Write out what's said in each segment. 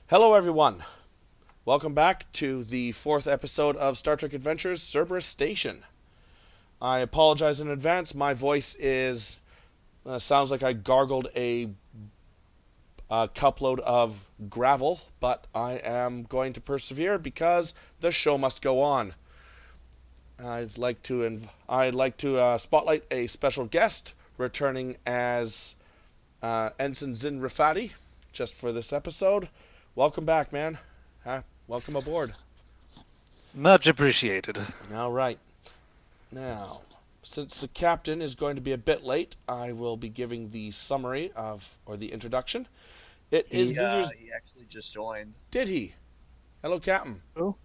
Hello, everyone. Welcome back to the fourth episode of Star Trek Adventures Cerberus Station. I apologize in advance. My voice is sounds like I gargled a cupload of gravel, but I am going to persevere because the show must go on. I'd like to spotlight a special guest returning as Ensign Zin Rifati just for this episode. Welcome back, man. Welcome aboard. Much appreciated. All right. Now, since the captain is going to be a bit late, I will be giving the summary or the introduction. It is He New Year's. he actually just joined. Did he? Hello, Captain. Oh,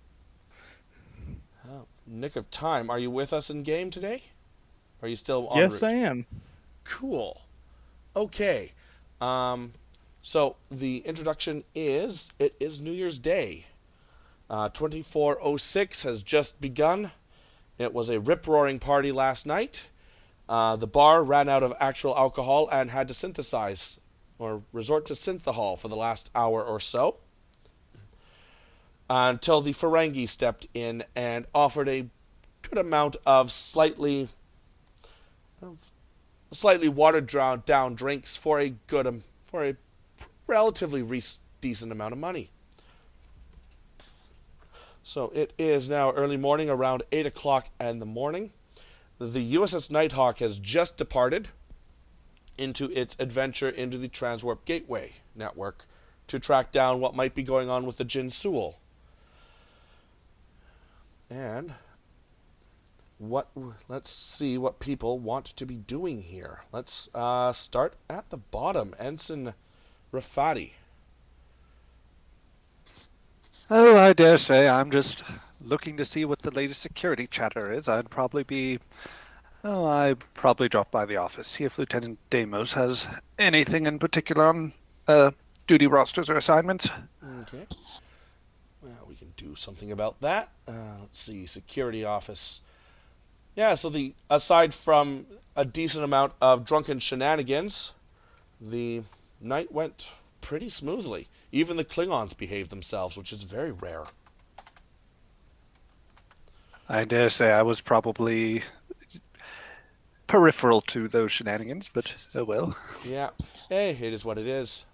Oh, nick of time. Are you with us in game today? Are you still en yes, route? I am. Cool. Okay. Um, so the introduction is it is New Year's Day. 2406 has just begun. It was a rip-roaring party last night. The bar ran out of actual alcohol and had to synthesize or resort to synthahol for the last hour or so until the Ferengi stepped in and offered a good amount of slightly watered down drinks for a relatively decent amount of money. So it is now early morning, around 8 o'clock in the morning. The USS Nighthawk has just departed into its adventure into the Transwarp Gateway network to track down what might be going on with the Jin Sewell. And let's see what people want to be doing here. Let's start at the bottom. Ensign Rafati. Oh, I dare say I'm just looking to see what the latest security chatter is. I'd probably drop by the office, see if Lieutenant Deimos has anything in particular on duty rosters or assignments. Okay. Well, we can do something about that. Let's see, security office. Yeah, so aside from a decent amount of drunken shenanigans, the night went pretty smoothly. Even the Klingons behaved themselves, which is very rare. I dare say I was probably peripheral to those shenanigans, but oh well. Yeah, hey, it is what it is.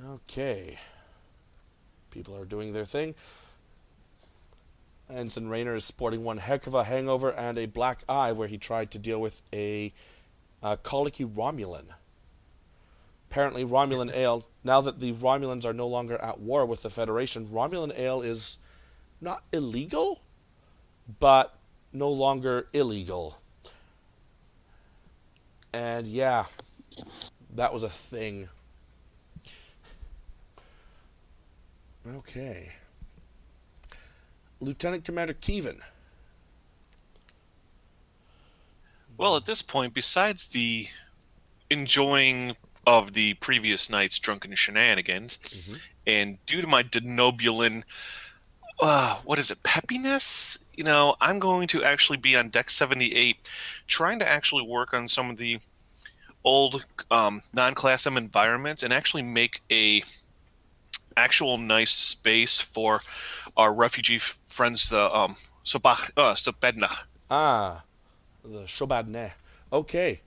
Okay. People are doing their thing. Ensign Raynor is sporting one heck of a hangover and a black eye where he tried to deal with a colicky Romulan. Apparently, Romulan ale, now that the Romulans are no longer at war with the Federation, Romulan ale is not illegal, but no longer illegal. And yeah, that was a thing. Okay. Lieutenant Commander Keevan. Well, at this point, besides the enjoying of the previous night's drunken shenanigans, Mhm. and due to my denobulan, peppiness, I'm going to actually be on deck 78, trying to actually work on some of the old non-class M environments and actually make a actual nice space for our refugee friends, the Sobednach. Ah, the Shobadne. Okay.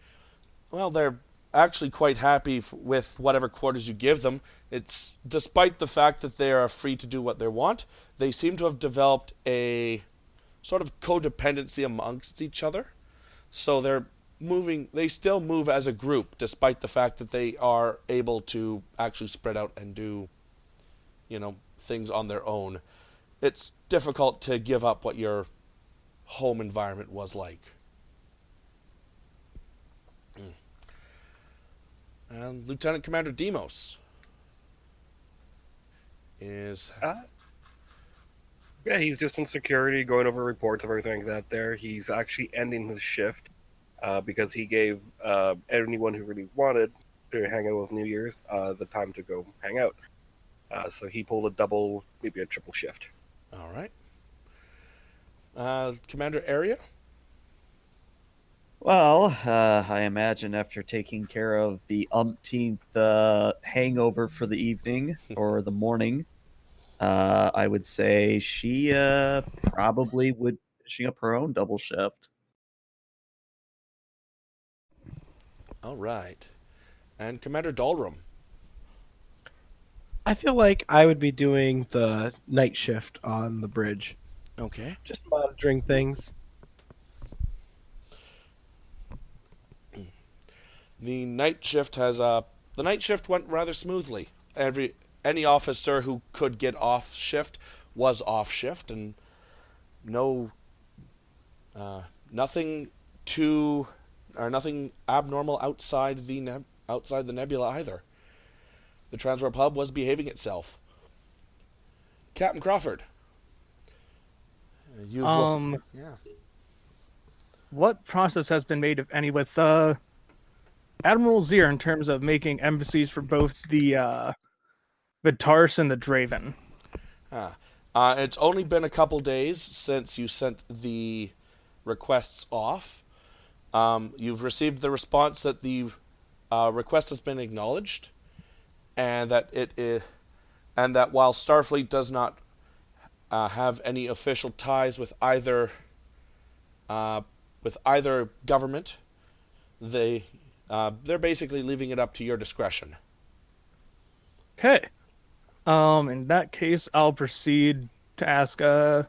Well, they're actually quite happy with whatever quarters you give them. It's despite the fact that they are free to do what they want, they seem to have developed a sort of codependency amongst each other. So they still move as a group despite the fact that they are able to actually spread out and do, things on their own. It's difficult to give up what your home environment was like. And Lieutenant Commander Demos is. Uh, yeah, he's just in security, going over reports of everything like that. There, he's actually ending his shift because he gave anyone who really wanted to hang out with New Year's the time to go hang out. So he pulled a double, maybe a triple shift. All right. Commander Area? Well, I imagine after taking care of the umpteenth hangover for the evening or the morning, I would say she probably would be finishing up her own double shift. All right. And Commander Dalrum. I feel like I would be doing the night shift on the bridge, Okay. just monitoring things. The night shift went rather smoothly. Any officer who could get off shift was off shift, and no nothing too or nothing abnormal outside the nebula either. The Transwarp hub was behaving itself. Captain Crawford, you've yeah. What process has been made, if any, with Admiral Zier in terms of making embassies for both the Vitars and the Draven? It's only been a couple days since you sent the requests off. You've received the response that the request has been acknowledged, and that while Starfleet does not have any official ties with either government, they're basically leaving it up to your discretion. Okay. In that case, I'll proceed to ask, probably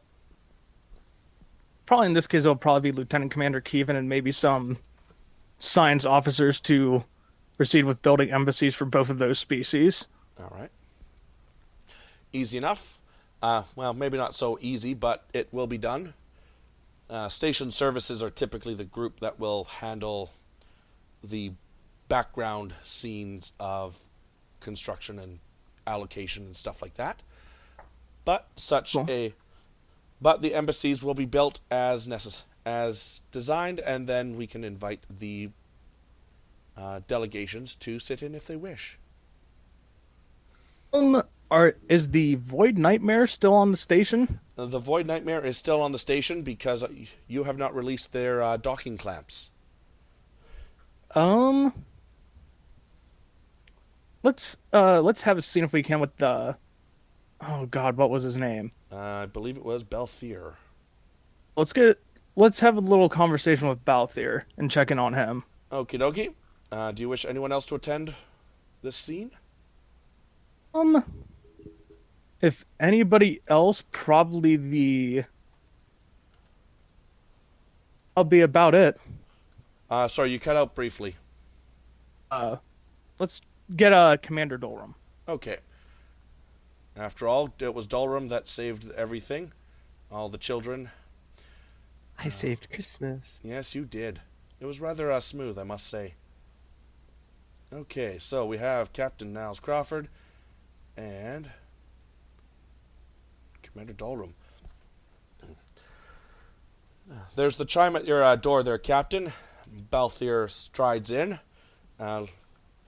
in this case, it'll probably be Lieutenant Commander Keevan and maybe some science officers to proceed with building embassies for both of those species. All right. Easy enough. Well, maybe not so easy, but it will be done. Station services are typically the group that will handle the background scenes of construction and allocation and stuff like that. But the embassies will be built as designed, and then we can invite the delegations to sit in if they wish. Is the Void Nightmare still on the station? The Void Nightmare is still on the station because you have not released their docking clamps. Let's have a scene if we can with the. Oh God, what was his name? I believe it was Belthier. Let's have a little conversation with Balthier and check in on him. Okie dokie. Do you wish anyone else to attend this scene? If anybody else, probably I'll be about it. Sorry, you cut out briefly. Let's get Commander Dolrum. Okay. After all, it was Dalrum that saved everything. All the children. I saved Christmas. Yes, you did. It was rather smooth, I must say. Okay, so we have Captain Niles Crawford and Commander Dalrum. There's the chime at your door there, Captain. Balthier strides in.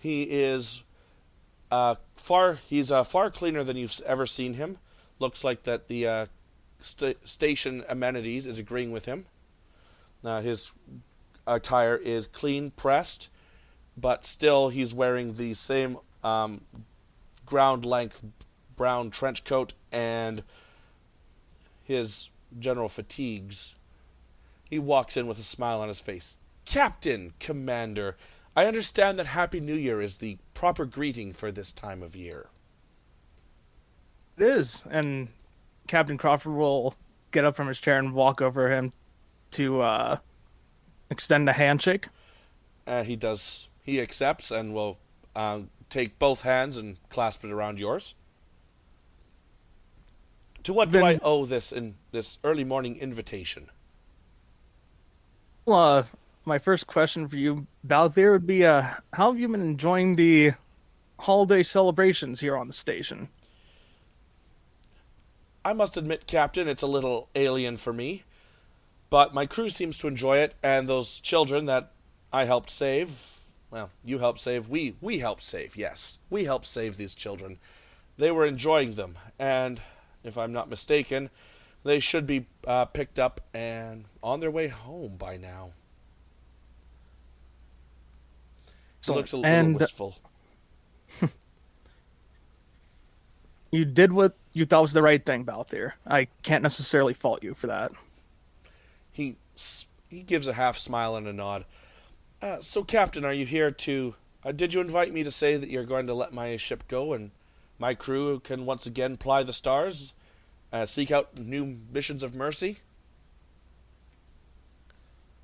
He is far cleaner than you've ever seen him. Looks like that the station amenities is agreeing with him. His attire is clean pressed, but still he's wearing the same ground length brown trench coat and his general fatigues. He walks in with a smile on his face. Captain, Commander, I understand that Happy New Year is the proper greeting for this time of year. It is, and Captain Crawford will get up from his chair and walk over him to extend a handshake. He does. He accepts and will take both hands and clasp it around yours. To what do I owe this early morning invitation? My first question for you, Balthier, would be, how have you been enjoying the holiday celebrations here on the station? I must admit, Captain, it's a little alien for me, but my crew seems to enjoy it, and those children that I helped save, well, you helped save, we helped save, yes. We helped save these children. They were enjoying them, and if I'm not mistaken, they should be picked up and on their way home by now. He looks a little And wistful. you did what you thought was the right thing, Balthier. I can't necessarily fault you for that. He gives a half smile and a nod. So, Captain, are you here to... did you invite me to say that you're going to let my ship go and my crew can once again ply the stars, seek out new missions of mercy?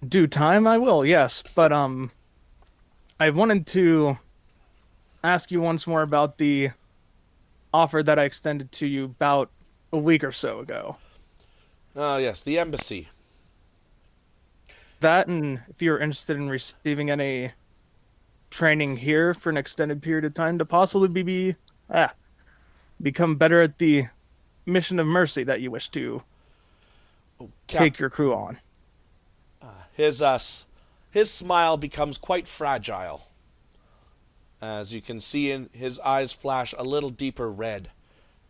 Due time, I will, yes. But, I wanted to ask you once more about the offer that I extended to you about a week or so ago. Yes, the embassy. That, and if you're interested in receiving any training here for an extended period of time to possibly become better at the mission of mercy that you wish to take your crew on. His smile becomes quite fragile. As you can see, in his eyes flash a little deeper red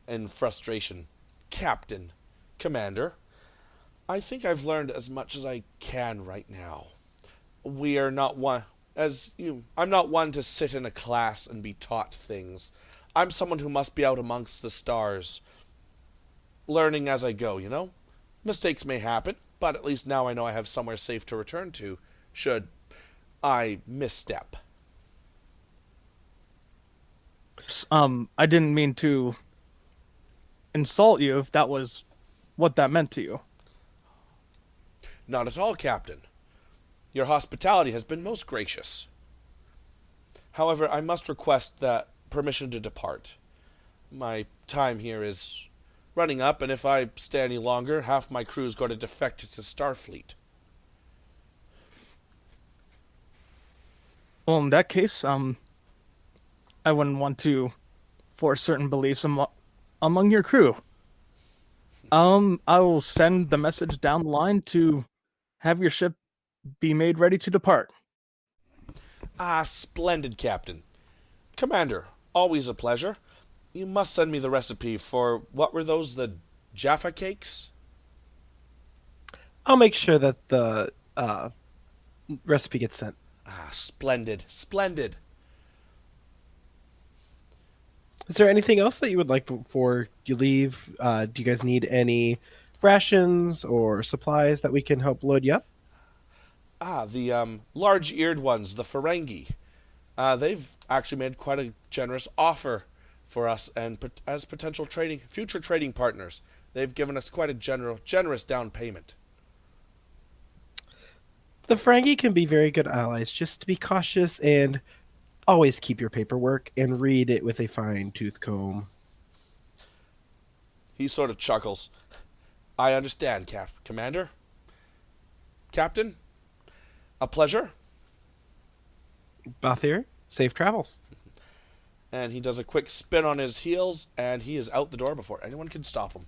in frustration. Captain, Commander, I think I've learned as much as I can right now. We are not one, I'm not one to sit in a class and be taught things. I'm someone who must be out amongst the stars, learning as I go, you know? Mistakes may happen, but at least now I know I have somewhere safe to return to, should I misstep. I didn't mean to insult you if that was what that meant to you. Not at all, Captain. Your hospitality has been most gracious. However, I must request that permission to depart. My time here is running up, and if I stay any longer, half my crew is going to defect to Starfleet. Well, in that case, I wouldn't want to force certain beliefs among your crew. I will send the message down the line to have your ship be made ready to depart. Splendid, Captain. Commander, always a pleasure. You must send me the recipe for, what were those, the Jaffa cakes? I'll make sure that the recipe gets sent. Splendid, splendid. Is there anything else that you would like before you leave? Do you guys need any rations or supplies that we can help load you up? The large-eared ones, the Ferengi. They've actually made quite a generous offer for us and as potential future trading partners. They've given us quite a generous down payment. The Ferengi can be very good allies. Just be cautious and always keep your paperwork and read it with a fine-tooth comb. He sort of chuckles. I understand, Commander. Captain, a pleasure. Balthier, safe travels. And he does a quick spin on his heels, and he is out the door before anyone can stop him.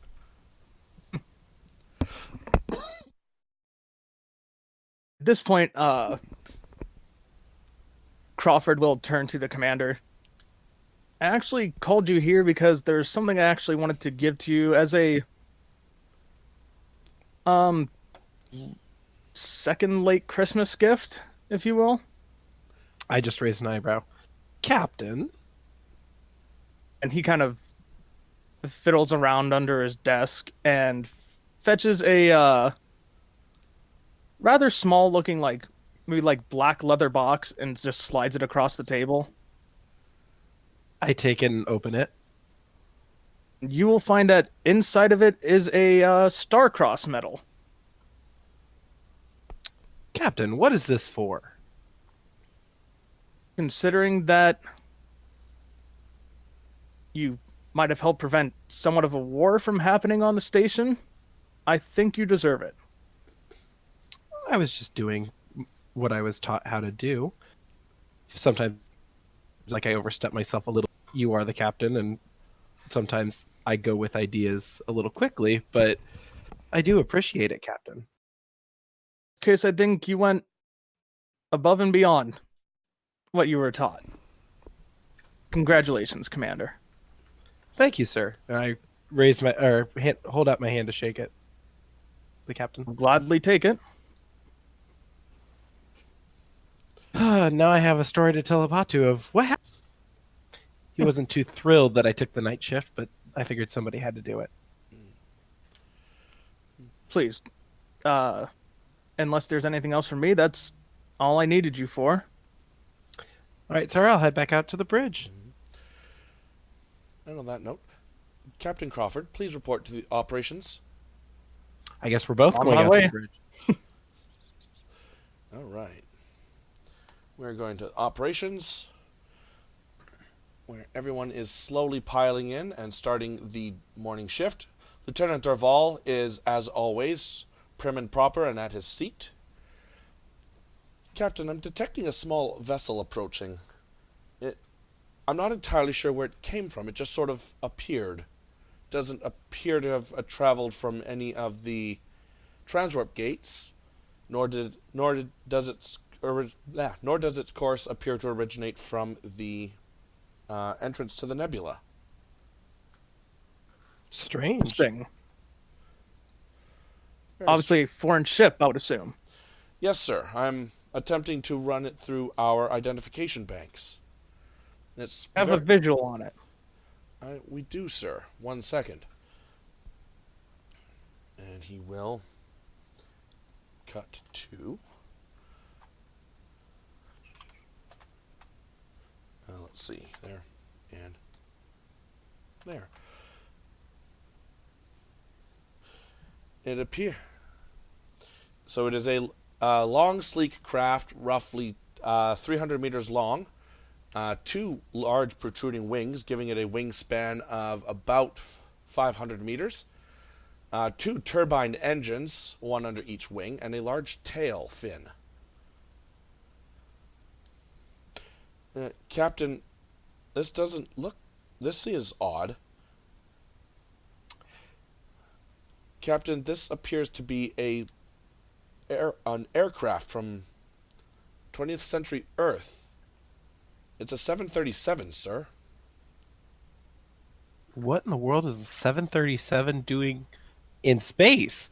At this point, Crawford will turn to the commander. I actually called you here because there's something I actually wanted to give to you as a second late Christmas gift, if you will. I just raised an eyebrow. Captain? And he kind of fiddles around under his desk and fetches a rather small looking maybe black leather box and just slides it across the table. I take it and open it. You will find that inside of it is a star-crossed medal. Captain, what is this for? Considering that you might have helped prevent somewhat of a war from happening on the station, I think you deserve it. I was just doing what I was taught how to do. Sometimes, I overstep myself a little. You are the captain, and sometimes I go with ideas a little quickly, but I do appreciate it, Captain. In case I think you went above and beyond what you were taught. Congratulations, Commander. Thank you, sir. And I hold out my hand to shake it. The captain. I'll gladly take it. now I have a story to tell Abatu of what happened. He wasn't too thrilled that I took the night shift, but I figured somebody had to do it. Please, unless there's anything else for me, that's all I needed you for. All right, sir, I'll head back out to the bridge. And on that note, Captain Crawford, please report to the operations. I guess we're both On going my out way. to the bridge. All right. We're going to operations, where everyone is slowly piling in and starting the morning shift. Lieutenant Darval is, as always, prim and proper and at his seat. Captain, I'm detecting a small vessel approaching. I'm not entirely sure where it came from. It just sort of appeared. Doesn't appear to have traveled from any of the transwarp gates, nor does its course appear to originate from the entrance to the nebula. Strange. Interesting. Very Obviously, a foreign ship, I would assume. Yes, sir. I'm attempting to run it through our identification banks. It's Have a visual on it. we do, sir. 1 second. And he will cut to... let's see. There. And there. It appears... So it is a long, sleek craft, roughly 300 meters long. 2 large protruding wings, giving it a wingspan of about 500 meters. 2 turbine engines, 1 under each wing, and a large tail fin. Captain, this doesn't look... This is odd. Captain, this appears to be an aircraft from 20th century Earth. It's a 737, sir. What in the world is a 737 doing in space?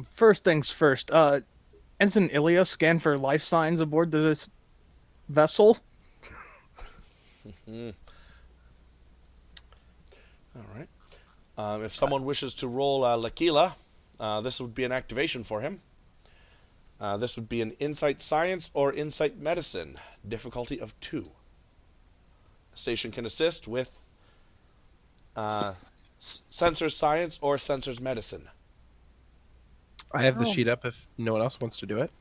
First things first. Ensign Ilya scan for life signs aboard this vessel. All right. If someone wishes to roll L'Aquila, this would be an activation for him. This would be an Insight Science or Insight Medicine, difficulty of 2. The station can assist with Sensors Science or Sensors Medicine. I have the sheet up if no one else wants to do it.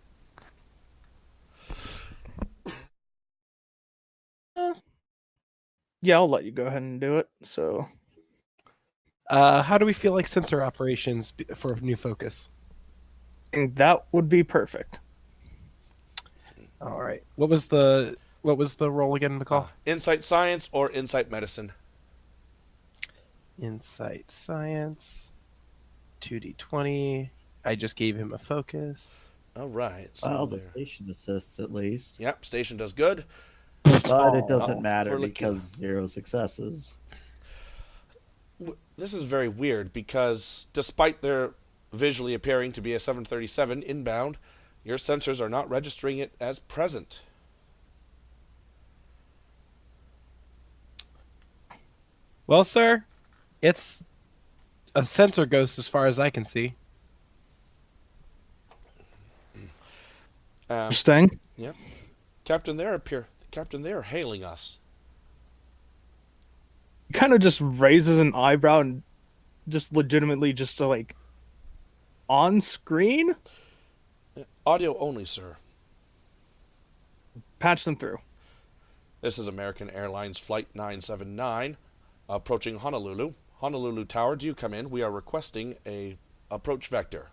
Yeah, I'll let you go ahead and do it. So, How do we feel like sensor operations for new focus? and that would be perfect. All right. What was the roll again, McCall? Insight Science or Insight Medicine. Insight Science. 2d20. I just gave him a focus. All right. So Well, the there. station assists at least. Yep, station does good. But it doesn't matter for because 0 successes. This is very weird because despite their visually appearing to be a 737 inbound, your sensors are not registering it as present. Well, sir, it's a sensor ghost as far as I can see. Interesting. Captain, they are hailing us. He kind of just raises an eyebrow and just legitimately just like on screen Audio only, sir. patch them through. This is American Airlines Flight 979 approaching Honolulu. Honolulu Tower, do you come in? We are requesting a approach vector.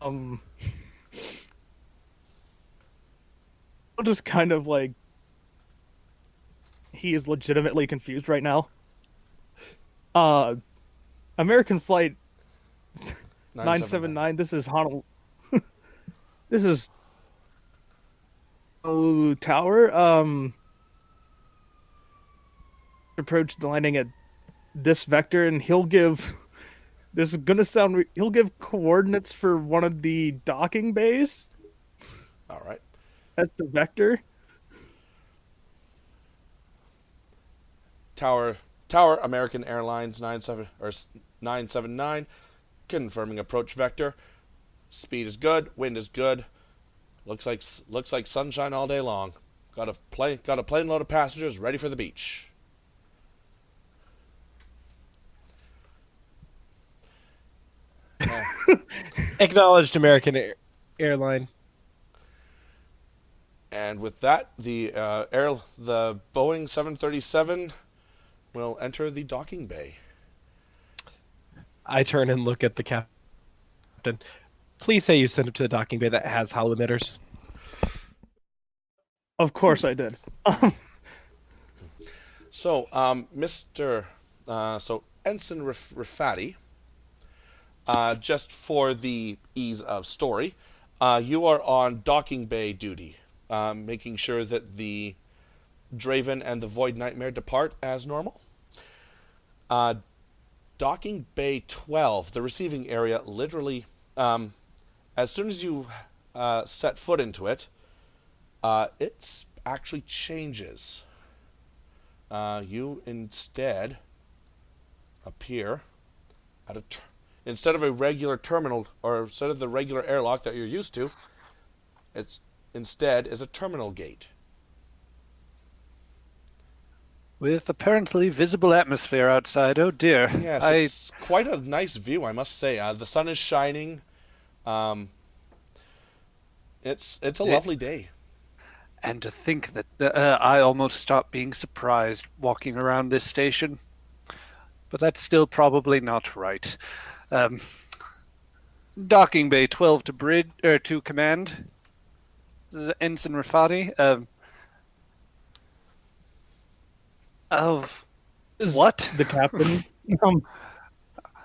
I'll just kind of like he is legitimately confused right now. American Flight 979. This is Honolulu. This is Honolulu Tower. Approach the landing at this vector, and he'll give This is gonna sound. He'll give coordinates for one of the docking bays All right. as the vector. Tower American Airlines 979, confirming approach vector. Speed is good, wind is good. Looks like sunshine all day long. Got a plane load of passengers ready for the beach. Acknowledged American Airline. And with that, the Boeing 737 will enter the docking bay. I turn and look at the captain. Please say you sent it to the docking bay that has hollow emitters. Of course I did. So, Ensign Rifati, just for the ease of story, you are on docking bay duty, making sure that the Draven and the Void Nightmare depart as normal. Docking bay 12, the receiving area, literally, as soon as you set foot into it, it actually changes. You instead appear at instead of a regular terminal, or instead of the regular airlock that you're used to, it's instead is a terminal gate. With apparently visible atmosphere outside. Oh dear. Yes, it's quite a nice view, I must say. The sun is shining. It's a lovely day. And to think that I almost stopped being surprised walking around this station. But that's still probably not right. Docking bay 12 to bridge to command. This is Ensign Rifati. What? The captain.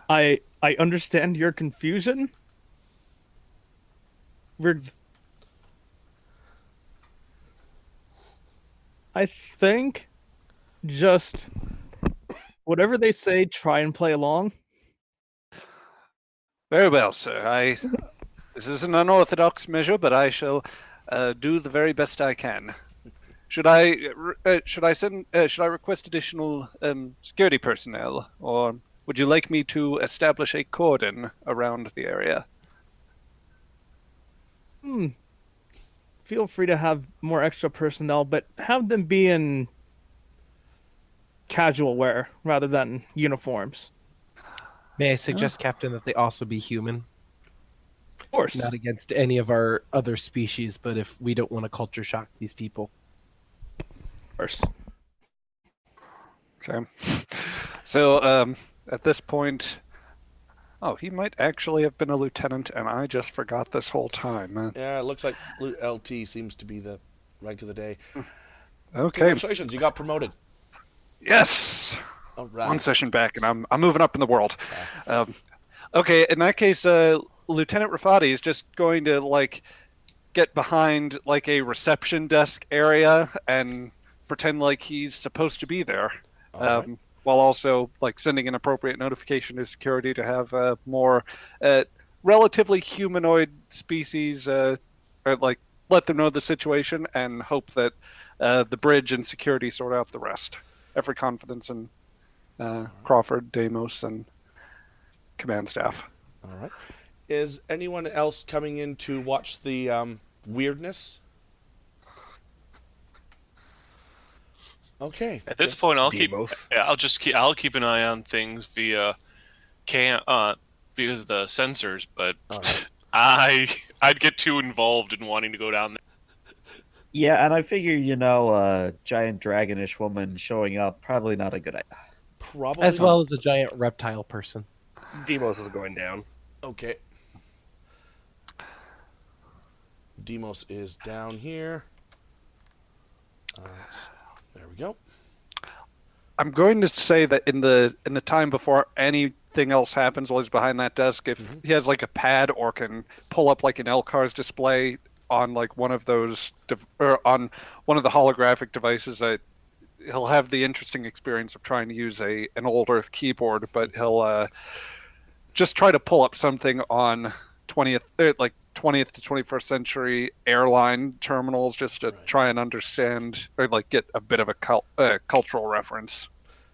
I understand your confusion. I think just whatever they say, try and play along. Very well, sir. This is an unorthodox measure, but I shall do the very best I can. Should I request additional security personnel, or would you like me to establish a cordon around the area? Feel free to have more extra personnel, but have them be in casual wear rather than uniforms. May I suggest, Captain, that they also be human? Of course. Not against any of our other species, but if we don't want to culture shock these people. Of course. Okay. So, at this point... Oh, he might actually have been a lieutenant, and I just forgot this whole time. Yeah, it looks like LT seems to be the rank of the day. Okay. Congratulations, you got promoted. Yes! All right. One session back, and I'm moving up in the world. Okay, in that case, Lieutenant Rifati is just going to, get behind, a reception desk area and pretend like he's supposed to be there. All right. While also sending an appropriate notification to security to have more relatively humanoid species let them know the situation and hope that the bridge and security sort out the rest. Every confidence in Crawford, Deimos, and command staff. All right. Is anyone else coming in to watch the weirdness? Okay. At this point, I'll keep an eye on things via because of the sensors, but I'd get too involved in wanting to go down there. Yeah, and I figure, a giant dragonish woman showing up, probably not a good idea. Probably. As well as a giant reptile person. Demos is going down. Okay. Demos is down here. There we go. I'm going to say that in the time before anything else happens while he's behind that desk, if he has a pad or can pull up an LCARS display on one of those or on one of the holographic devices, he'll have the interesting experience of trying to use an old Earth keyboard, but he'll just try to pull up something on 20th to 21st century airline terminals just to try and understand or get a bit of a cultural reference.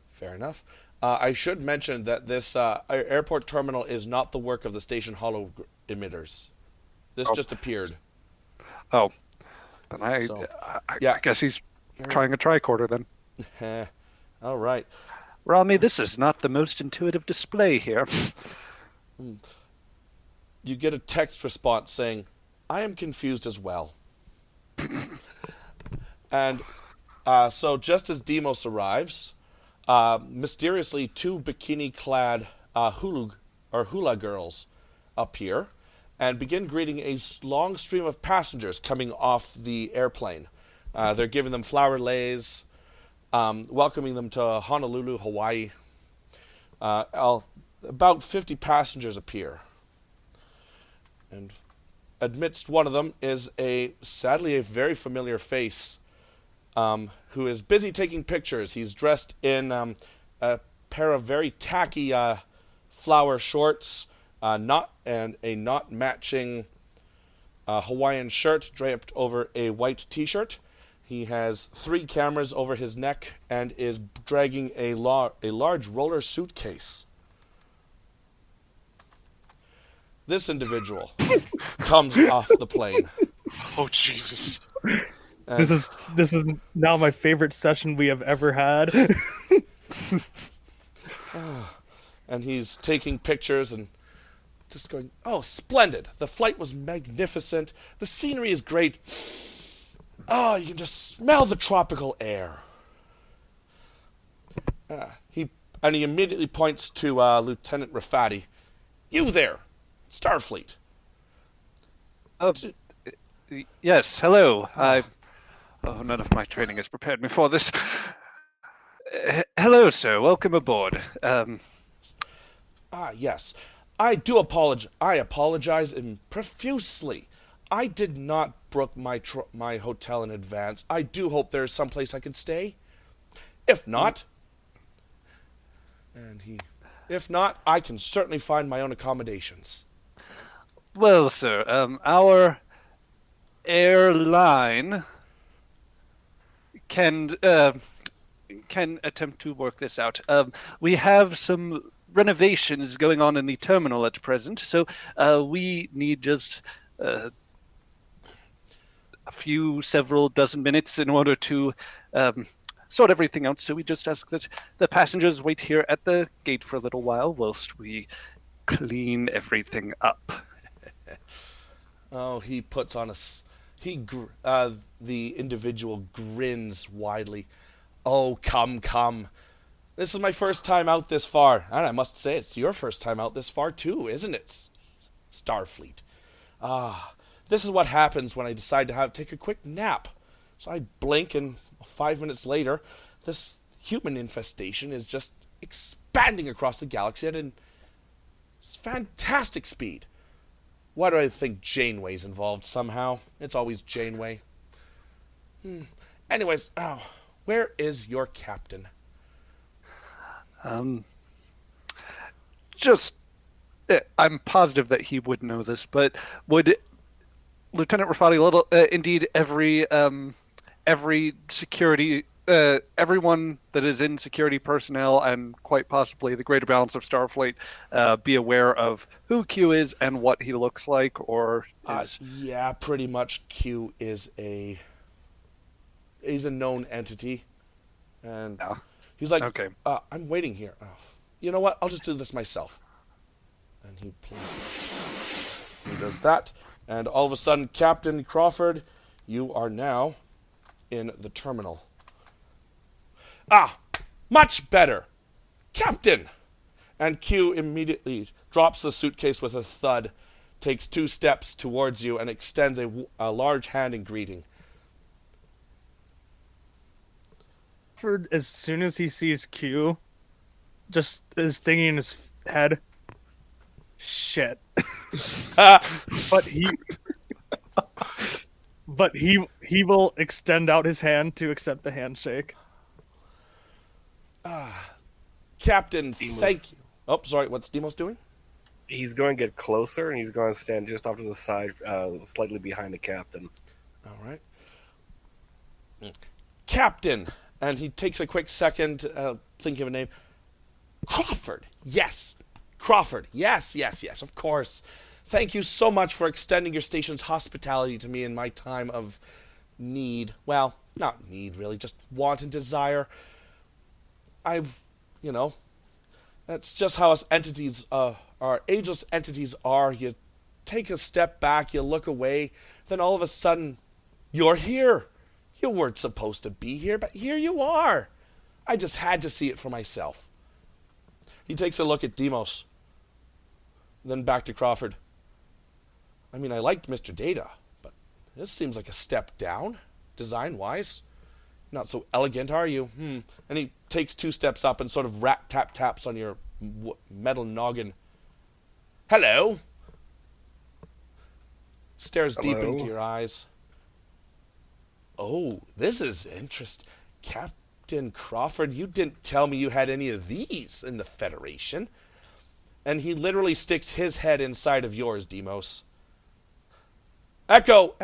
Fair enough. I should mention that this airport terminal is not the work of the station holo emitters. This just appeared. Oh, then I guess he's trying a tricorder then. All right. Rami, this is not the most intuitive display here. You get a text response saying, "I am confused as well." And so just as Demos arrives, mysteriously 2 bikini-clad hula girls appear and begin greeting a long stream of passengers coming off the airplane. They're giving them flower leis, welcoming them to Honolulu, Hawaii. About 50 passengers appear. And amidst one of them is sadly a very familiar face who is busy taking pictures. He's dressed in a pair of very tacky flower shorts, not matching Hawaiian shirt draped over a white t-shirt. He has 3 cameras over his neck and is dragging a large roller suitcase. This individual comes off the plane. Oh Jesus! And This is now my favorite session we have ever had. and he's taking pictures and just going, "Oh, splendid! The flight was magnificent. The scenery is great. Oh, you can just smell the tropical air." He immediately points to Lieutenant Rafati. "You there, Starfleet." Yes, hello. None of my training has prepared me for this. Hello, sir. Welcome aboard. Yes. I do apologize. I apologize profusely. I did not book my hotel in advance. I do hope there is some place I can stay. If not, I can certainly find my own accommodations. Well, sir, our airline can attempt to work this out. We have some renovations going on in the terminal at present, so we need just several dozen minutes in order to sort everything out. So we just ask that the passengers wait here at the gate for a little while whilst we clean everything up. Oh, he puts on the individual grins widely. "Oh, come. This is my first time out this far, and I must say it's your first time out this far too, isn't it, Starfleet? This is what happens when I decide to take a quick nap. So I blink, and 5 minutes later, this human infestation is just expanding across the galaxy at a fantastic speed. Why do I think Janeway's involved somehow? It's always Janeway. Anyways, where is your captain?" I'm positive that he would know this, but would Lieutenant Rafati indeed every security, everyone that is in security personnel and quite possibly the greater balance of Starfleet be aware of who Q is and what he looks like, or is... Yeah, pretty much. Q is he's a known entity, and he's like, "Okay, I'm waiting here. You know what? I'll just do this myself." And he does that, and all of a sudden, Captain Crawford, you are now in the terminal. Much better, Captain! And Q immediately drops the suitcase with a thud, takes 2 steps towards you, and extends a large hand in greeting. As soon as he sees Q, just is thinking in his head, "Shit." But he will extend out his hand to accept the handshake. Captain, thank you. Oh, sorry, what's Demos doing? He's going to get closer, and he's going to stand just off to the side, slightly behind the captain. All right. Captain, and he takes a quick second, thinking of a name. Crawford, yes. Crawford, yes, of course. Thank you so much for extending your station's hospitality to me in my time of need. Well, not need, really, just want and desire. That's just how us entities, our ageless entities are. You take a step back, you look away, then all of a sudden, you're here. You weren't supposed to be here, but here you are. I just had to see it for myself. He takes a look at Demos, then back to Crawford. I mean, I liked Mr. Data, but this seems like a step down, design-wise. Not so elegant, are you? And he takes 2 steps up and sort of taps on your metal noggin. Hello. Stares deep Hello. into your eyes. Oh, this is interesting. Captain Crawford, you didn't tell me you had any of these in the Federation. And he literally sticks his head inside of yours, Demos. Echo.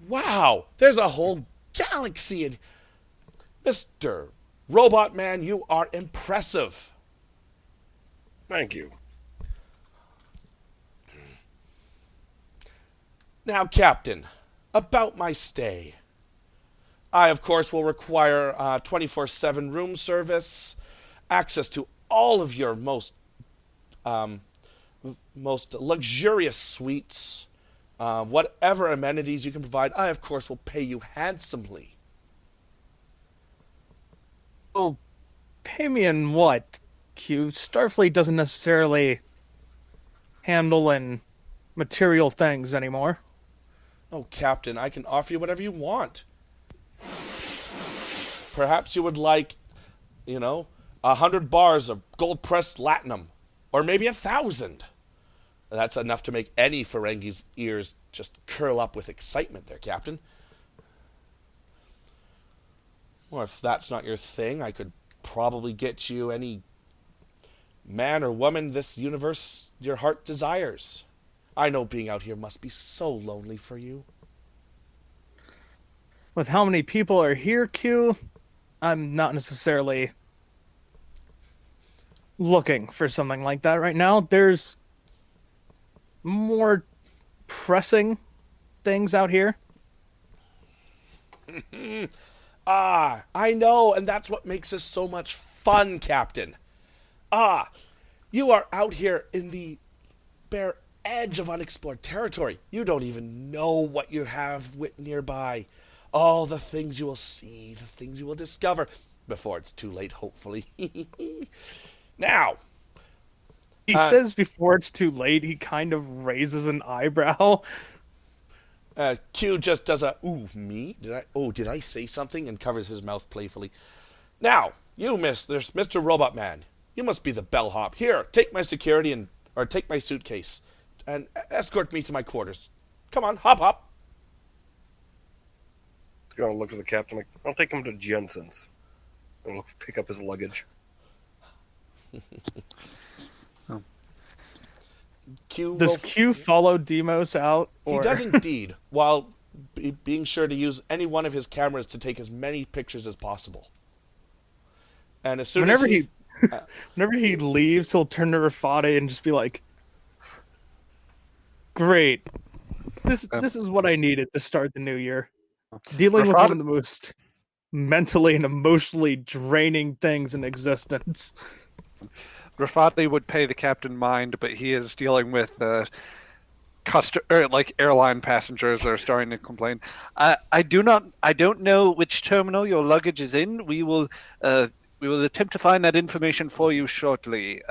Wow, there's a whole galaxy in... Mr. Robot Man, you are impressive. Thank you. Now, Captain, about my stay. I, of course, will require 24/7 room service, access to all of your most luxurious suites, whatever amenities you can provide. I, of course, will pay you handsomely. Well, pay me in what, Q? Starfleet doesn't necessarily handle in material things anymore. Oh, Captain, I can offer you whatever you want. Perhaps you would like, 100 bars of gold-pressed latinum, or maybe 1,000. That's enough to make any Ferengi's ears just curl up with excitement there, Captain. Or if that's not your thing, I could probably get you any man or woman this universe your heart desires. I know being out here must be so lonely for you. With how many people are here, Q, I'm not necessarily looking for something like that right now. There's more pressing things out here. I know, and that's what makes this so much fun, Captain. You are out here in the bare edge of unexplored territory. You don't even know what you have nearby. All the things you will see, the things you will discover, before it's too late, hopefully. Now, He says before it's too late, he kind of raises an eyebrow. Q just does a, ooh, me? Did I say something? And covers his mouth playfully. Now, there's Mr. Robot Man. You must be the bellhop. Here, take my security or take my suitcase and escort me to my quarters. Come on, hop. He's going to look at the captain like, I'll take him to Jensen's. And we'll pick up his luggage. Does Q follow Demos out? He does indeed, while being sure to use any one of his cameras to take as many pictures as possible. And as soon whenever as whenever he leaves, he'll turn to Rafati and just be like, "Great, this is what I needed to start the new year. Dealing with one of the most mentally and emotionally draining things in existence." Rafati would pay the captain mind, but he is dealing with airline passengers that are starting to complain. I don't know which terminal your luggage is in. We will attempt to find that information for you shortly.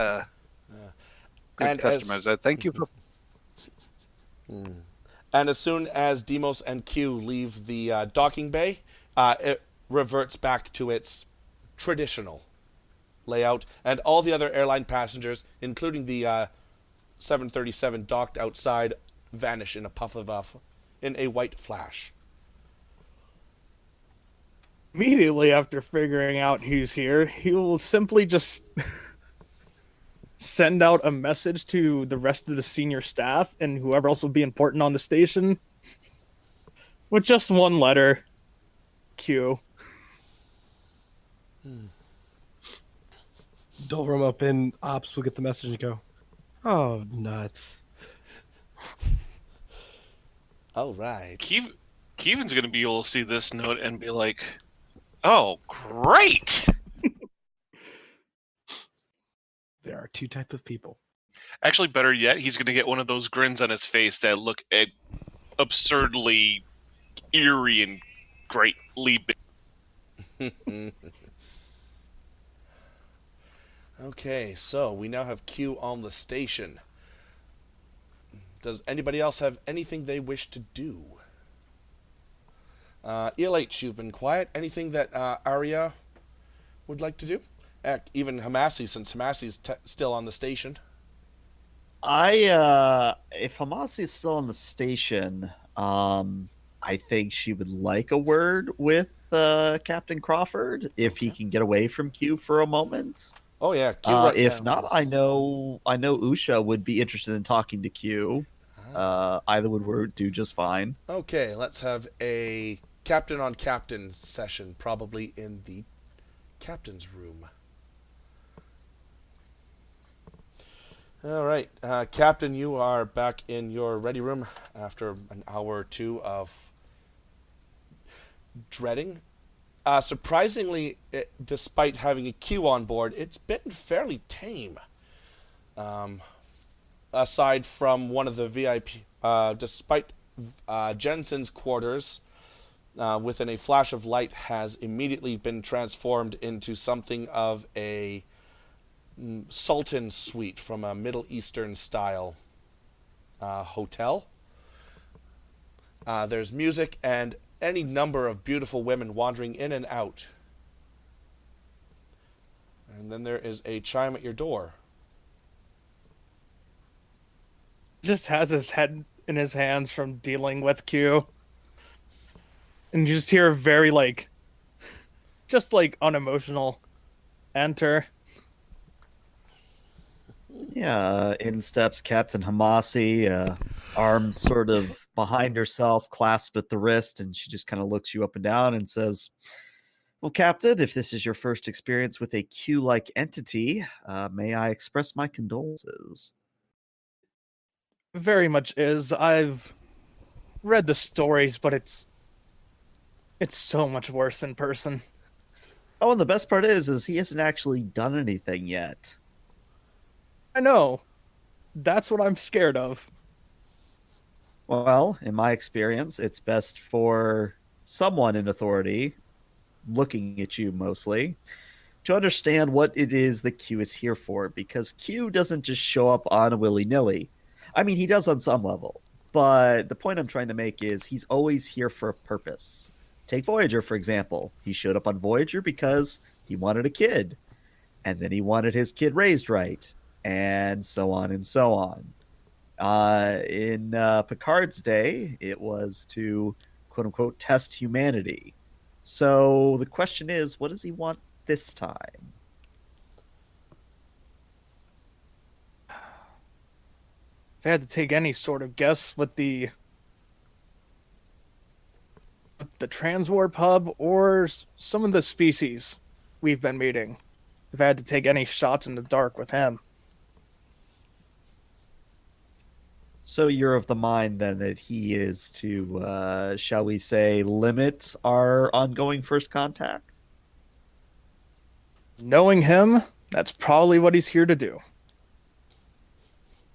Good customers. Thank you for. And as soon as Demos and Q leave the docking bay, it reverts back to its traditional layout, and all the other airline passengers, including the 737 docked outside, vanish in a white flash. Immediately after figuring out who's here, he will simply just send out a message to the rest of the senior staff and whoever else will be important on the station with just one letter. Q. Dolrum up in ops will get the message and go, oh, nuts. All right. Keevan's going to be able to see this note and be like, oh, great! There are two types of people. Actually, better yet, he's going to get one of those grins on his face that look absurdly eerie and greatly big. Okay, so we now have Q on the station. Does anybody else have anything they wish to do? ELH, you've been quiet. Anything that Arya would like to do? Heck, even Hamasi, since Hamasi's still on the station. If Hamasi is still on the station, I think she would like a word with Captain Crawford if he can get away from Q for a moment. Oh yeah, Q right if now not, is... I know Usha would be interested in talking to Q. Either would do just fine. Okay, let's have a captain on captain session, probably in the captain's room. All right, Captain, you are back in your ready room after an hour or two of dreading. Surprisingly, despite having a Q on board, it's been fairly tame. Aside from one of the VIP, despite Jensen's quarters, within a flash of light, has immediately been transformed into something of a Sultan suite from a Middle Eastern style hotel. There's music and any number of beautiful women wandering in and out. And then there is a chime at your door. Just has his head in his hands from dealing with Q. And you just hear a very, just unemotional enter. Yeah, in steps Captain Hamasi, arm sort of behind herself, clasped at the wrist, and she just kind of looks you up and down and says, well, Captain, if this is your first experience with a Q-like entity, may I express my condolences? Very much is. I've read the stories, but it's so much worse in person. Oh, and the best part is he hasn't actually done anything yet. I know. That's what I'm scared of. Well, in my experience, it's best for someone in authority, looking at you mostly, to understand what it is that Q is here for, because Q doesn't just show up on a willy-nilly. I mean, he does on some level, but the point I'm trying to make is he's always here for a purpose. Take Voyager, for example. He showed up on Voyager because he wanted a kid, and then he wanted his kid raised right, and so on and so on. In Picard's day, it was to, quote-unquote, test humanity. So the question is, what does he want this time? If I had to take any sort of guess with the transwarp hub or some of the species we've been meeting, if I had to take any shots in the dark with him. So you're of the mind then that he is to, shall we say, limit our ongoing first contact? Knowing him, that's probably what he's here to do.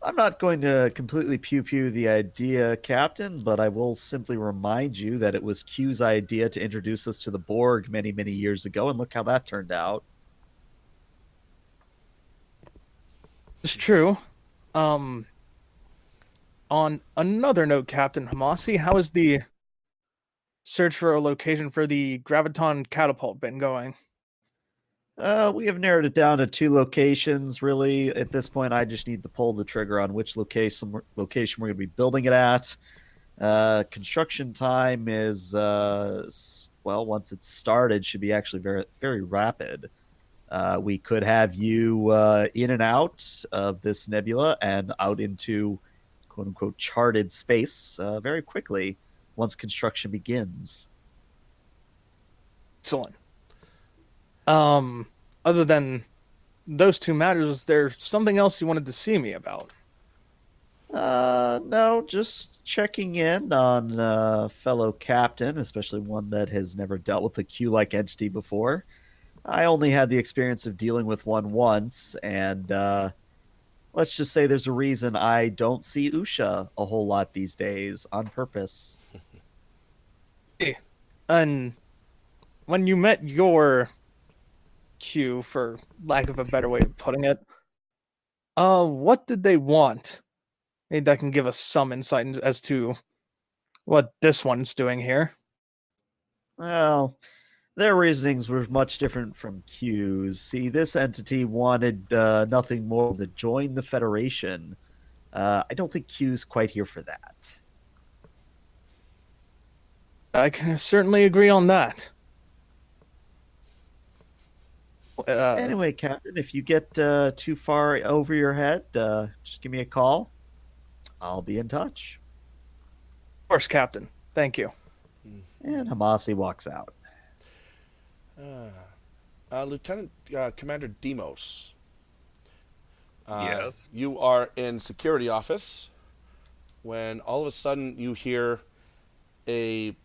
I'm not going to completely pew-pew the idea, Captain, but I will simply remind you that it was Q's idea to introduce us to the Borg many, many years ago, and look how that turned out. It's true. On another note, Captain Hamasi, how has the search for a location for the Graviton catapult been going? We have narrowed it down to 2 locations, really. At this point, I just need to pull the trigger on which location we're going to be building it at. Construction time is, well, once it's started, should be actually very, very rapid. We could have you in and out of this nebula and out into quote unquote charted space very quickly once construction begins. Excellent. Other than those two matters, was there something else you wanted to see me about? No, just checking in on fellow captain, especially one that has never dealt with a Q-like entity before. I only had the experience of dealing with one once, and let's just say there's a reason I don't see Usha a whole lot these days on purpose. And when you met your Q, for lack of a better way of putting it, what did they want? Maybe that can give us some insight as to what this one's doing here. Well, their reasonings were much different from Q's. See, this entity wanted nothing more than to join the Federation. I don't think Q's quite here for that. I can certainly agree on that. Anyway, Captain, if you get too far over your head, just give me a call. I'll be in touch. Of course, Captain. Thank you. And Hamasi walks out. Lieutenant Commander Demos. Yes. You are in security office when all of a sudden you hear one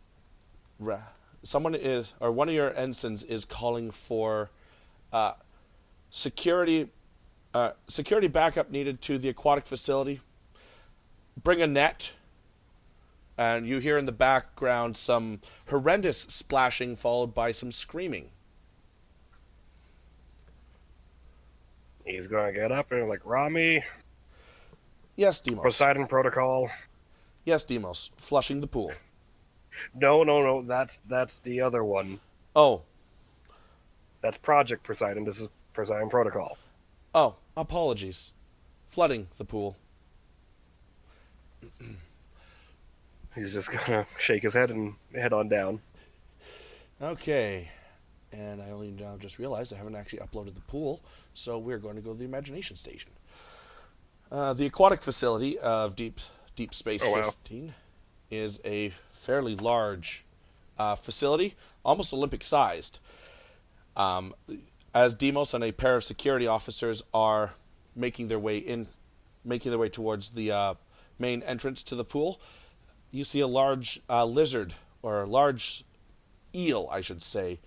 of your ensigns is calling for security backup needed to the aquatic facility. Bring a net. And you hear in the background some horrendous splashing followed by some screaming. He's gonna get up and like, Rami, Yes, Demos. Poseidon Protocol. Yes, Demos. Flushing the pool. No, that's the other one. Oh. That's Project Poseidon. This is Poseidon Protocol. Oh, apologies. Flooding the pool. He's just gonna shake his head and head on down. Okay. And I only now just realized I haven't actually uploaded the pool, so we're going to go to the Imagination Station. The aquatic facility of Deep Space 15 is a fairly large facility, almost Olympic-sized. As Demos and a pair of security officers are making their way towards the main entrance to the pool, you see a large lizard, or a large eel, I should say,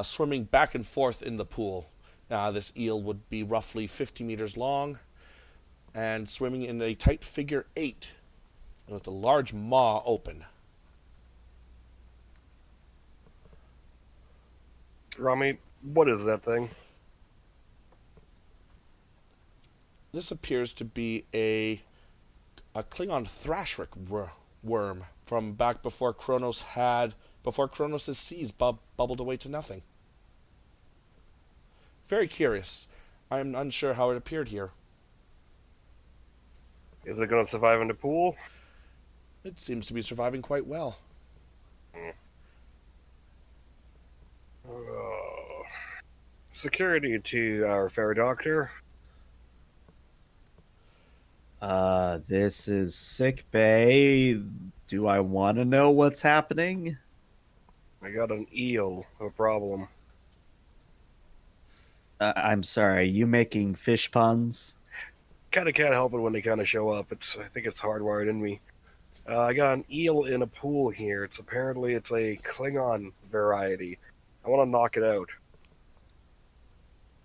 swimming back and forth in the pool. This eel would be roughly 50 meters long and swimming in a tight figure 8 with a large maw open. Rami, what is that thing? This appears to be a Klingon thrashrick worm from back before Kronos' seas bubbled away to nothing. Very curious. I am unsure how it appeared here. Is it gonna survive in the pool? It seems to be surviving quite well. Security to our fair doctor. This is sick bay. Do I want to know what's happening? I got an eel, a problem. I'm sorry, are you making fish puns? Kinda can't help it when they kinda show up. I think it's hardwired in me. I got an eel in a pool here. Apparently it's a Klingon variety. I want to knock it out.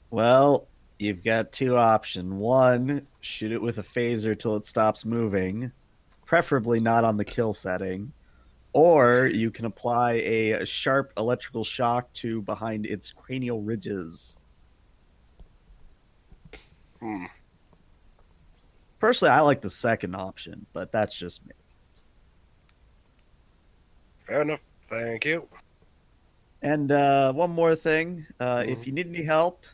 Well, you've got two options. One, shoot it with a phaser till it stops moving, preferably not on the kill setting. Or you can apply a sharp electrical shock to behind its cranial ridges. Personally, I like the second option, but that's just me. Fair enough. Thank you. And one more thing. If you need any help,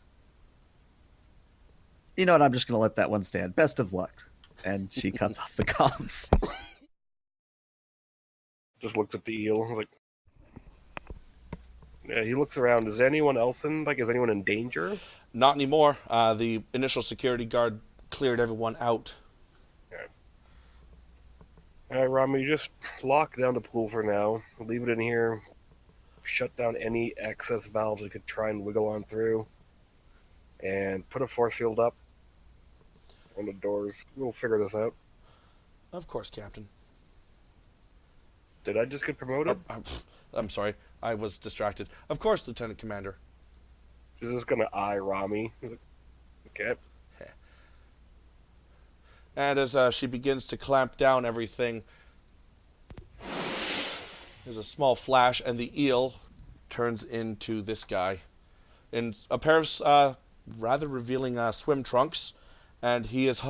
you know what? I'm just going to let that one stand. Best of luck. And she cuts off the comms. Just looks at the eel. Like, He looks around. Is anyone else is anyone in danger? Not anymore. The initial security guard cleared everyone out. All right, Rami, just lock down the pool for now. Leave it in here. Shut down any excess valves that could try and wiggle on through. And put a force field up on the doors. We'll figure this out. Of course, Captain. Did I just get promoted? I'm sorry. I was distracted. Of course, Lieutenant Commander. Is this gonna eye Rami? Okay. And as she begins to clamp down everything, there's a small flash, and the eel turns into this guy in a pair of rather revealing swim trunks, and he is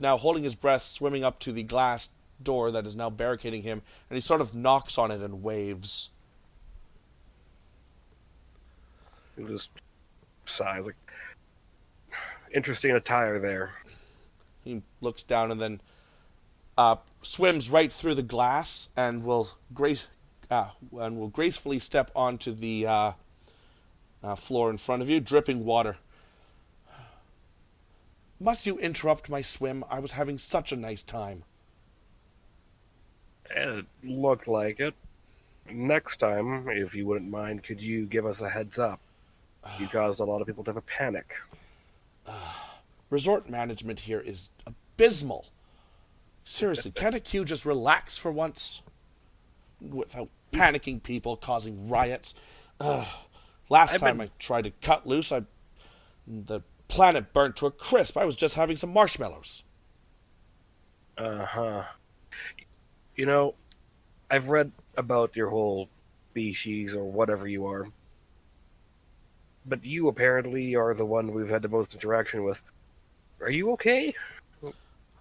now holding his breath, swimming up to the glass door that is now barricading him, and he sort of knocks on it and waves. He just sighs like, interesting attire there. He looks down and then swims right through the glass and will gracefully step onto the floor in front of you, dripping water. Must you interrupt my swim? I was having such a nice time. It looked like it. Next time, if you wouldn't mind, could you give us a heads up? You caused a lot of people to have a panic. Resort management here is abysmal. Seriously, can't a Q just relax for once? Without panicking people, causing riots. Last time I tried to cut loose, the planet burnt to a crisp. I was just having some marshmallows. Uh-huh. You know, I've read about your whole species or whatever you are. But you apparently are the one we've had the most interaction with. Are you okay?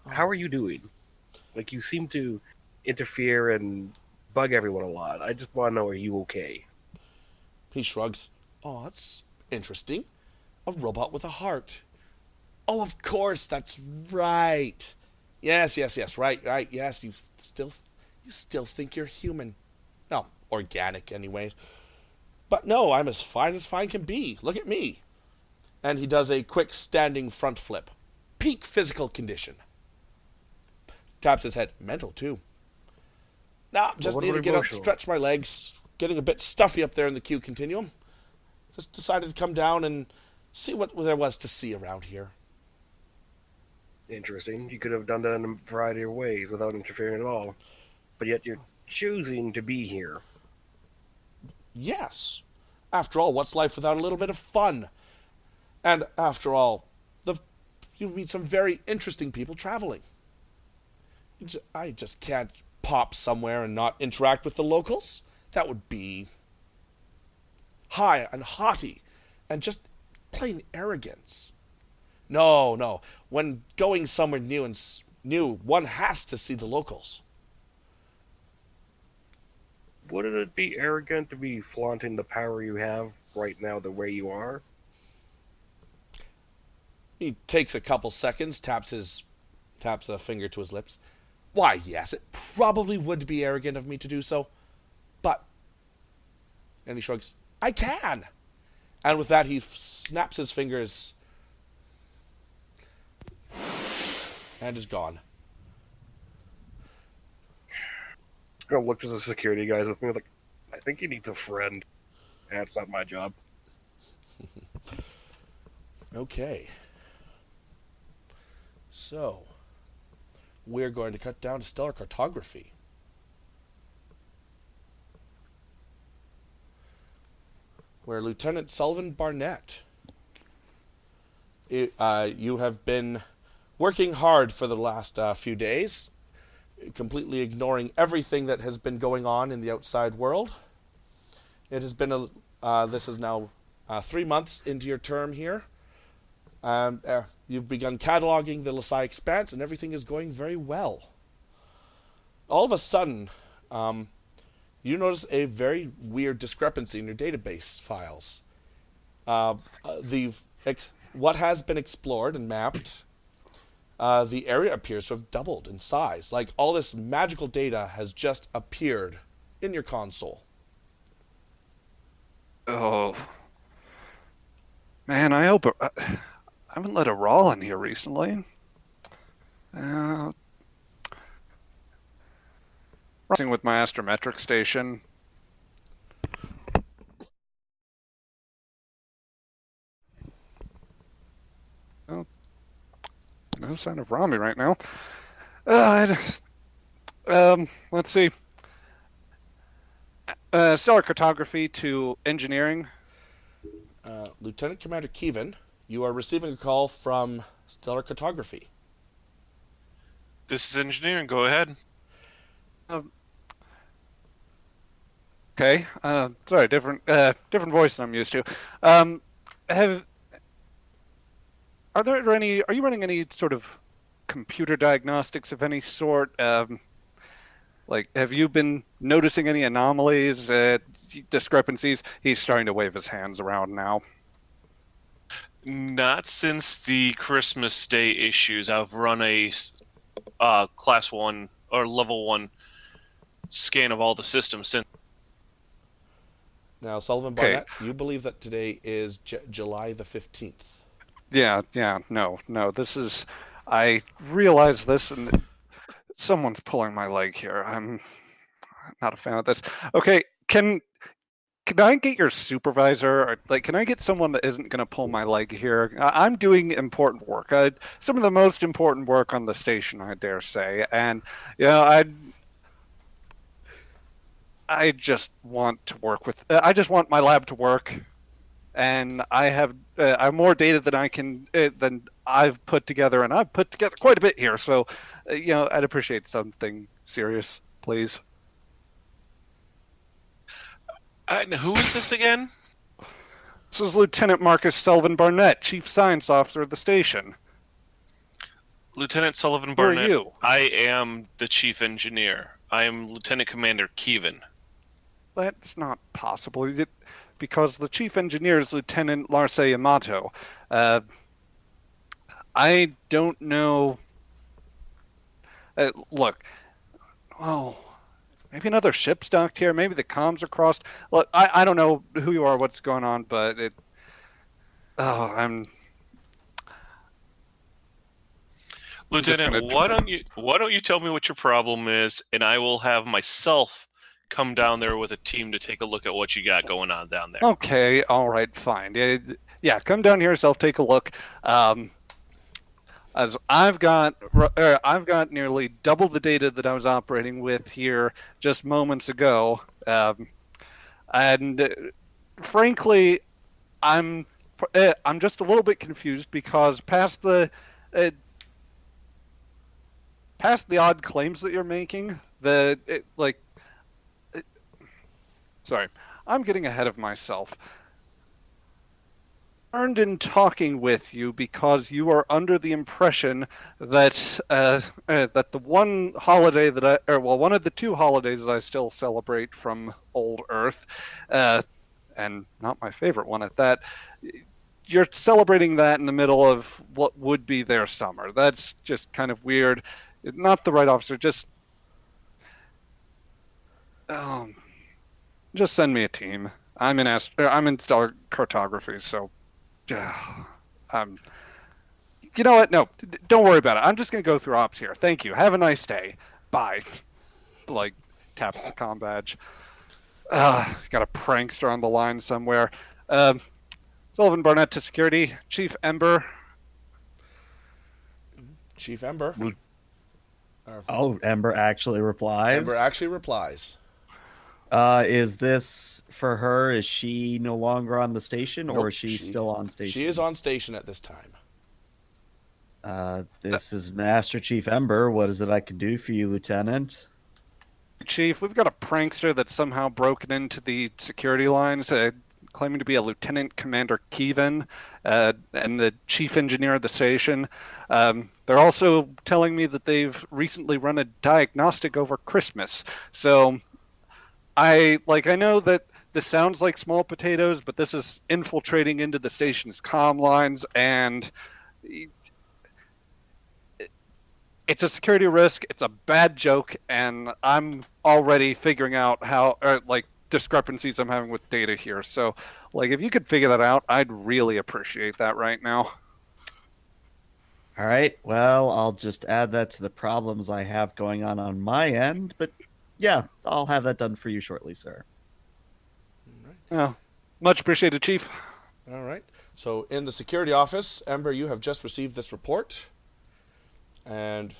How are you doing? Like, you seem to interfere and bug everyone a lot. I just want to know, are you okay? He shrugs. Oh, that's interesting. A robot with a heart. Oh, of course, that's right. Yes, right. Yes, you still think you're human. No, organic anyway. But no, I'm as fine can be. Look at me. And he does a quick standing front flip. Peak physical condition. Taps his head. Mental, too. Nah, just need to get up, stretch my legs. Getting a bit stuffy up there in the Q continuum. Just decided to come down and see what there was to see around here. Interesting. You could have done that in a variety of ways without interfering at all. But yet you're choosing to be here. Yes. After all, what's life without a little bit of fun? And after all, you meet some very interesting people traveling. I just can't pop somewhere and not interact with the locals. That would be high and haughty and just plain arrogance. No. When going somewhere new, one has to see the locals. Wouldn't it be arrogant to be flaunting the power you have right now the way you are? He takes a couple seconds, taps a finger to his lips. Why, yes, it probably would be arrogant of me to do so, but... And he shrugs, I can! And with that, he snaps his fingers and is gone. I'm gonna look to the security guys with me like, I think he needs a friend. That's not my job. Okay. So, we're going to cut down to stellar cartography. Where Lieutenant Sullivan Barnett, you have been working hard for the last few days, completely ignoring everything that has been going on in the outside world. It has been this is now 3 months into your term here. You've begun cataloging the Lasai Expanse, and everything is going very well. All of a sudden, you notice a very weird discrepancy in your database files. What has been explored and mapped, the area appears to have doubled in size. Like, all this magical data has just appeared in your console. Oh, man, I hope I haven't let a raw in here recently. Racing with my astrometric station. Oh, no sign of Rami right now. Let's see. Stellar cartography to engineering. Lieutenant Commander Kevin, you are receiving a call from Stellar Cartography. This is engineering. Go ahead. Okay. Sorry, different voice than I'm used to. Are you running any sort of computer diagnostics of any sort? Like, have you been noticing any anomalies, discrepancies? He's starting to wave his hands around now. Not since the Christmas Day issues. I've run a class 1 or level 1 scan of all the systems since. Now, Sullivan Barnett, you believe that today is July the 15th. Yeah, no. This is... I realize this, and someone's pulling my leg here. I'm not a fan of this. Okay, can I get your supervisor? Or, like, can I get someone that isn't going to pull my leg here? I'm doing important work. Some of the most important work on the station, I dare say. And, I just want to work with... I just want my lab to work. And I have more data than I've put together, and I've put together quite a bit here. So, I'd appreciate something serious, please. Who is this again? This is Lieutenant Marcus Sullivan Barnett, Chief Science Officer of the station. Lieutenant Sullivan Barnett. Who are you? I am the Chief Engineer. I am Lieutenant Commander Kevin. That's not possible, because the Chief Engineer is Lieutenant Larse Yamato. I don't know... look, maybe another ship's docked here. Maybe the comms are crossed. Look, I don't know who you are, what's going on, but Lieutenant, why don't you tell me what your problem is, and I will have myself come down there with a team to take a look at what you got going on down there. Okay, all right, fine. Yeah, come down here yourself, take a look. As I've got nearly double the data that I was operating with here just moments ago, and frankly, I'm just a little bit confused because past the odd claims that you're making, sorry, I'm getting ahead of myself. Earned in talking with you because you are under the impression that that the one holiday that one of the two holidays that I still celebrate from old Earth, and not my favorite one at that, you're celebrating that in the middle of what would be their summer. That's just kind of weird. Not the right officer. Just send me a team. I'm in stellar cartography, so. You know what? No, don't worry about it. I'm just gonna go through ops here. Thank you. Have a nice day. Bye. Taps the comm badge. He's got a prankster on the line somewhere. Sullivan Barnett to security. Chief Ember. Chief Ember. Ember actually replies. Ember actually replies. Is this for her? Is she no longer on the station, or Nope, is she still on station? She is on station at this time. This is Master Chief Ember. What is it I can do for you, Lieutenant? Chief, we've got a prankster that's somehow broken into the security lines, claiming to be a Lieutenant Commander Kevin, and the Chief Engineer of the station. They're also telling me that they've recently run a diagnostic over Christmas. So, I know that this sounds like small potatoes, but this is infiltrating into the station's comm lines, and it's a security risk. It's a bad joke, and I'm already figuring out how, discrepancies I'm having with data here. So, like, if you could figure that out, I'd really appreciate that right now. All right. Well, I'll just add that to the problems I have going on my end. But yeah, I'll have that done for you shortly, sir. All right. Yeah, much appreciated, Chief. All right. So in the security office, Ember, you have just received this report, and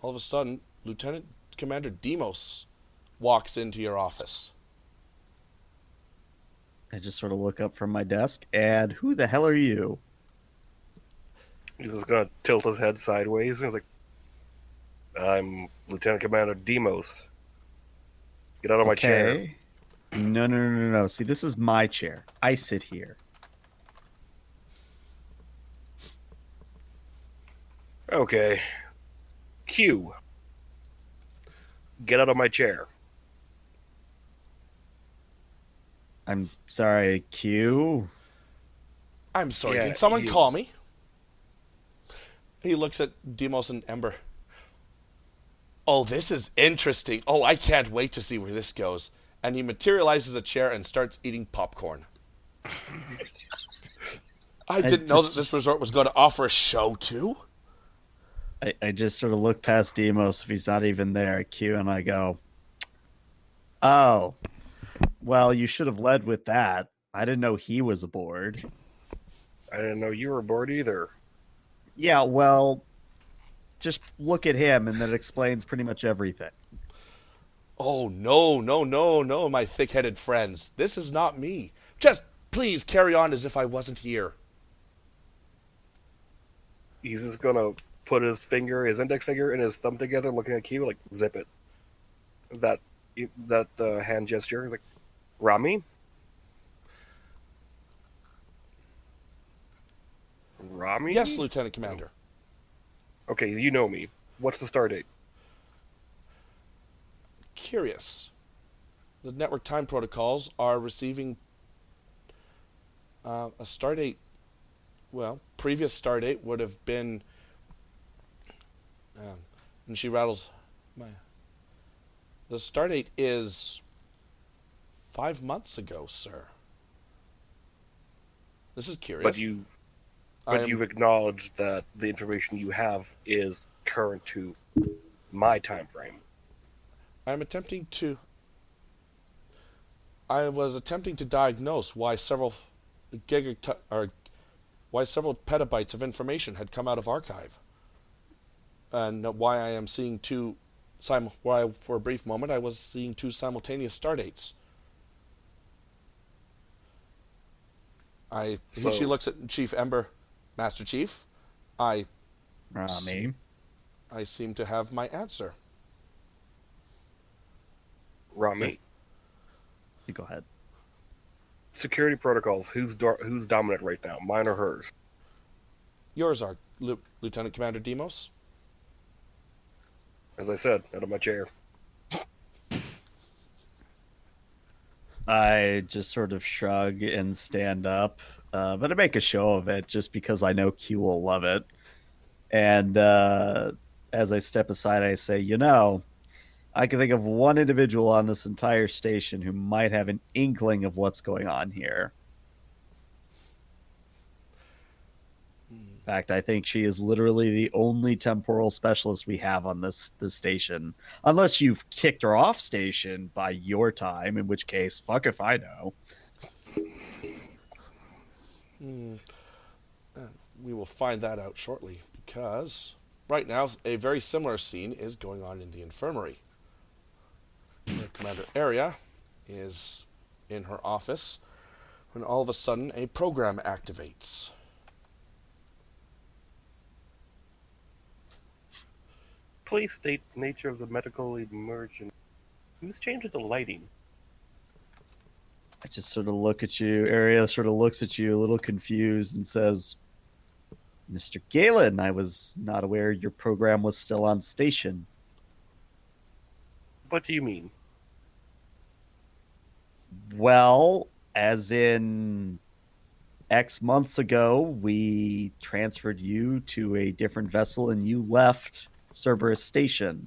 all of a sudden, Lieutenant Commander Demos walks into your office. I just sort of look up from my desk, and who the hell are you? He's just gonna tilt his head sideways. And he's like, "I'm Lieutenant Commander Demos. Get out of my chair." No. See, this is my chair. I sit here. Okay. Q. Get out of my chair. I'm sorry, Q. I'm sorry, Yeah, did someone you. call me? He looks at Demos and Ember. Oh, this is interesting. Oh, I can't wait to see where this goes. And he materializes a chair and starts eating popcorn. I didn't know that this resort was going to offer a show too. I just sort of look past Demos if he's not even there, Q, and I go, oh, well, you should have led with that. I didn't know he was aboard. I didn't know you were aboard either. Yeah, well, just look at him, and that explains pretty much everything. Oh, no, my thick-headed friends. This is not me. Just please carry on as if I wasn't here. He's just gonna put his index finger, and his thumb together, looking at Q, like, zip it. That hand gesture, like, Rami? Rami? Yes, Lieutenant Commander. Okay, you know me. What's the start date? Curious. The network time protocols are receiving a stardate. Well, previous stardate would have been, and she rattles. The stardate is 5 months ago, sir. This is curious. But you've acknowledged that the information you have is current to my time frame. I was attempting to diagnose why several petabytes of information had come out of archive, and why I am seeing why for a brief moment I was seeing two simultaneous stardates. She looks at Chief Ember, Master Chief. Rami. I seem to have my answer. Rami. You go ahead. Security protocols. Who's dominant right now? Mine or hers? Yours are, Lieutenant Commander Demos. As I said, out of my chair. I just sort of shrug and stand up, but I make a show of it just because I know Q will love it. And as I step aside, I say, I can think of one individual on this entire station who might have an inkling of what's going on here. In fact, I think she is literally the only temporal specialist we have on this station. Unless you've kicked her off station by your time, in which case, fuck if I know. We will find that out shortly, because right now a very similar scene is going on in the infirmary. The Commander Area is in her office when all of a sudden a program activates. Please state the nature of the medical emergency. Who's changing the lighting? I just sort of look at you. Area sort of looks at you a little confused and says, Mr. Galen, I was not aware your program was still on station. What do you mean? Well, as in X months ago, we transferred you to a different vessel and you left Cerberus Station.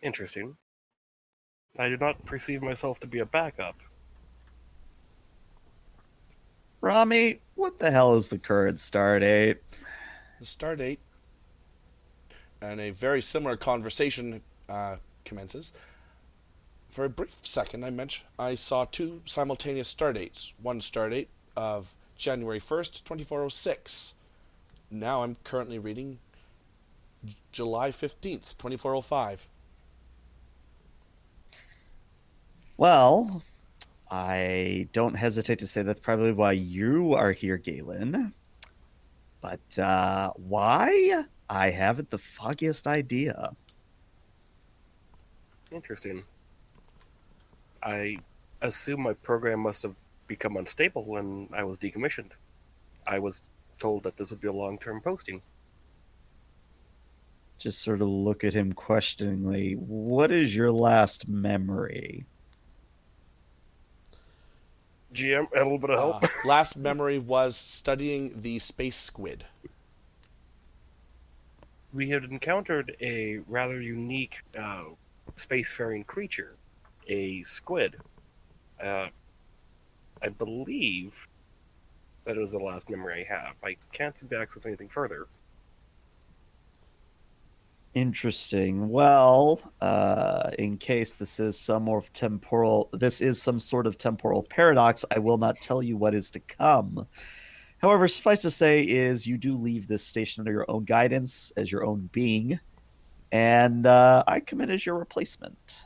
Interesting. I do not perceive myself to be a backup. Rami, what the hell is the current star date? The start date, and a very similar conversation commences. For a brief second, I saw two simultaneous star dates. One star date of January 1st, 2406. Now I'm currently reading July 15th, 2405. Well, I don't hesitate to say that's probably why you are here, Galen. But why? I haven't the foggiest idea. Interesting. I assume my program must have become unstable when I was decommissioned. I was told that this would be a long-term posting. Just sort of look at him questioningly. What is your last memory? GM, a little bit of help. Last memory was studying the space squid. We had encountered a rather unique spacefaring creature, a squid. I believe that is the last memory I have. I can't seem to access anything further. Interesting. Well, in case this is some sort of temporal paradox, I will not tell you what is to come. However, suffice to say is you do leave this station under your own guidance as your own being, and I come in as your replacement.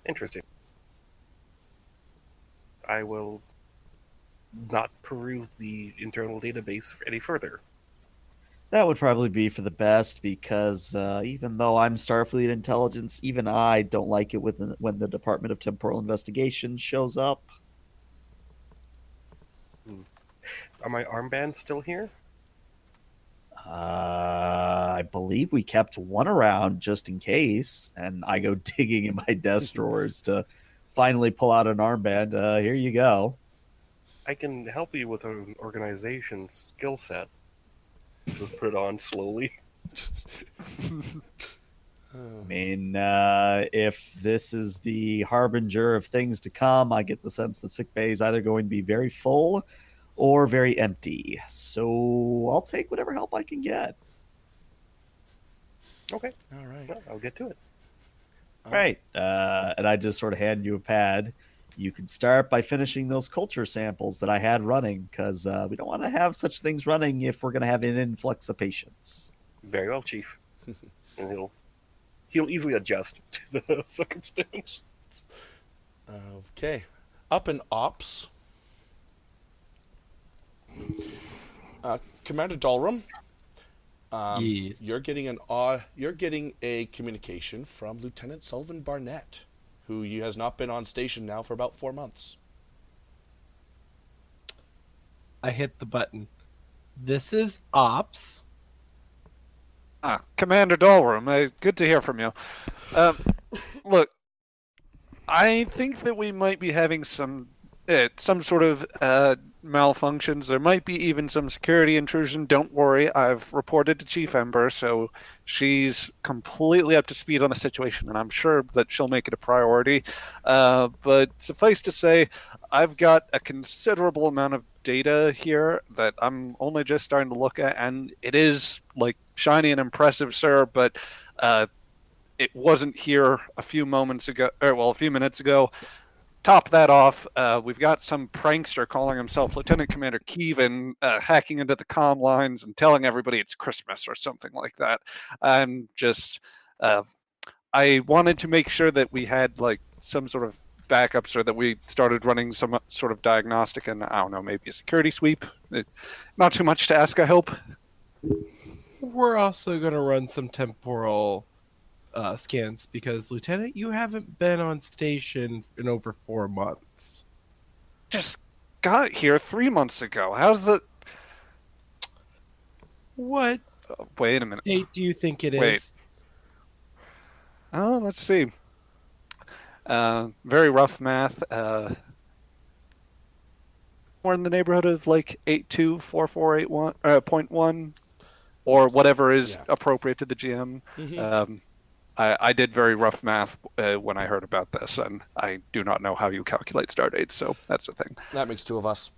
Interesting. I will not peruse the internal database any further. That would probably be for the best because even though I'm Starfleet intelligence, even I don't like it when the Department of Temporal Investigation shows up. Are my armbands still here? I believe we kept one around just in case, and I go digging in my desk drawers to finally pull out an armband. Here you go. I can help you with an organization skill set. Just put it on slowly. I mean, if this is the harbinger of things to come, I get the sense that sickbay is either going to be very full or very empty. So I'll take whatever help I can get. Okay. All right. Well, I'll get to it. Right. And I just sort of hand you a pad. You can start by finishing those culture samples that I had running, because we don't want to have such things running if we're going to have an influx of patients. Very well, Chief. And he'll easily adjust to the circumstance. Okay. Up in ops. Commander Dalrum. Yes. You're getting a communication from Lieutenant Sullivan Barnett, who has not been on station now for about 4 months. I hit the button. This is Ops. Commander Dalrum, good to hear from you. Look, I think that we might be having some sort of malfunctions. There might be even some security intrusion. Don't worry, I've reported to Chief Ember, so she's completely up to speed on the situation, and I'm sure that she'll make it a priority. But suffice to say, I've got a considerable amount of data here that I'm only just starting to look at, and it is like shiny and impressive, sir, but it wasn't here a few minutes ago. Top that off, we've got some prankster calling himself Lieutenant Commander Keevan hacking into the comm lines and telling everybody it's Christmas or something like that. And just, I wanted to make sure that we had like some sort of backups, or that we started running some sort of diagnostic and, I don't know, maybe a security sweep. Not too much to ask, I hope. We're also going to run some temporal scans because, Lieutenant, you haven't been on station in over 4 months. Just got here 3 months ago. How's the... What wait a minute. date do you think it Wait. is? Oh, let's see. Very rough math. More in the neighborhood of like 824481.1, or whatever is appropriate to the GM. Mm-hmm. I did very rough math when I heard about this, and I do not know how you calculate star dates, so that's the thing. That makes 2 of us.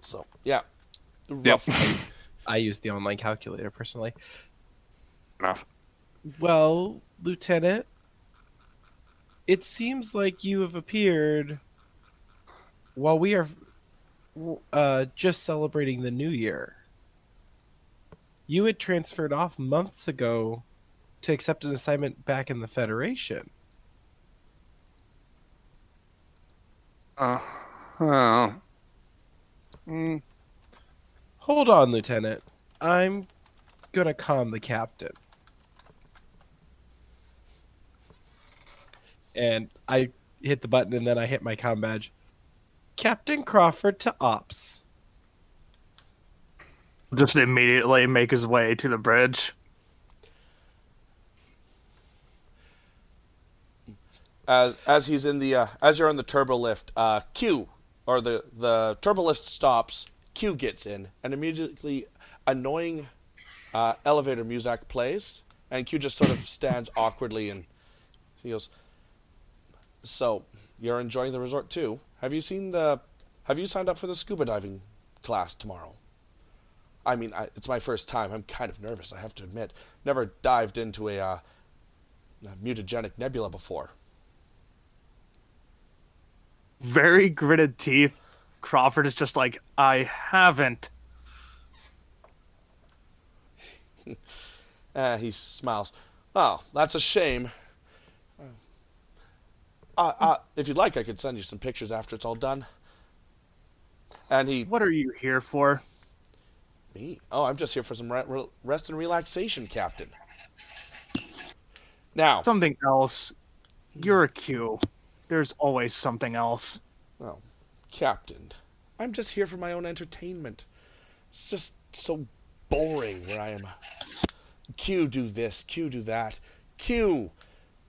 So, yeah. Yep. Rough. I use the online calculator personally. Enough. Well, Lieutenant, it seems like you have appeared while we are just celebrating the new year. You had transferred off months ago to accept an assignment back in the Federation. Oh. Hold on, Lieutenant. I'm gonna calm the captain. And I hit the button and then I hit my comm badge. Captain Crawford to ops. Just immediately make his way to the bridge. As he's in the as you're on the turbo lift, Q or the turbo lift stops. Q gets in, and immediately annoying elevator music plays, and Q just sort of stands awkwardly, and he goes, "So you're enjoying the resort too? Have you signed up for the scuba diving class tomorrow?" I mean, it's my first time. I'm kind of nervous, I have to admit. Never dived into a mutagenic nebula before. Very gritted teeth. Crawford is just like, I haven't. He smiles. Oh, that's a shame. If you'd like, I could send you some pictures after it's all done. And he... What are you here for? Me? Oh, I'm just here for some rest and relaxation, Captain. Now... Something else. You're a Q. There's always something else. Oh, Captain, I'm just here for my own entertainment. It's just so boring where I am. Q do this, Q do that. Q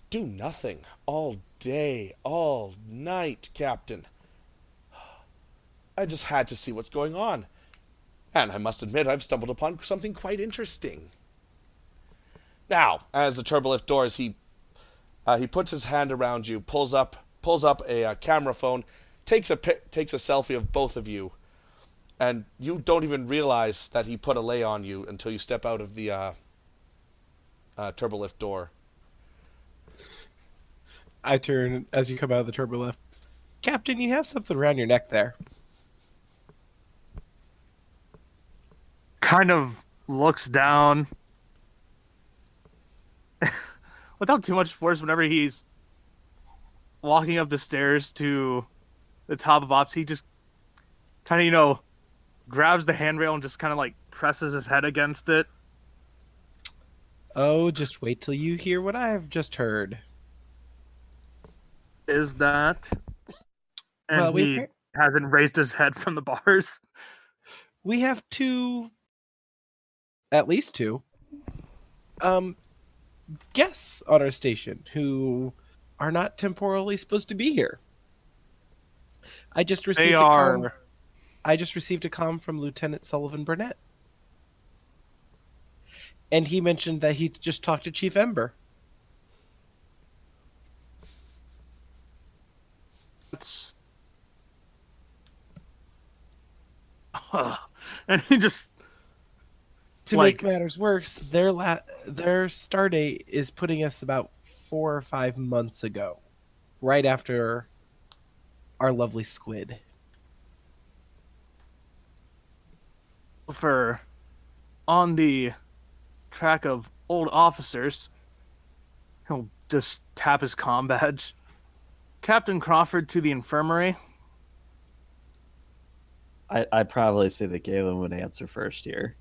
do nothing all day, all night, Captain. I just had to see what's going on. And I must admit I've stumbled upon something quite interesting. Now, as the turbolift doors, he puts his hand around you, pulls up a camera phone, takes a selfie of both of you, and you don't even realize that he put a lay on you until you step out of the turbolift door. I turn as you come out of the turbolift. Captain, you have something around your neck there. Kind of looks down. Without too much force, whenever he's walking up the stairs to the top of ops, he just kind of, grabs the handrail and just kind of like presses his head against it. Oh, just wait till you hear what I have just heard. Is that? And Well, he hasn't raised his head from the bars. We have at least two, guests on our station who are not temporally supposed to be here. I just received a comm from Lieutenant Sullivan Burnett. And he mentioned that he just talked to Chief Ember. It's... and he just... To make matters worse, their star date is putting us about 4 or 5 months ago, right after our lovely squid. For on the track of old officers, he'll just tap his comm badge. Captain Crawford to the infirmary. I'd probably say that Galen would answer first here.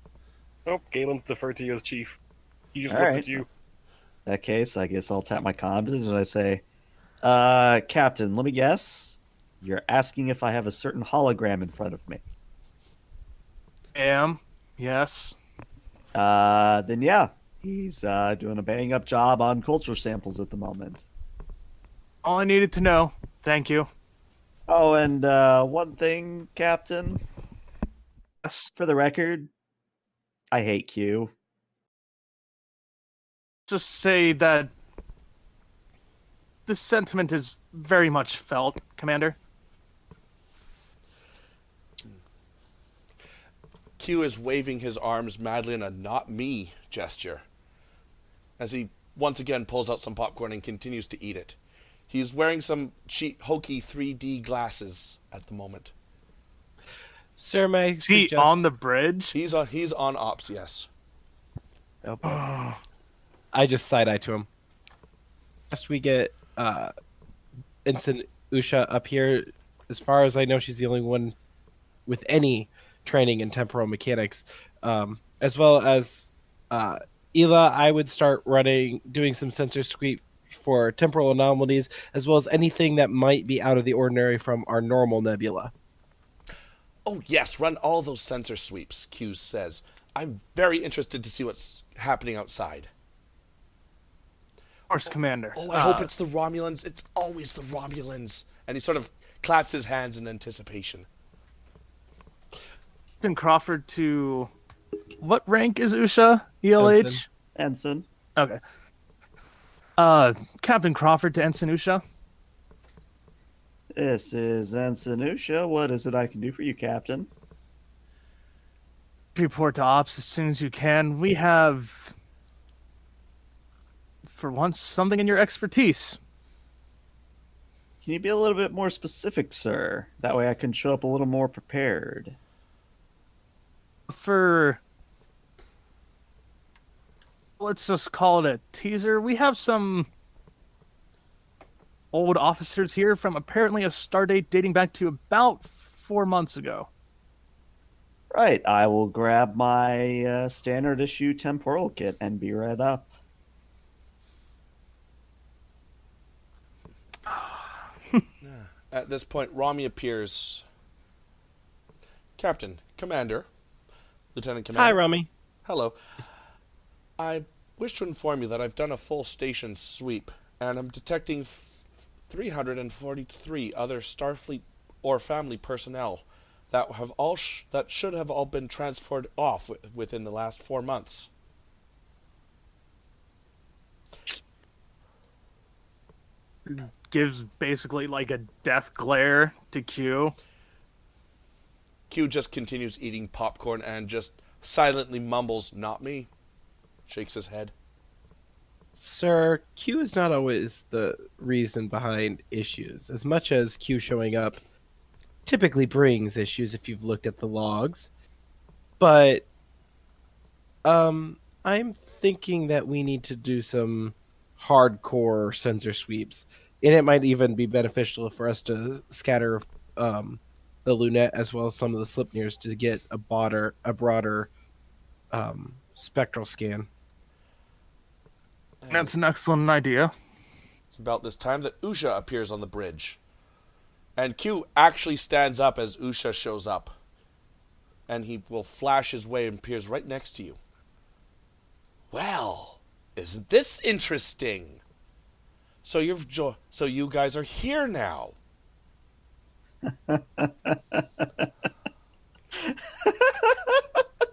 Nope, Galen's deferred to you as chief. He just All looks right. at you. In that case, I guess I'll tap my comms and I say, Captain, let me guess. You're asking if I have a certain hologram in front of me. Yes. Then yeah. He's doing a bang up job on culture samples at the moment. All I needed to know. Thank you. Oh, and one thing, Captain. Yes. For the record, I hate Q. Just say that the sentiment is very much felt, Commander. Q is waving his arms madly in a "not me" gesture as he once again pulls out some popcorn and continues to eat it. He's wearing some cheap, hokey 3D glasses at the moment. Sir, may I Is he suggest... on the bridge? He's on ops, yes. Oh, boy. I just side-eye to him. Last we get Ensign Usha up here. As far as I know, she's the only one with any training in temporal mechanics. As well as Ela, I would start doing some sensor sweep for temporal anomalies, as well as anything that might be out of the ordinary from our normal nebula. Oh yes, run all those sensor sweeps, Q says. I'm very interested to see what's happening outside. Of course, Commander. Oh, I hope it's the Romulans. It's always the Romulans. And he sort of claps his hands in anticipation. Captain Crawford to... What rank is Usha? ELH? Ensign. Okay. Captain Crawford to Ensign Usha. This is Ensign Usha. What is it I can do for you, Captain? Report to Ops as soon as you can. We have, for once, something in your expertise. Can you be a little bit more specific, sir? That way I can show up a little more prepared. Let's just call it a teaser. We have some old officers here from apparently a stardate dating back to about 4 months ago. Right, I will grab my standard issue temporal kit and be right up. At this point, Rami appears. Captain, Commander, Lieutenant Commander. Hi, Rami. Hello. I wish to inform you that I've done a full station sweep, and I'm detecting 343 other Starfleet or family personnel that have that should have all been transferred off within the last 4 months. Gives basically like a death glare to Q. Q just continues eating popcorn and just silently mumbles, "Not me." Shakes his head. Sir, Q is not always the reason behind issues. As much as Q showing up typically brings issues if you've looked at the logs. But I'm thinking that we need to do some hardcore sensor sweeps. And it might even be beneficial for us to scatter the Lunette as well as some of the Slipneers to get a broader spectral scan. And That's an excellent idea. it's about this time that Usha appears on the bridge. And Q actually stands up as Usha shows up. And he will flash his way and appears right next to you. Well, isn't this interesting? So you guys are here now.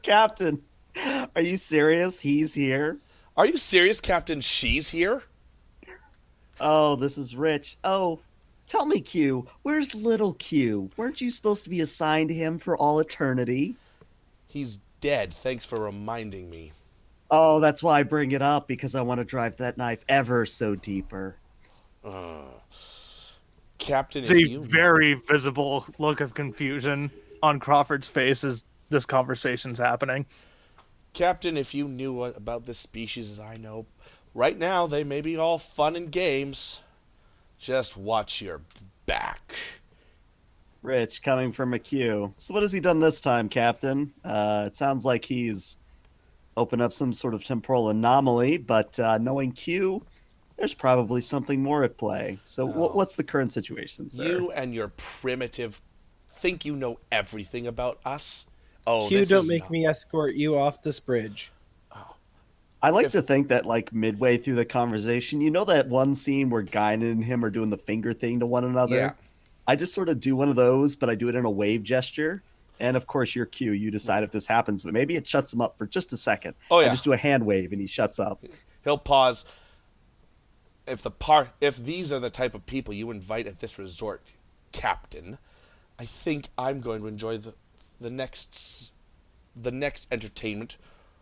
Captain, are you serious? He's here? Are you serious, Captain? She's here? Oh, this is rich. Oh, tell me, Q, where's little Q? Weren't you supposed to be assigned to him for all eternity? He's dead. Thanks for reminding me. Oh, that's why I bring it up, because I want to drive that knife ever so deeper. Captain, if It's a you... very visible look of confusion on Crawford's face as this conversation's happening. Captain, if you knew about this species as I know, right now they may be all fun and games. Just watch your back. Rich, coming from a Q. So what has he done this time, Captain? It sounds like he's opened up some sort of temporal anomaly, but knowing Q, there's probably something more at play. So what's the current situation, sir? You and your primitive think you know everything about us? Oh, Q, this don't is make not... me escort you off this bridge. I like to think that, like, midway through the conversation, you know that one scene where Guinan and him are doing the finger thing to one another? Yeah. I just sort of do one of those, but I do it in a wave gesture. And, of course, you're Q. You decide if this happens, but maybe it shuts him up for just a second. Oh, yeah. I just do a hand wave, and he shuts up. He'll pause. if these are the type of people you invite at this resort, Captain, I think I'm going to enjoy the next entertainment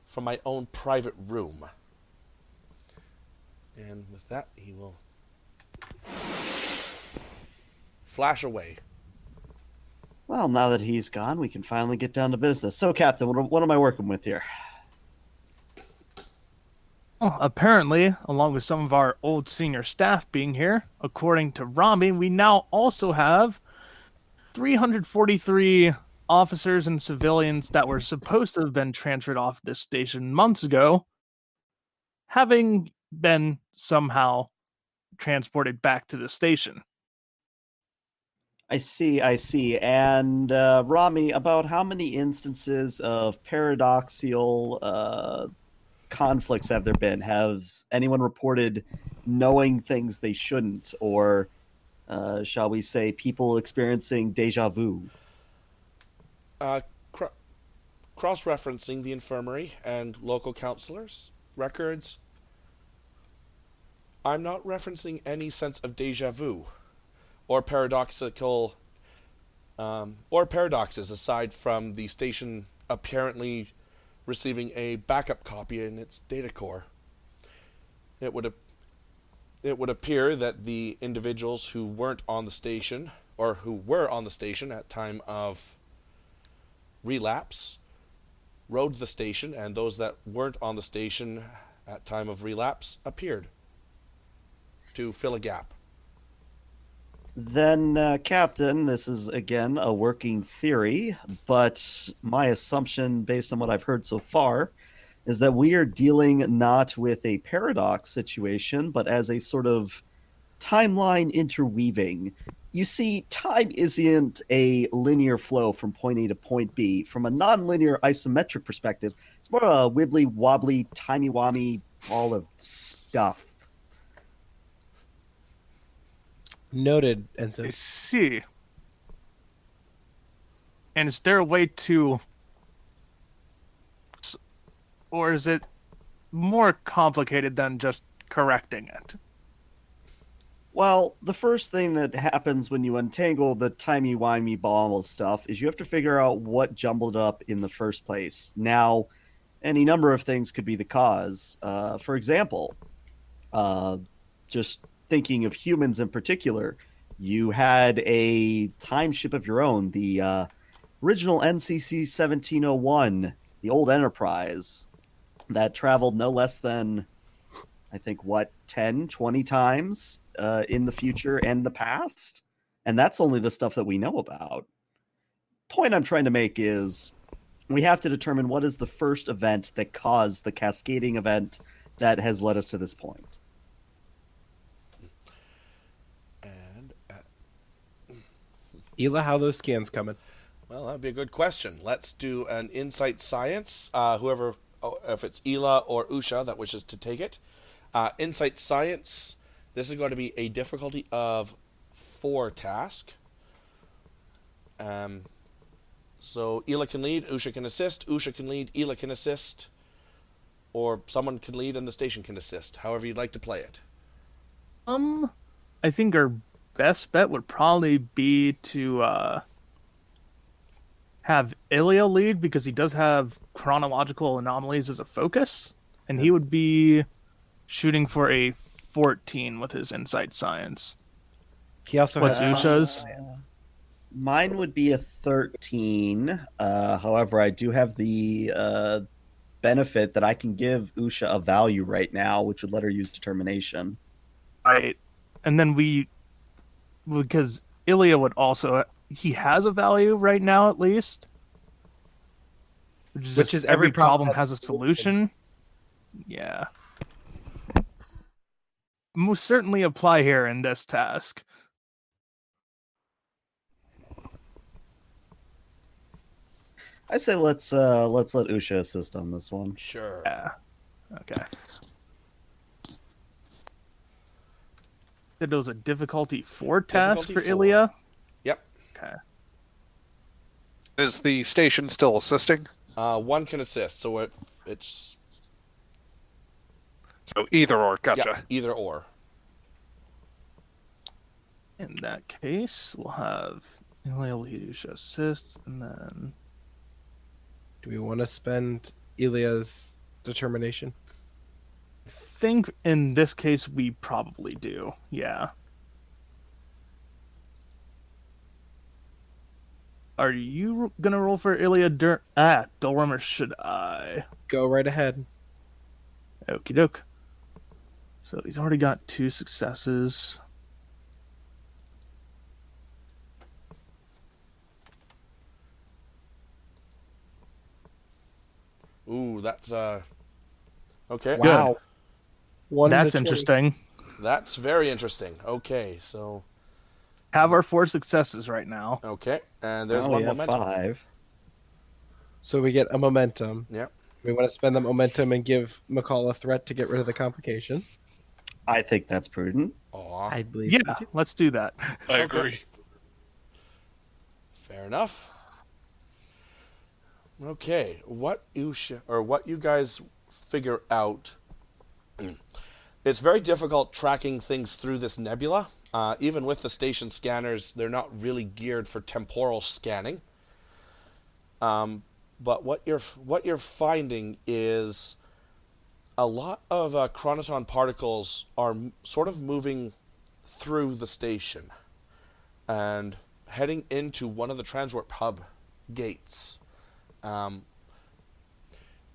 from my own private room. And with that, he will flash away. Well, now that he's gone, we can finally get down to business. So, Captain, what am I working with here? Well, apparently, along with some of our old senior staff being here, according to Rami, we now also have 343 officers and civilians that were supposed to have been transferred off this station months ago, having been somehow transported back to the station. I see. And Rami, about how many instances of paradoxical conflicts have there been? Has anyone reported knowing things they shouldn't, or shall we say, people experiencing deja vu? Cross-referencing the infirmary and local counselors' records, I'm not referencing any sense of deja vu or paradoxes aside from the station apparently receiving a backup copy in its data core. It would appear that the individuals who weren't on the station, or who were on the station at time of relapse, rode the station, and those that weren't on the station at time of relapse appeared to fill a gap. Then, Captain, this is again a working theory, but my assumption, based on what I've heard so far, is that we are dealing not with a paradox situation, but as a sort of timeline interweaving. You see, time isn't a linear flow from point A to point B. From a non-linear isometric perspective, it's more a wibbly-wobbly, timey-wimey ball of stuff. Noted, Ensign. I see. And is there a way to... Or is it more complicated than just correcting it? Well, the first thing that happens when you untangle the timey-wimey ball of stuff is you have to figure out what jumbled up in the first place. Now, any number of things could be the cause. For example, just thinking of humans in particular, you had a time ship of your own, the original NCC 1701, the old Enterprise, that traveled no less than, I think, 10, 20 times in the future and the past? And that's only the stuff that we know about. Point I'm trying to make is we have to determine what is the first event that caused the cascading event that has led us to this point. And Ela, how those scans coming? well, that'd be a good question. Let's do an insight science. Whoever, if it's Ela or Usha that wishes to take it. Insight science. This is going to be a difficulty of 4 task. So Ela can lead, Usha can assist, Usha can lead, Ela can assist, or someone can lead and the station can assist, however you'd like to play it. I think our best bet would probably be to have Ilya lead, because he does have chronological anomalies as a focus, and he would be shooting for a 14 with his insight science. He also What's has Usha's? Mine would be a 13. However, I do have the benefit that I can give Usha a value right now, which would let her use determination. Right. And then because Ilya would also, he has a value right now at least. Which is every problem has a solution. Yeah. Most certainly apply here in this task. I say let's let Usha assist on this one. Sure. Yeah. Okay. It was a difficulty 4 task Difficulty for 4. Ilya. Yep. Okay. Is the station still assisting? One can assist, so it's So either or, gotcha. yeah, either or. In that case, we'll have Ilya lead assist, and then Do we want to spend Ilya's determination? I think in this case we probably do. Yeah. Are you gonna roll for Ilya Dolrum, or should I? Go right ahead. Okie doke. So he's already got 2 successes. Ooh, that's okay. Wow. 1 to That's 20. interesting. That's very interesting. Okay, so Have our 4 successes right now. okay, and there's Now one we have momentum. 5. So we get a momentum. Yep. We want to spend the momentum and give McCall a threat to get rid of the complication. I think that's prudent. Aw, I believe Yeah, so too. let's do that. I agree. fair enough. Okay, what you guys figure out? It's very difficult tracking things through this nebula. Even with the station scanners, they're not really geared for temporal scanning. But what you're finding is a lot of chronoton particles are sort of moving through the station and heading into one of the transwarp hub gates.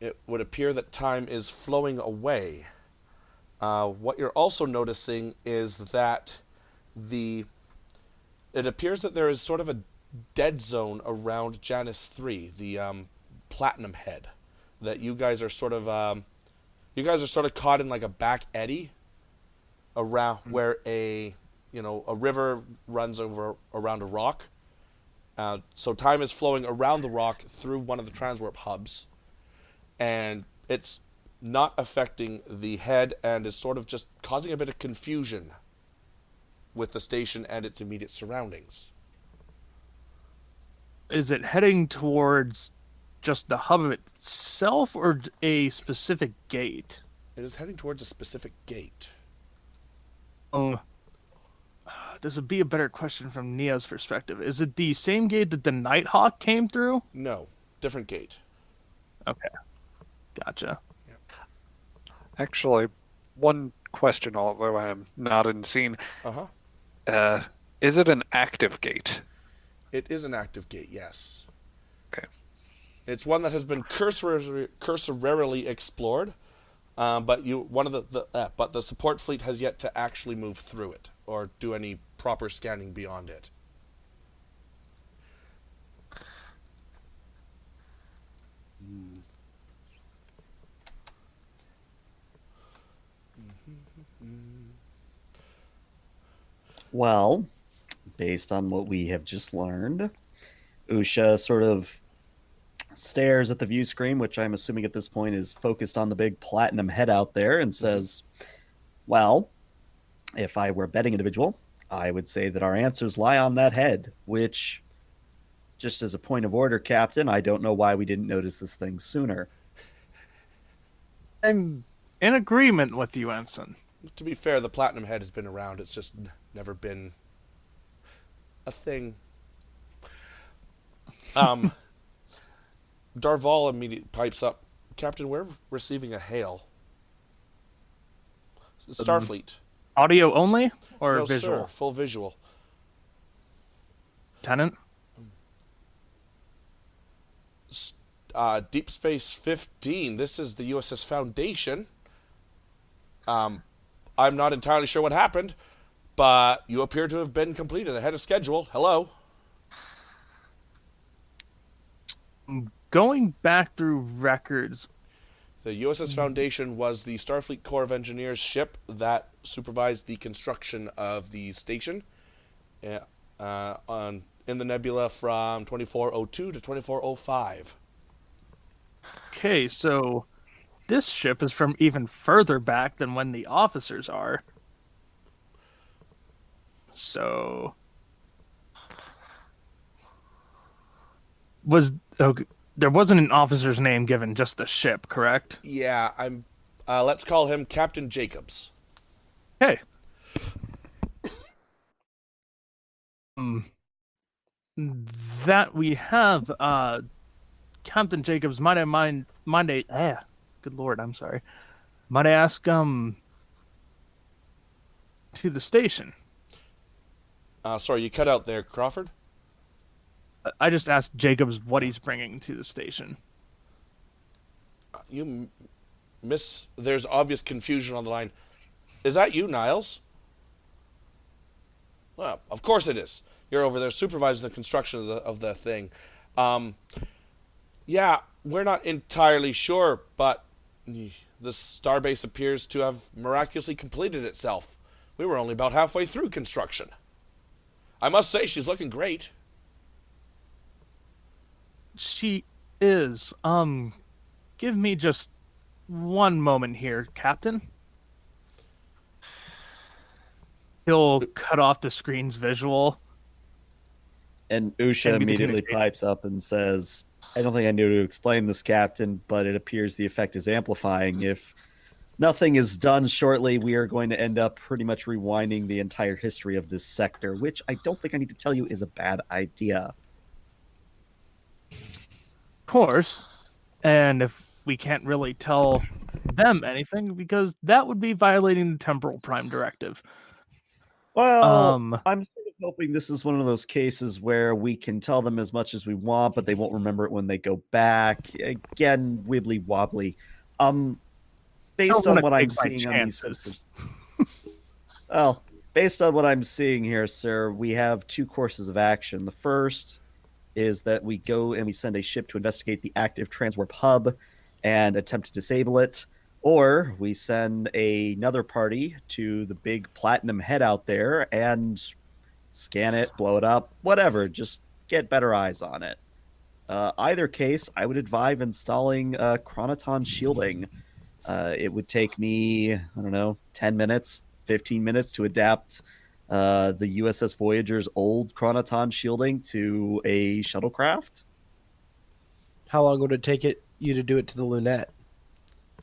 It would appear that time is flowing away. What you're also noticing is that it appears that there is sort of a dead zone around Janus 3, the platinum head, that you guys are sort of caught in like a back eddy around where a river runs around a rock. So time is flowing around the rock through one of the transwarp hubs, and it's not affecting the head and is sort of just causing a bit of confusion with the station and its immediate surroundings. Is it heading towards just the hub itself or a specific gate? It is heading towards a specific gate. This would be a better question from Nia's perspective. Is it the same gate that the Nighthawk came through? No, different gate. Okay. Gotcha. Actually, one question, although I am not in scene. Uh-huh. Is it an active gate? It is an active gate, yes. Okay. It's one that has been cursorily explored, but the support fleet has yet to actually move through it or do any proper scanning beyond it. Well, based on what we have just learned, Usha sort of stares at the view screen, which I'm assuming at this point is focused on the big platinum head out there, and says, well, if I were a betting individual, I would say that our answers lie on that head, which, just as a point of order, Captain, I don't know why we didn't notice this thing sooner. I'm in agreement with you, Ensign. To be fair, the platinum head has been around. It's just never been a thing. Darval immediately pipes up, Captain, we're receiving a hail. Starfleet. Audio only or No, visual? sir, full visual. Lieutenant? Deep Space 15. This is the USS Foundation. I'm not entirely sure what happened, but you appear to have been completed ahead of schedule. Hello. Going back through records, The USS Foundation was the Starfleet Corps of Engineers ship that supervised the construction of the station in the nebula from 2402 to 2405. okay, so this ship is from even further back than when the officers are. So there wasn't an officer's name given, just the ship, correct? Yeah, let's call him Captain Jacobs. Hey, That we have, Captain Jacobs, good lord, I'm sorry. Might I ask, to the station? Sorry, you cut out there, Crawford. I just asked Jacobs what he's bringing to the station. There's obvious confusion on the line. Is that you, Niles? Well, of course it is. You're over there supervising the construction of the thing. Yeah, we're not entirely sure, but the starbase appears to have miraculously completed itself. We were only about halfway through construction. I must say, she's looking great. She is. Give me just one moment here, Captain. He'll cut off the screen's visual. And Usha Can be the immediately communicator. pipes up and says, I don't think I knew to explain this, Captain, but it appears the effect is amplifying. If nothing is done shortly, we are going to end up pretty much rewinding the entire history of this sector, which I don't think I need to tell you is a bad idea. Of course. And if we can't really tell them anything, because that would be violating the temporal prime directive. Well, I'm sort of hoping this is one of those cases where we can tell them as much as we want, but they won't remember it when they go back. Again, wibbly wobbly. Based on what I'm seeing on these sensors. Well, based on what I'm seeing here, sir, we have two courses of action. The first is that we go and we send a ship to investigate the active transwarp hub and attempt to disable it. Or we send another party to the big platinum head out there and scan it, blow it up, whatever. Just get better eyes on it. Either case, I would advise installing chronoton shielding. It would take me, I don't know, 10 minutes, 15 minutes to adapt the USS Voyager's old chronoton shielding to a shuttlecraft. How long would it take you to do it to the Lunette?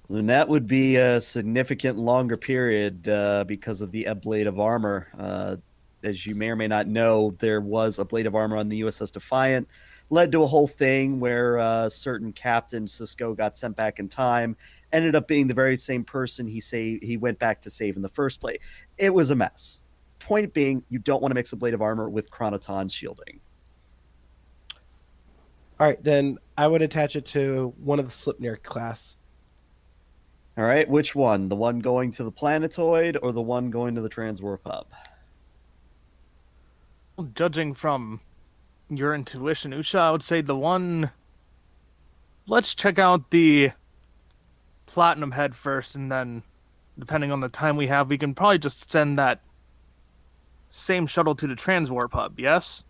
Lunette would be a significant longer period because of the blade of armor. As you may or may not know, there was a blade of armor on the USS Defiant. Led to a whole thing where certain Captain Cisco got sent back in time. Ended up being the very same person he went back to save in the first place. It was a mess. Point being, you don't want to mix a blade of armor with chronoton shielding. All right, then I would attach it to one of the Slipnir class. All right, which one? The one going to the planetoid or the one going to the transwarp hub? Judging from your intuition, Usha, I would say the one... Let's check out the platinum head first, and then, depending on the time we have, we can probably just send that same shuttle to the transwarp hub, yes?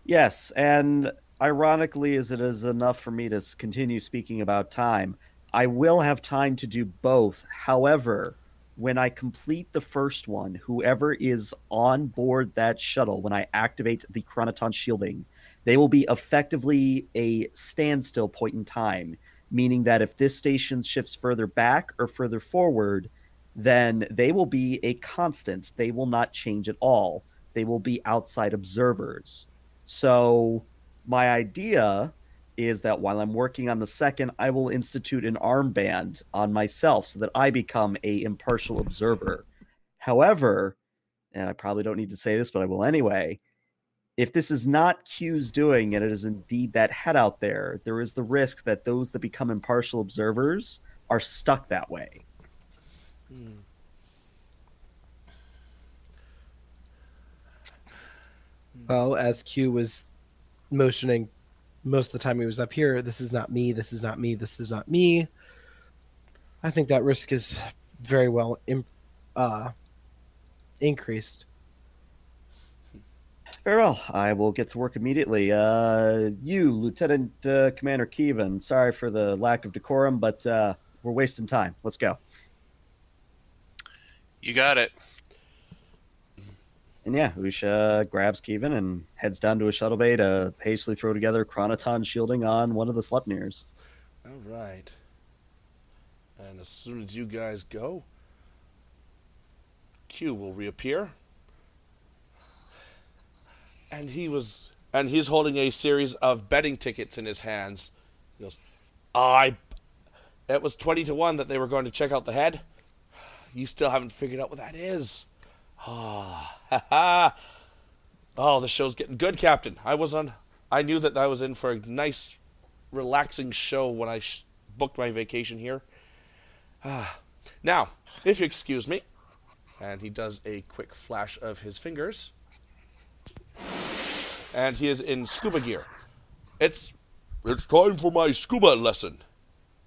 Yes, and ironically, as it is enough for me to continue speaking about time, I will have time to do both. However, when I complete the first one, whoever is on board that shuttle, when I activate the chronoton shielding, they will be effectively a standstill point in time, meaning that if this station shifts further back or further forward, then they will be a constant. They will not change at all. They will be outside observers. So my idea is that while I'm working on the second, I will institute an armband on myself so that I become a impartial observer. However, and I probably don't need to say this, but I will anyway, if this is not Q's doing and it is indeed that head out there, there is the risk that those that become impartial observers are stuck that way. Well, as Q was motioning most of the time he was up here, this is not me, this is not me, this is not me. I think that risk is very well increased. Very well. I will get to work immediately. You, Lieutenant Commander Keevan, sorry for the lack of decorum, but we're wasting time. Let's go. You got it. And yeah, Usha grabs Keevan and heads down to a shuttle bay to hastily throw together chronoton shielding on one of the Sleipnirs. All right. And as soon as you guys go, Q will reappear. and he's holding a series of betting tickets in his hands. He goes, it was 20-1 that they were going to check out the head. You still haven't figured out what that is. Ah, ha ha. Oh, the show's getting good, Captain. I knew that I was in for a nice, relaxing show when I booked my vacation here. Now, if you excuse me, and he does a quick flash of his fingers, and he is in scuba gear. It's time for my scuba lesson.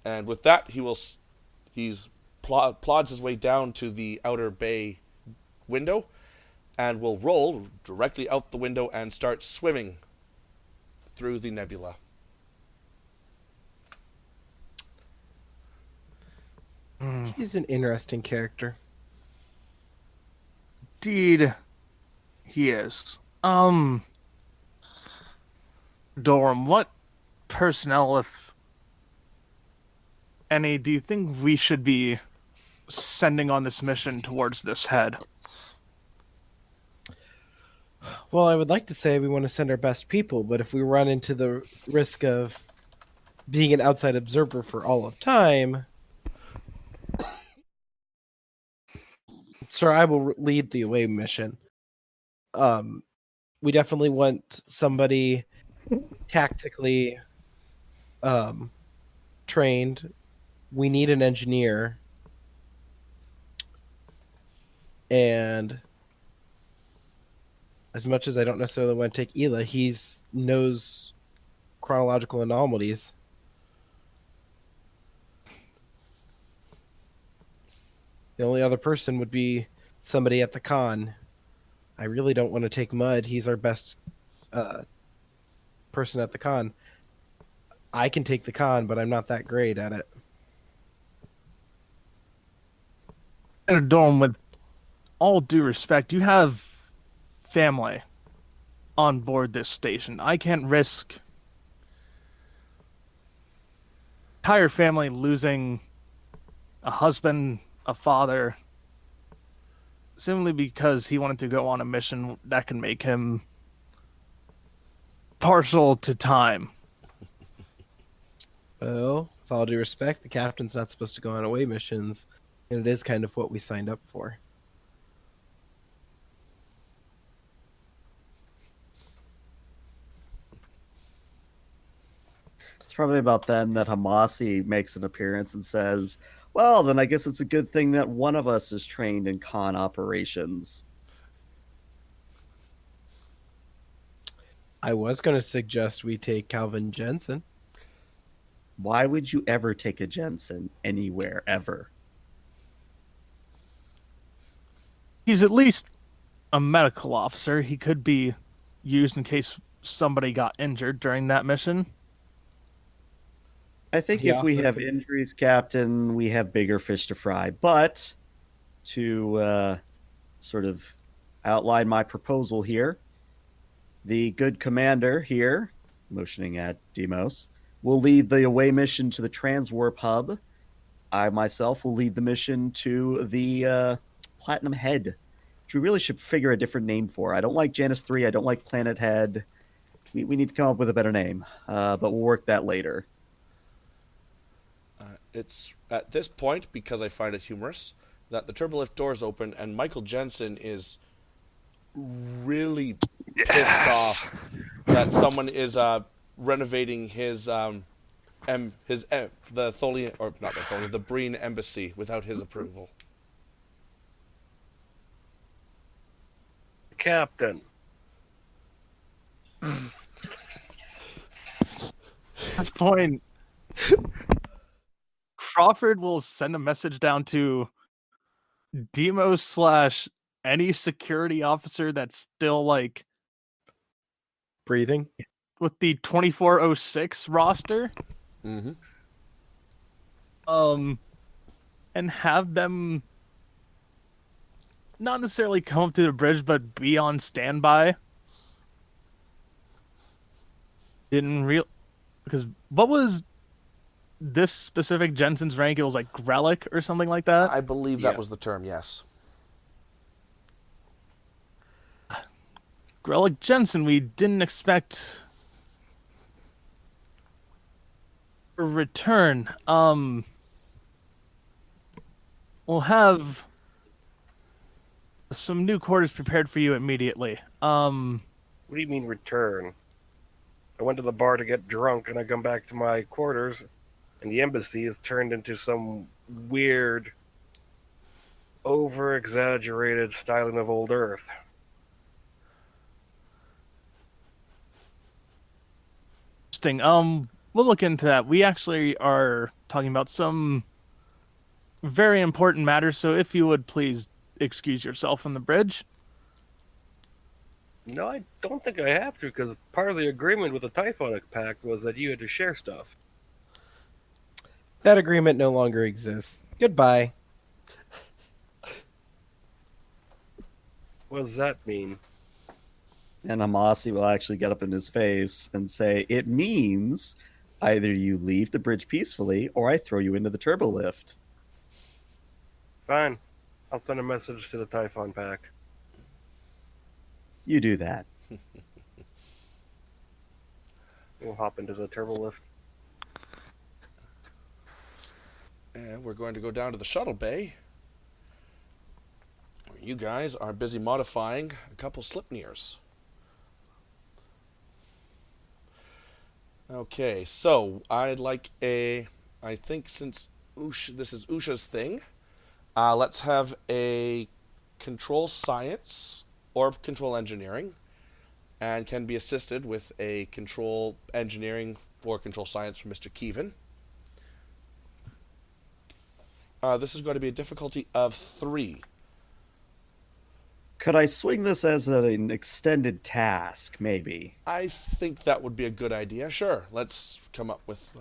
And with that, he's plods his way down to the outer bay window, and will roll directly out the window and start swimming through the nebula. He's an interesting character. Indeed, he is. Dorm, what personnel, if any, do you think we should be sending on this mission towards this head? Well, I would like to say we want to send our best people, but if we run into the risk of being an outside observer for all of time, sir, I will lead the away mission. We definitely want somebody tactically trained. We need an engineer. And as much as I don't necessarily want to take Ela, he knows chronological anomalies. The only other person would be somebody at the con. I really don't want to take Mud. He's our best person at the con. I can take the con, but I'm not that great at it. And Dorm, with all due respect, you have family on board this station. I can't risk entire family losing a husband, a father, simply because he wanted to go on a mission that can make him partial to time. Well, with all due respect, the captain's not supposed to go on away missions, and it is kind of what we signed up for. It's probably about then that Hamasi makes an appearance and says, well, then I guess it's a good thing that one of us is trained in con operations. I was going to suggest we take Calvin Jensen. Why would you ever take a Jensen anywhere, ever? He's at least a medical officer. He could be used in case somebody got injured during that mission. I think if we have injuries, Captain, we have bigger fish to fry. But to sort of outline my proposal here, the good commander here, motioning at Demos, will lead the away mission to the Transwarp Hub. I myself will lead the mission to the Platinum Head, which we really should figure a different name for. I don't like Janus 3. I don't like Planet Head. We need to come up with a better name, but we'll work that later. It's at this point, because I find it humorous, that the turbolift doors open and Michael Jensen is really pissed off that someone is renovating the Tholian, or not the Tholian, the Breen embassy without his approval. Captain. At this point, Crawford will send a message down to Demos / any security officer that's still like Breathing with the 2406 roster. Mm-hmm. And have them not necessarily come up to the bridge, but be on standby. Because what was this specific Jensen's rank? It was like relic or something like that. I believe that was the term, yes. Grellic Jensen, we didn't expect a return. We'll have some new quarters prepared for you immediately. What do you mean return? I went to the bar to get drunk, and I come back to my quarters, and the embassy is turned into some weird, over-exaggerated styling of old Earth. Interesting. We'll look into that. We actually are talking about some very important matters, so if you would please excuse yourself from the bridge. No, I don't think I have to, because part of the agreement with the Typhonic Pact was that you had to share stuff. That agreement no longer exists. Goodbye. What does that mean? And Amasi will actually get up in his face and say, it means either you leave the bridge peacefully or I throw you into the turbo lift. Fine. I'll send a message to the Typhon Pact. You do that. We'll hop into the turbo lift. And we're going to go down to the shuttle bay. You guys are busy modifying a couple Slipneers. Okay, so I'd like I think since this is Usha's thing, let's have a control science or control engineering, and can be assisted with a control engineering or control science from Mr. Keevan. This is going to be a difficulty of 3. Could I swing this as an extended task, maybe? I think that would be a good idea. Sure, let's come up with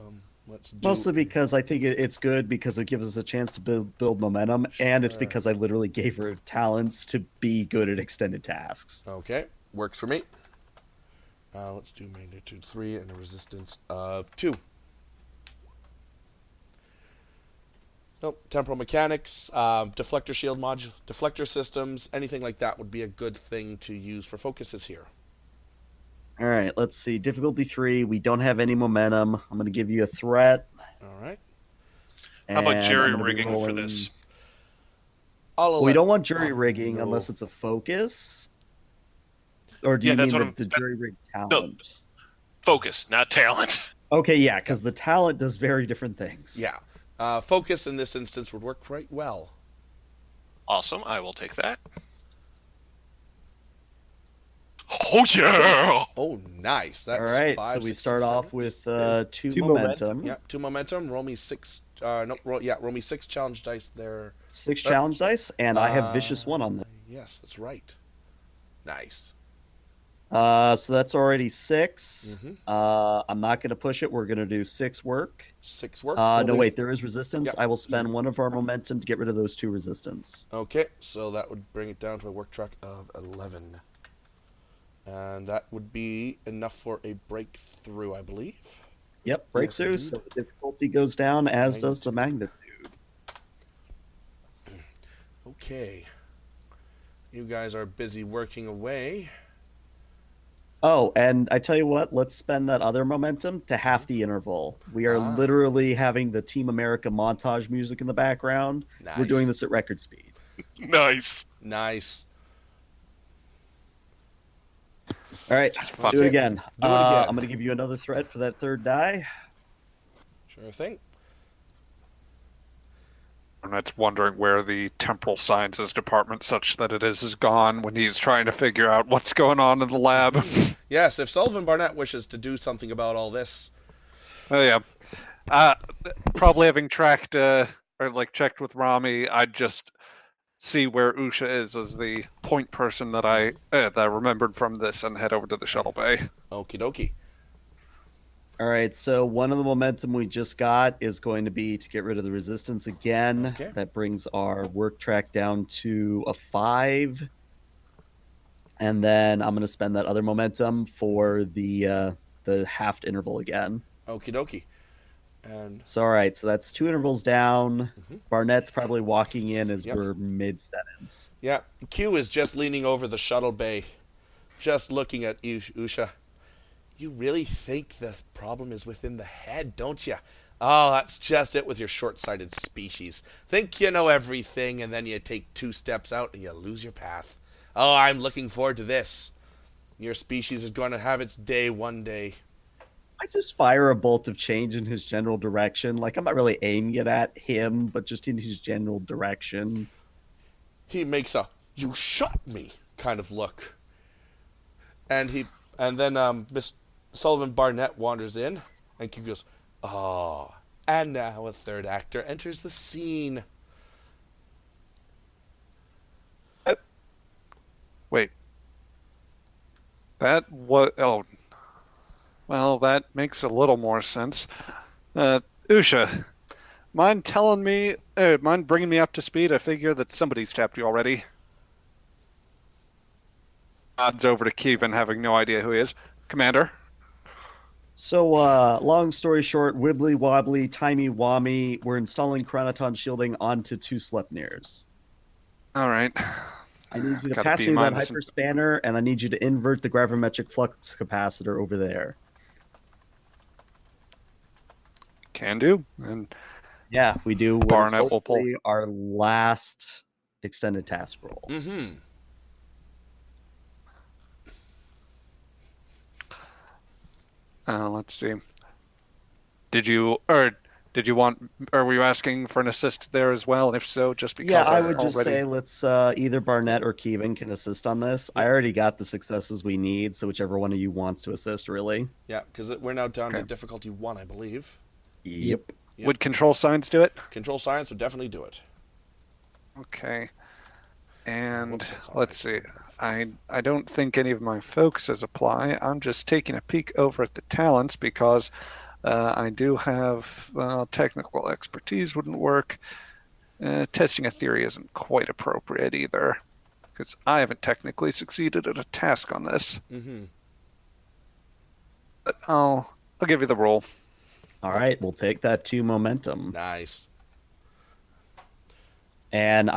let's do. Mostly because I think it's good because it gives us a chance to build momentum, and it's because I literally gave her talents to be good at extended tasks. Okay, works for me. Let's do magnitude 3 and a resistance of 2. Nope, temporal mechanics, deflector shield module, deflector systems, anything like that would be a good thing to use for focuses here. All right, let's see. Difficulty 3. We don't have any momentum. I'm going to give you a threat. All right. How about and jerry I'm gonna be rigging for rolling- this? We don't want jury rigging no. unless it's a focus. Or do Yeah, you that's mean what the jury rig talent? Focus, not talent. Okay, yeah, because the talent does very different things. Yeah. Focus in this instance would work quite well. Awesome, I will take that. Oh yeah! Oh, nice. That's All right, 5, so we 6, start 6, off 7. with two Two momentum. Yeah, 2 momentum. Roll me 6. Roll me 6 challenge dice there. 6 challenge dice, and I have Vicious 1 on them. Yes, that's right. Nice. So that's already 6. Mhm. I'm not going to push it. We're going to do 6 work. 6 work. No, wait, there is resistance. Yep. I will spend 1 of our momentum to get rid of those 2 resistance. Okay, so that would bring it down to a work track of 11. And that would be enough for a breakthrough, I believe. Yep, breakthrough, indeed. so the difficulty goes down, as does the magnitude. Okay. You guys are busy working away. Oh, and I tell you what, let's spend that other momentum to half the interval. We are literally having the Team America montage music in the background. Nice. We're doing this at record speed. Nice. Nice. All right, let's do it again. I'm going to give you another threat for that 3rd die. Sure thing. And that's wondering where the temporal sciences department, such that it is gone when he's trying to figure out what's going on in the lab. Yes, if Sullivan Barnett wishes to do something about all this. Oh yeah. Probably having tracked checked with Rami, I'd just see where Usha is as the point person that I remembered from this and head over to the shuttle bay. Okie dokie. All right, so one of the momentum we just got is going to be to get rid of the resistance again. Okay. That brings our work track down to a 5. And then I'm going to spend that other momentum for the halved interval again. Okie dokie. And So, all right, so that's 2 intervals down. Mhm. Barnett's probably walking in as Yep. we're mid-sentence. yeah, Q is just leaning over the shuttle bay, just looking at Usha. You really think the problem is within the head, don't you? Oh, that's just it with your short-sighted species. Think you know everything, and then you take 2 steps out and you lose your path. Oh, I'm looking forward to this. Your species is going to have its day one day. I just fire a bolt of change in his general direction. Like, I'm not really aiming it at him, but just in his general direction. He makes a "you shot me" kind of look. And then Miss Sullivan Barnett wanders in, and Q goes, "Oh." And now a third actor enters the scene. Wait. That what? Oh, well, that makes a little more sense. Usha, mind bringing me up to speed? I figure that somebody's tapped you already. Nods over to Kevin, having no idea who he is. Commander. So, long story short, wibbly wobbly, timey wammy, we're installing chronoton shielding onto 2 Sleipnirs. All right. I need you to Gotta pass be me that mindless hyper spanner, and I need you to invert the gravimetric flux capacitor over there. Can do. And Yeah, we do. What is Barnett will pull. hopefully our last extended task roll. Mm-hmm. Let's see. Were you asking for an assist there as well? And if so, just because Yeah, I I'm would just already... say let's either Barnett or Kevin can assist on this. I already got the successes we need, so whichever one of you wants to assist, really. Yeah, because we're now down to Okay. difficulty 1, I believe. Yep. Yep. Would control science do it? Control science would definitely do it. Okay. And Whoops, that's all let's right. see. I don't think any of my focuses apply. I'm just taking a peek over at the talents because I do have technical expertise wouldn't work. Testing a theory isn't quite appropriate either because I haven't technically succeeded at a task on this. Mm-hmm. But I'll give you the roll. All right, we'll take that 2 momentum. Nice. And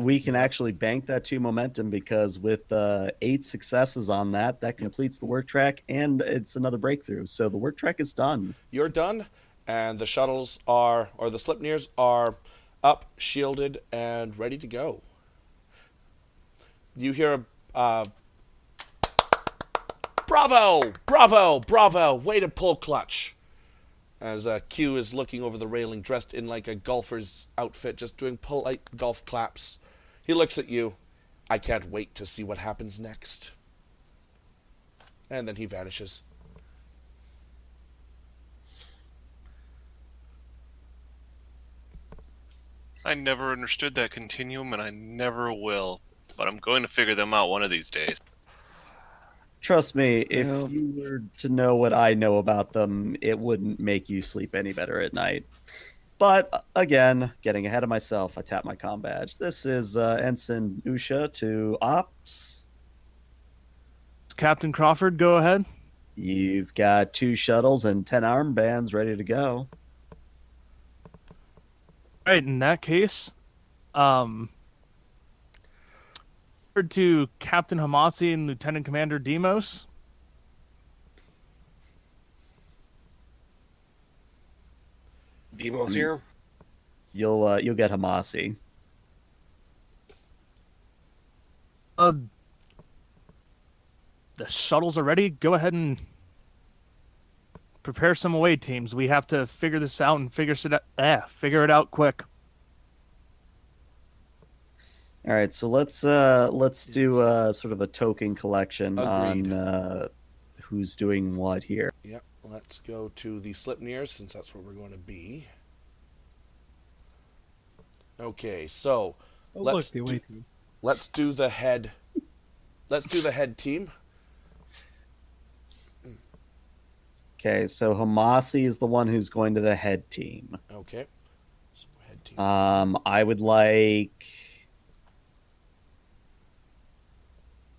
we can actually bank that 2 momentum because with 8 successes on that completes the work track and it's another breakthrough. So the work track is done. You're done, and the shuttles or the Sleipnirs are up, shielded, and ready to go. You hear a bravo, bravo, bravo, way to pull clutch. As Q is looking over the railing, dressed in like a golfer's outfit, just doing polite golf claps. He looks at you. I can't wait to see what happens next. And then he vanishes. I never understood that continuum, and I never will. But I'm going to figure them out one of these days. Trust me, Well- if you were to know what I know about them, it wouldn't make you sleep any better at night. But again, getting ahead of myself, I tap my comm badge. This is Ensign Usha to Ops. Captain Crawford, go ahead. You've got 2 shuttles and 10 armbands ready to go. All right, in that case, to Captain Hamasi and Lieutenant Commander Demos. Demos here. You'll get Hamasi. The shuttles are ready. Go ahead and prepare some away teams. We have to figure this out and figure it out quick. All right, so let's do sort of a token collection Agreed. on who's doing what here. Yep, let's go to the Sleipnirs, since that's where we're going to be. Okay, so let's do the head. Let's do the head team. Okay, so Hamasi is the one who's going to the head team. Okay. So head team. I would like.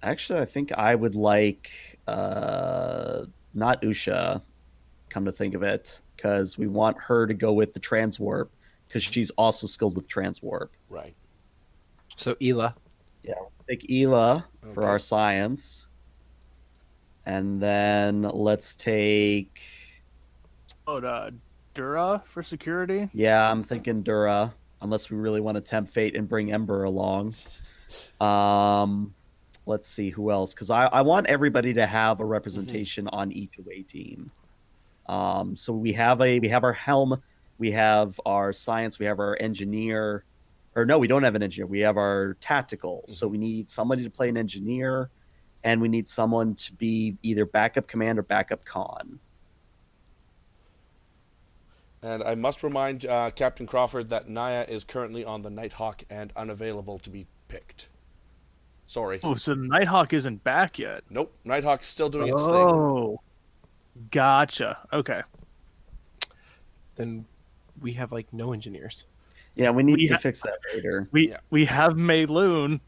Actually, I think I would like not Usha, come to think of it, because we want her to go with the transwarp, because she's also skilled with transwarp. Right. So Ela. Yeah, we'll take Ela for Okay. our science. And then let's take. Oh, Dura for security. Yeah, I'm thinking Dura, unless we really want to tempt fate and bring Ember along. Let's see who else, because I want everybody to have a representation on each away team. So we have our helm, we have our science, we have our engineer, or no, we don't have an engineer. We have our tactical. So we need somebody to play an engineer, and we need someone to be either backup command or backup con. And I must remind Captain Crawford that Naya is currently on the Nighthawk and unavailable to be picked. Sorry. Oh, so Nighthawk isn't back yet. Nope, Nighthawk's still doing its thing. Oh, gotcha. Okay. Then we have like no engineers. Yeah, we need to fix that later. We have Mei Loon.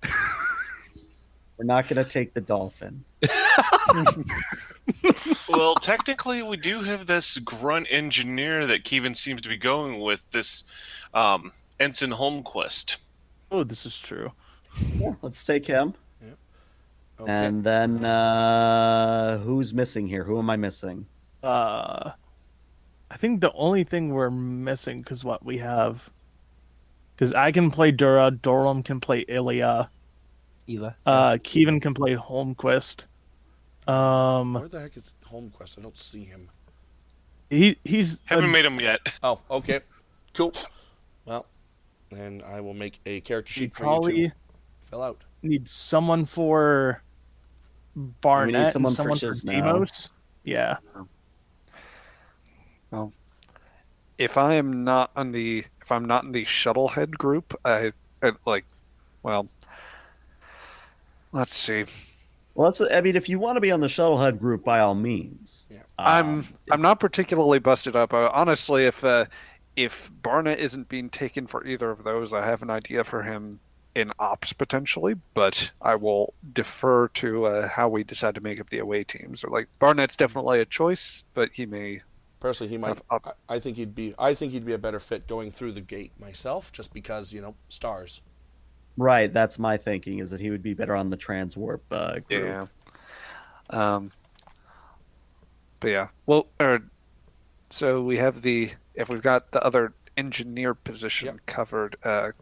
We're not going to take the dolphin. Well, technically, we do have this grunt engineer that Kevin seems to be going with, this Ensign Holmquist. Oh, this is true. Yeah, let's take him. Yeah. Okay. And then who's missing here? Who am I missing? I think the only thing we're missing, because what we have, because I can play Dura, Dorum can play Ilya, Kevin can play Holmquist. Where the heck is Holmquist? I don't see him. He's Haven't made him yet. Oh, okay. Cool. Well, then I will make a character sheet for you probably to fill out. need someone for Barnett someone and someone for for Shiz now. Demos. Yeah. Well, if I'm not in the shuttlehead group, I like. Well, let's see. Well, I mean, if you want to be on the shuttlehead group, by all means. Yeah. I'm not particularly busted up. Honestly, if Barnett isn't being taken for either of those, I have an idea for him in ops potentially, but I will defer to how we decide to make up the away teams. Or like Barnett's definitely a choice, but he may. Personally, he might. I think he'd be a better fit going through the gate myself, just because stars. Right, that's my thinking, is that he would be better on the transwarp group. Yeah. But yeah. Well, so we have if we've got the other engineer position covered.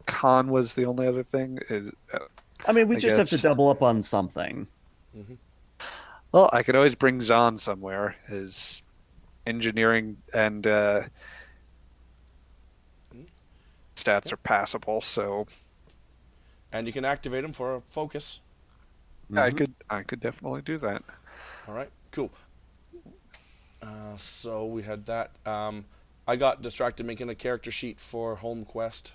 Khan was the only other thing. I mean, we just have to double up on something. Mm-hmm. Well, I could always bring Zahn somewhere. His engineering and stats are passable, so. And you can activate him for a focus. Mm-hmm. I could definitely do that. All right, cool. So we had that. I got distracted making a character sheet for HomeQuest.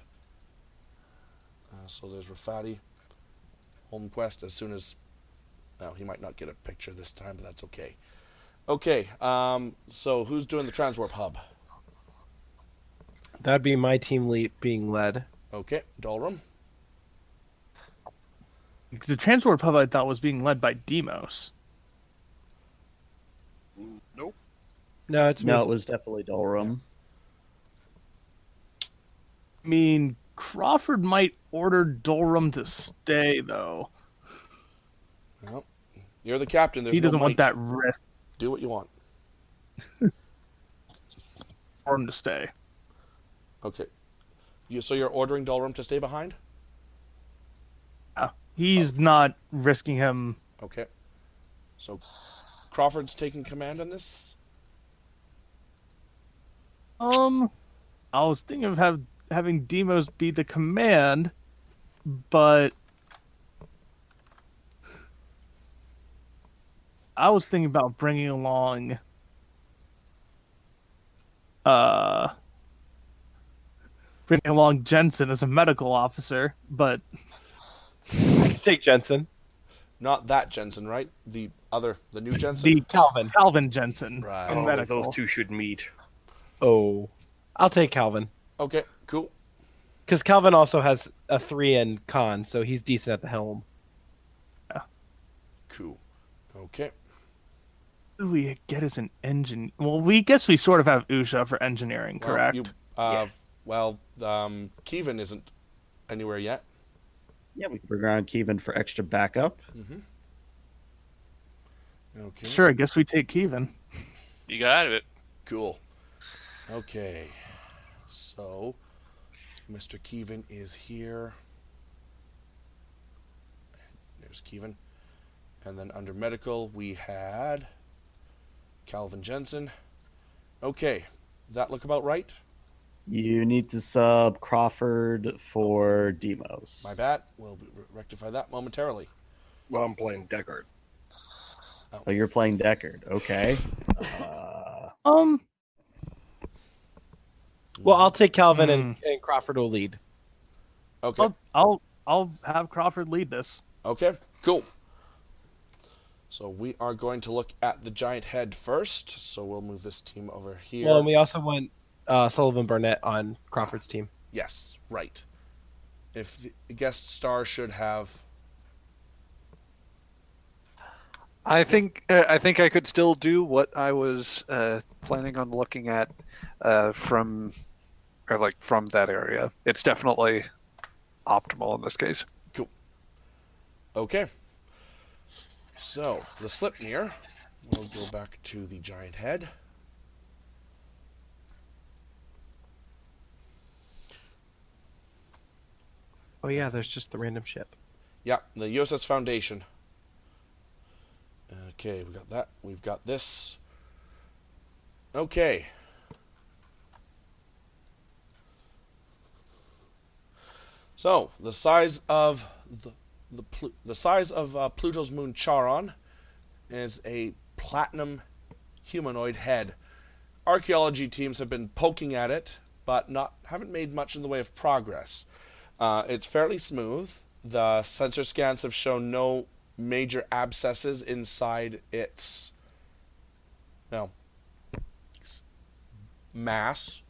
So there's Rafati, HomeQuest. As soon as, he might not get a picture this time, but that's okay. Okay. So who's doing the transwarp hub? That'd be my team being led. Okay, Dolrum. The transport hub I thought was being led by Demos. Nope. No, it's me. No, it was definitely Dolrum. I mean, Crawford might order Dolrum to stay, though. Well, you're the captain. There's He doesn't no want might. that risk Do what you want. for him to stay. Okay. So you're ordering Dolrum to stay behind? He's not risking him. Okay. So Crawford's taking command on this? I was thinking of having Demos be the command, but I was thinking about bringing along Jensen as a medical officer, but Take Jensen. Not that Jensen, right? The new Jensen? The Calvin Jensen. Right. in Oh, medical. Those two should meet. Oh, I'll take Calvin. Okay, cool. Because Calvin also has a 3 in con, so he's decent at the helm. Cool. Okay. Who do we get as an engine? Well, we guess we sort of have Usha for engineering, correct? Kevin isn't anywhere yet. Yeah, we can bring around Kevin for extra backup. Mm-hmm. Okay. Sure, I guess we take Kevin. You got it. Cool. Okay. So, Mr. Kevin is here. There's Kevin. And then under medical, we had Calvin Jensen. Okay. That look about right? You need to sub Crawford for Demos. My bad. We'll rectify that momentarily. Well, I'm playing Deckard. Oh, you're playing Deckard. Okay. Well, I'll take Calvin Hmm. and Crawford will lead. Okay. I'll have Crawford lead this. Okay. Cool. So we are going to look at the giant head first. So we'll move this team over here. Well, and we also want Sullivan Burnett on Crawford's team. Yes, right. If the guest star should have. I think I could still do what I was planning on looking at from that area. It's definitely optimal in this case. Okay. So the Slipnir. We'll go back to the giant head. Oh yeah, there's just the random ship. Yeah, the USS Foundation. Okay, we got that. We've got this. Okay. So the size of the size of Pluto's moon Charon is a platinum humanoid head. Archaeology teams have been poking at it, but haven't made much in the way of progress. It's fairly smooth. The sensor scans have shown no major abscesses inside its mass,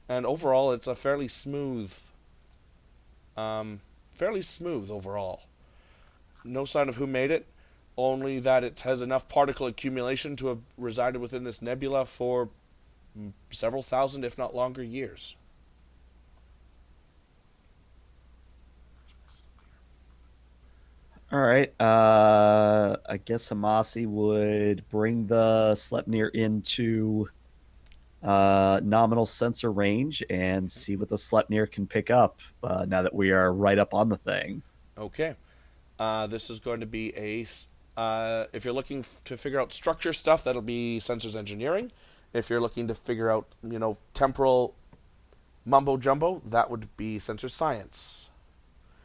and overall it's a fairly smooth overall. No sign of who made it, only that it has enough particle accumulation to have resided within this nebula for several thousand, if not longer, years. All right. I guess Hamasi would bring the Sleipnir into nominal sensor range and see what the Sleipnir can pick up now that we are right up on the thing. Okay. This is going to be if you're looking to figure out structure stuff, that'll be sensors engineering. If you're looking to figure out, temporal mumbo jumbo, that would be sensor science.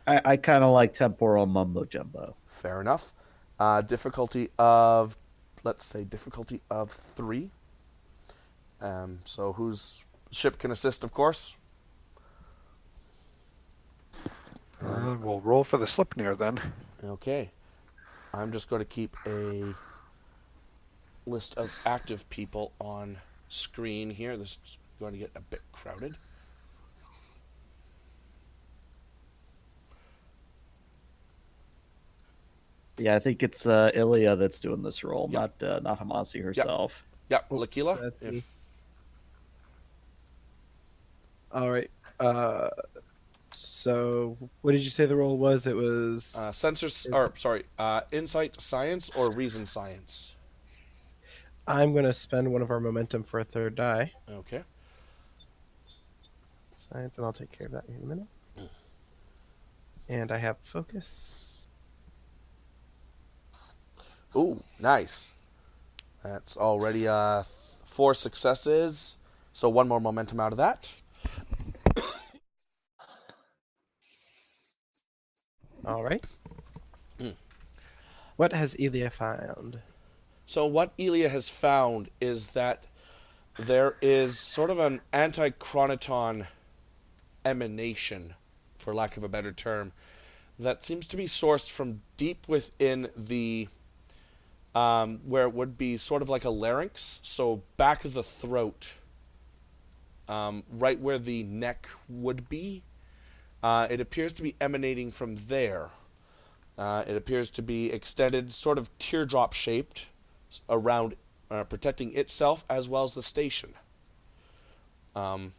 I kind of like temporal mumbo jumbo. Fair enough. Difficulty of 3. So whose ship can assist, of course? We'll roll for the Slipnir then. Okay. I'm just going to keep a list of active people on screen here. This is going to get a bit crowded. Yeah, I think it's Ilya that's doing this role, Yep. not Hamasi herself. Yeah, Lakila. That's me. If, All right. So what did you say the role was? It was insight science or reason science. I'm going to spend one of our momentum for a third die. Okay. Science, and I'll take care of that in a minute. And I have focus. Ooh, nice. That's already 4 successes. So one more momentum out of that. All right. Mm. What has Ilya found? So what Ilya has found is that there is sort of an anti-chronoton emanation, for lack of a better term, that seems to be sourced from deep within the where it would be sort of like a larynx, so back of the throat, right where the neck would be. It appears to be emanating from there. It appears to be extended, sort of teardrop shaped, around protecting itself as well as the station. At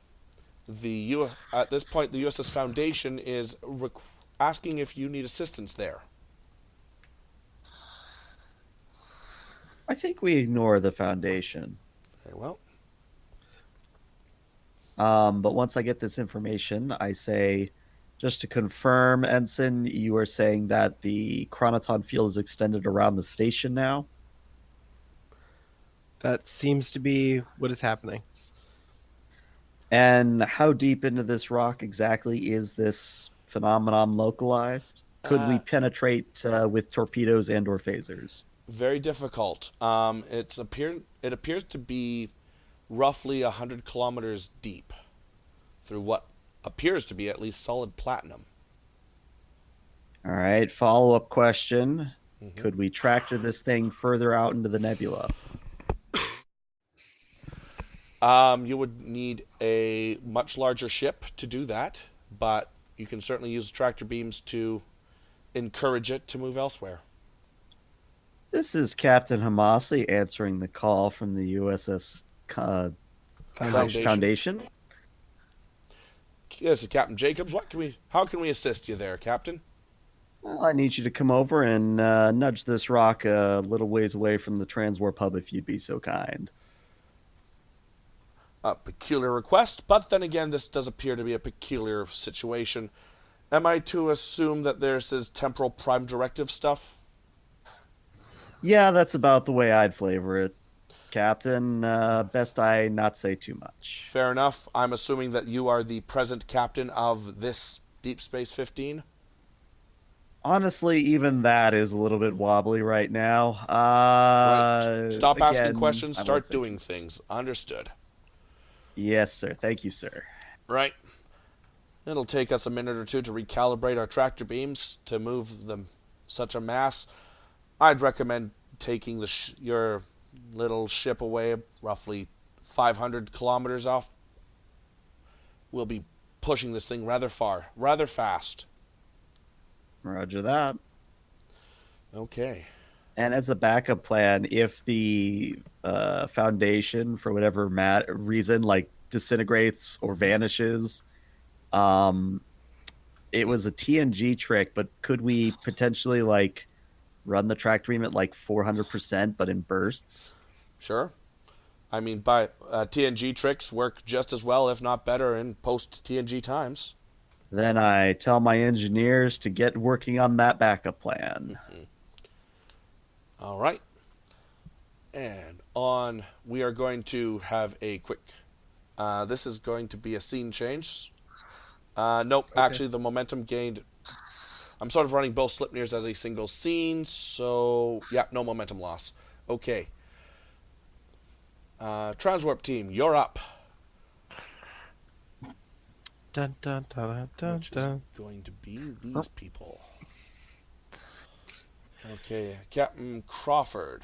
this point, the USS Foundation is asking if you need assistance there. I think we ignore the Foundation. Very well. But once I get this information, I say, just to confirm, Ensign, you are saying that the chronoton field is extended around the station now? That seems to be what is happening. And how deep into this rock exactly is this phenomenon localized? Could we penetrate with torpedoes and or phasers? Very difficult. It appears to be roughly 100 kilometers deep through what appears to be at least solid platinum. All right, follow-up question. Mm-hmm. Could we tractor this thing further out into the nebula? You would need a much larger ship to do that, but you can certainly use tractor beams to encourage it to move elsewhere. This is Captain Hamasi answering the call from the USS Foundation. This is Captain Jacobs. How can we assist you there, Captain? Well, I need you to come over and nudge this rock a little ways away from the transwarp hub, if you'd be so kind. A peculiar request, but then again, this does appear to be a peculiar situation. Am I to assume that this is temporal prime directive stuff? Yeah, that's about the way I'd flavor it, Captain. Best I not say too much. Fair enough. I'm assuming that you are the present captain of this Deep Space 15? Honestly, even that is a little bit wobbly right now. Right. Stop again, asking questions, I start won't say doing too much. things. Understood. Yes, sir. Thank you, sir. Right. It'll take us a minute or two to recalibrate our tractor beams to move them such a mass. I'd recommend taking your little ship away roughly 500 kilometers off. We'll be pushing this thing rather fast. Roger that. Okay. And as a backup plan, if the Foundation, for whatever reason, like disintegrates or vanishes, it was a TNG trick, but could we potentially like run the tractor beam at like 400%, but in bursts? Sure. I mean, by TNG tricks work just as well, if not better, in post-TNG times. Then I tell my engineers to get working on that backup plan. Mm-hmm. All right. And we are going to have a quick, this is going to be a scene change. Nope, okay. Actually the momentum gained, I'm sort of running both Slipneers as a single scene, so yeah, no momentum loss. Okay. Transwarp team, you're up. Dun, dun, dun, dun, Which dun. is going to be these people. Okay, Captain Crawford.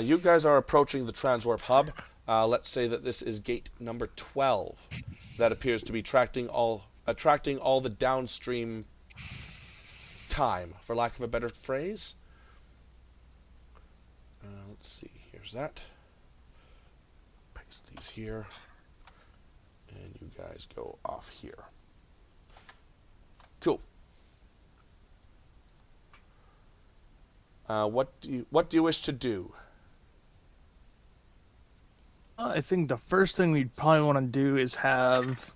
You guys are approaching the Transwarp hub. Let's say that this is gate number 12. That appears to be attracting all the downstream time, for lack of a better phrase. Let's see. Here's that. Paste these here. And you guys go off here. Cool. What do you wish to do? I think the first thing we'd probably want to do is have,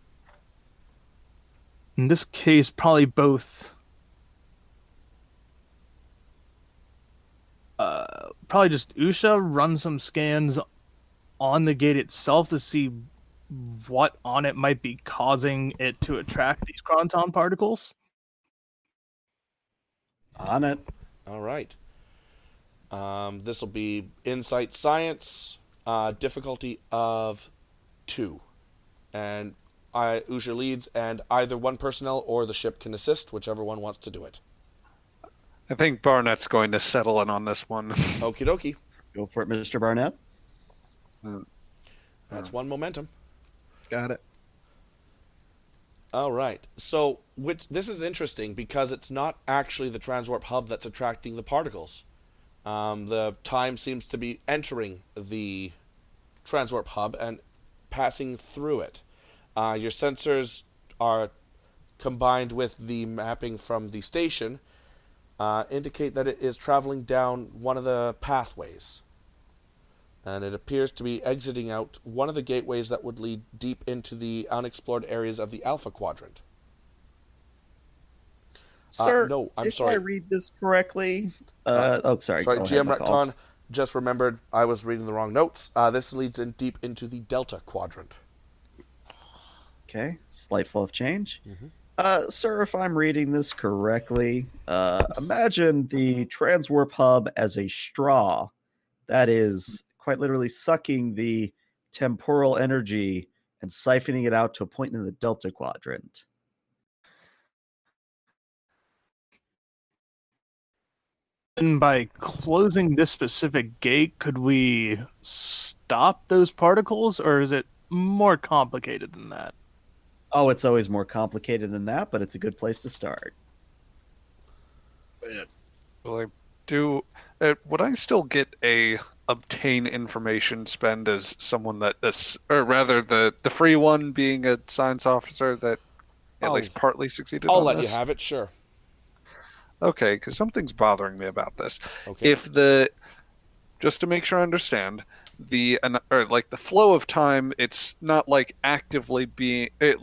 in this case, probably both. Probably just Usha run some scans on the gate itself to see what on it might be causing it to attract these chronoton particles. On it. All right. This will be Insight Science, difficulty of 2. And Usha leads, and either one personnel or the ship can assist, whichever one wants to do it. I think Barnett's going to settle in on this one. Okie dokie. Go for it, Mr. Barnett. That's one momentum. Got it. All right. So this is interesting because it's not actually the Transwarp hub that's attracting the particles. The time seems to be entering the Transwarp hub and passing through it. Your sensors are combined with the mapping from the station. indicate that it is traveling down one of the pathways. And it appears to be exiting out one of the gateways that would lead deep into the unexplored areas of the Alpha Quadrant. Sir, no, I'm if sorry. I read this correctly... sorry, Sorry, go ahead, GM McCall. Retcon, just remembered I was reading the wrong notes. This leads in deep into the Delta Quadrant. Okay, slight flow of change. Mhm. Sir, if I'm reading this correctly, imagine the transwarp hub as a straw that is quite literally sucking the temporal energy and siphoning it out to a point in the Delta Quadrant. And by closing this specific gate, could we stop those particles, or is it more complicated than that? Oh, it's always more complicated than that, but it's a good place to start. Will I do? Would I still get a obtain information spend as someone that is, or rather the free one being a science officer that at least partly succeeded I'll on let this? you have it, sure. Okay, because something's bothering me about this. Okay. If just to make sure I understand, the flow of time, it's not like actively being the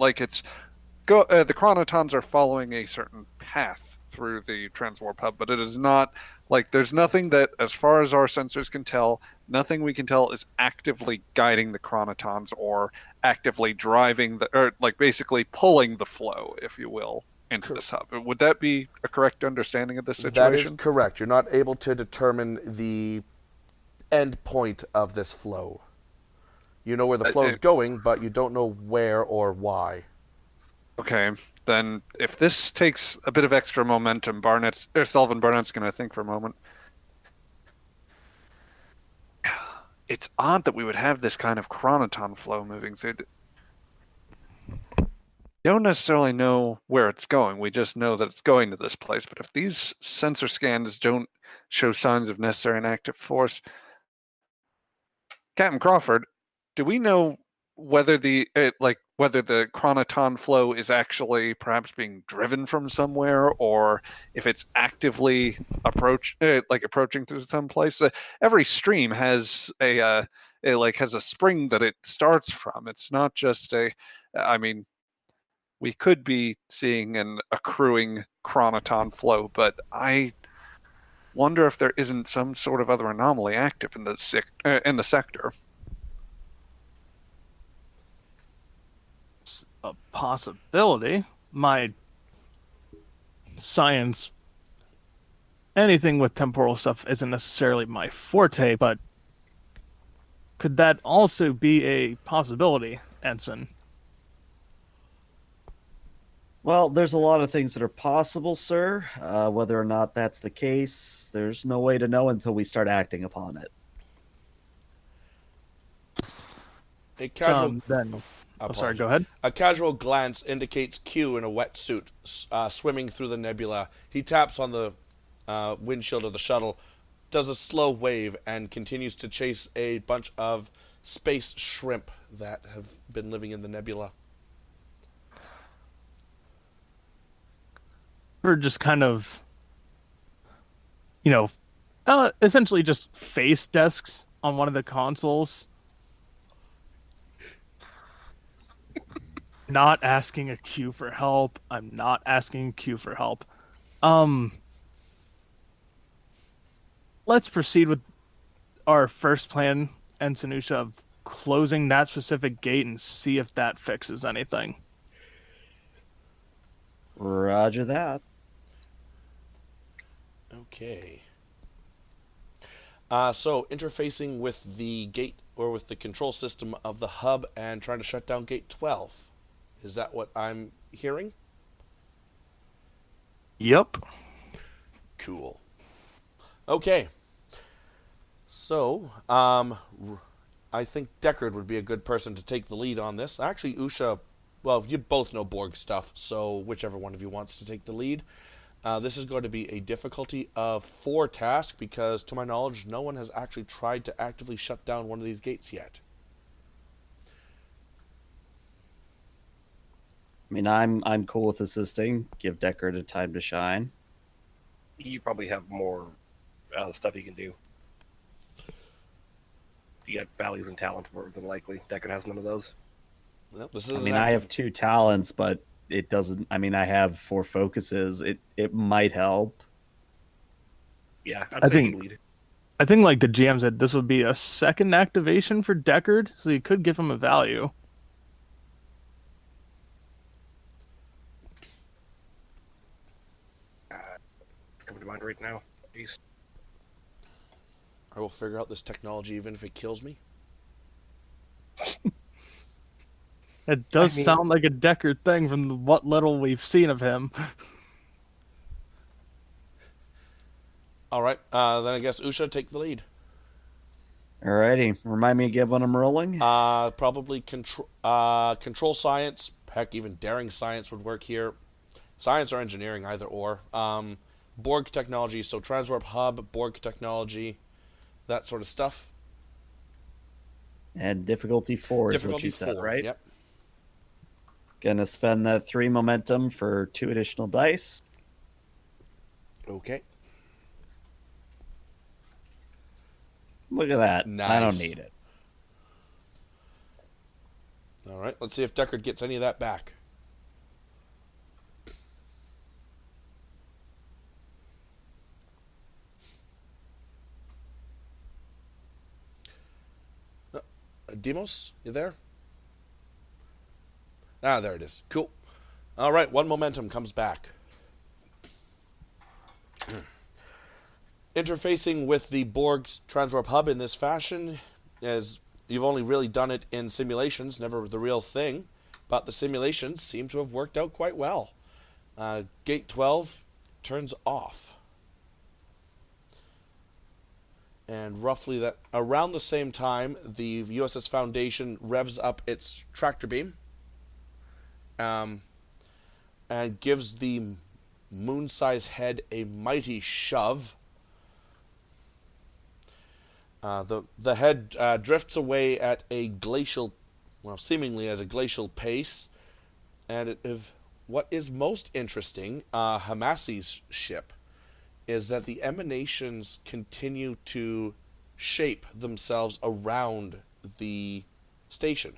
chronotons are following a certain path through the transwarp hub, but it is not like there's nothing that, as far as our sensors can tell, nothing we can tell is actively guiding the chronotons or actively driving basically pulling the flow, if you will, into this hub. Would that be a correct understanding of this situation? That is correct. You're not able to determine the end point of this flow. You know where the flow is going, but you don't know where or why. Okay, then if this takes a bit of extra momentum, Sullivan Barnett's going to think for a moment. It's odd that we would have this kind of chronoton flow moving through. We don't necessarily know where it's going. We just know that it's going to this place. But if these sensor scans don't show signs of necessary and active force, Captain Crawford, do we know whether the chronoton flow is actually perhaps being driven from somewhere, or if it's actively approaching through some place? Every stream has a spring that it starts from. It's not just we could be seeing an accruing chronoton flow, but I wonder if there isn't some sort of other anomaly active in the sector. It's a possibility. My science, anything with temporal stuff isn't necessarily my forte, but could that also be a possibility, Ensign? Well, there's a lot of things that are possible, sir. Whether or not that's the case, there's no way to know until we start acting upon it. A casual... sorry, go ahead. A casual glance indicates Q in a wetsuit swimming through the nebula. He taps on the windshield of the shuttle, does a slow wave, and continues to chase a bunch of space shrimp that have been living in the nebula. We're just kind of, essentially just face desks on one of the consoles. Not asking a Q for help. I'm not asking a Q for help. Let's proceed with our first plan, Ensign Usha, of closing that specific gate and see if that fixes anything. Roger that. Okay. So interfacing with the gate or with the control system of the hub and trying to shut down gate 12. Is that what I'm hearing? Yep. Cool. Okay. So, I think Deckard would be a good person to take the lead on this. Actually, Usha, well, you both know Borg stuff, so whichever one of you wants to take the lead. This is going to be a difficulty of 4 task because, to my knowledge, no one has actually tried to actively shut down one of these gates yet. I mean, I'm cool with assisting. Give Deckard a time to shine. You probably have more stuff you can do. You got values and talents more than likely. Deckard has none of those. Well, this I is mean, an I have active. 2 talents, but it doesn't. I mean, I have 4 focuses. It might help. Yeah, I I'd say think- you lead. I think like the GM said, this would be a second activation for Deckard, so you could give him a value. It's coming to mind right now. Jeez. I will figure out this technology even if it kills me. It does I mean- sound like a Deckard thing from what little we've seen of him. All right, then I guess Usha take the lead. Alrighty, remind me again when I'm rolling. Probably control science. Heck, even daring science would work here. Science or engineering, either or. Borg technology, so transwarp hub, Borg technology, that sort of stuff. And difficulty 4 is what Difficulty you said, 4, right? Yep. Gonna spend that 3 momentum for 2 additional dice. Okay. Look at that. I don't Nice. need it. All right. Let's see if Deckard gets any of that back. Demos, you there? Ah, there it is. Cool. All right. 1 momentum comes back. Interfacing with the Borg's transwarp hub in this fashion, as you've only really done it in simulations, never the real thing, but the simulations seem to have worked out quite well. Gate 12 turns off. And roughly that around the same time, the USS Foundation revs up its tractor beam and gives the moon-sized head a mighty shove. The head drifts away at a glacial, well, seemingly at a glacial pace. And what is most interesting, Hamasi's ship, is that the emanations continue to shape themselves around the station.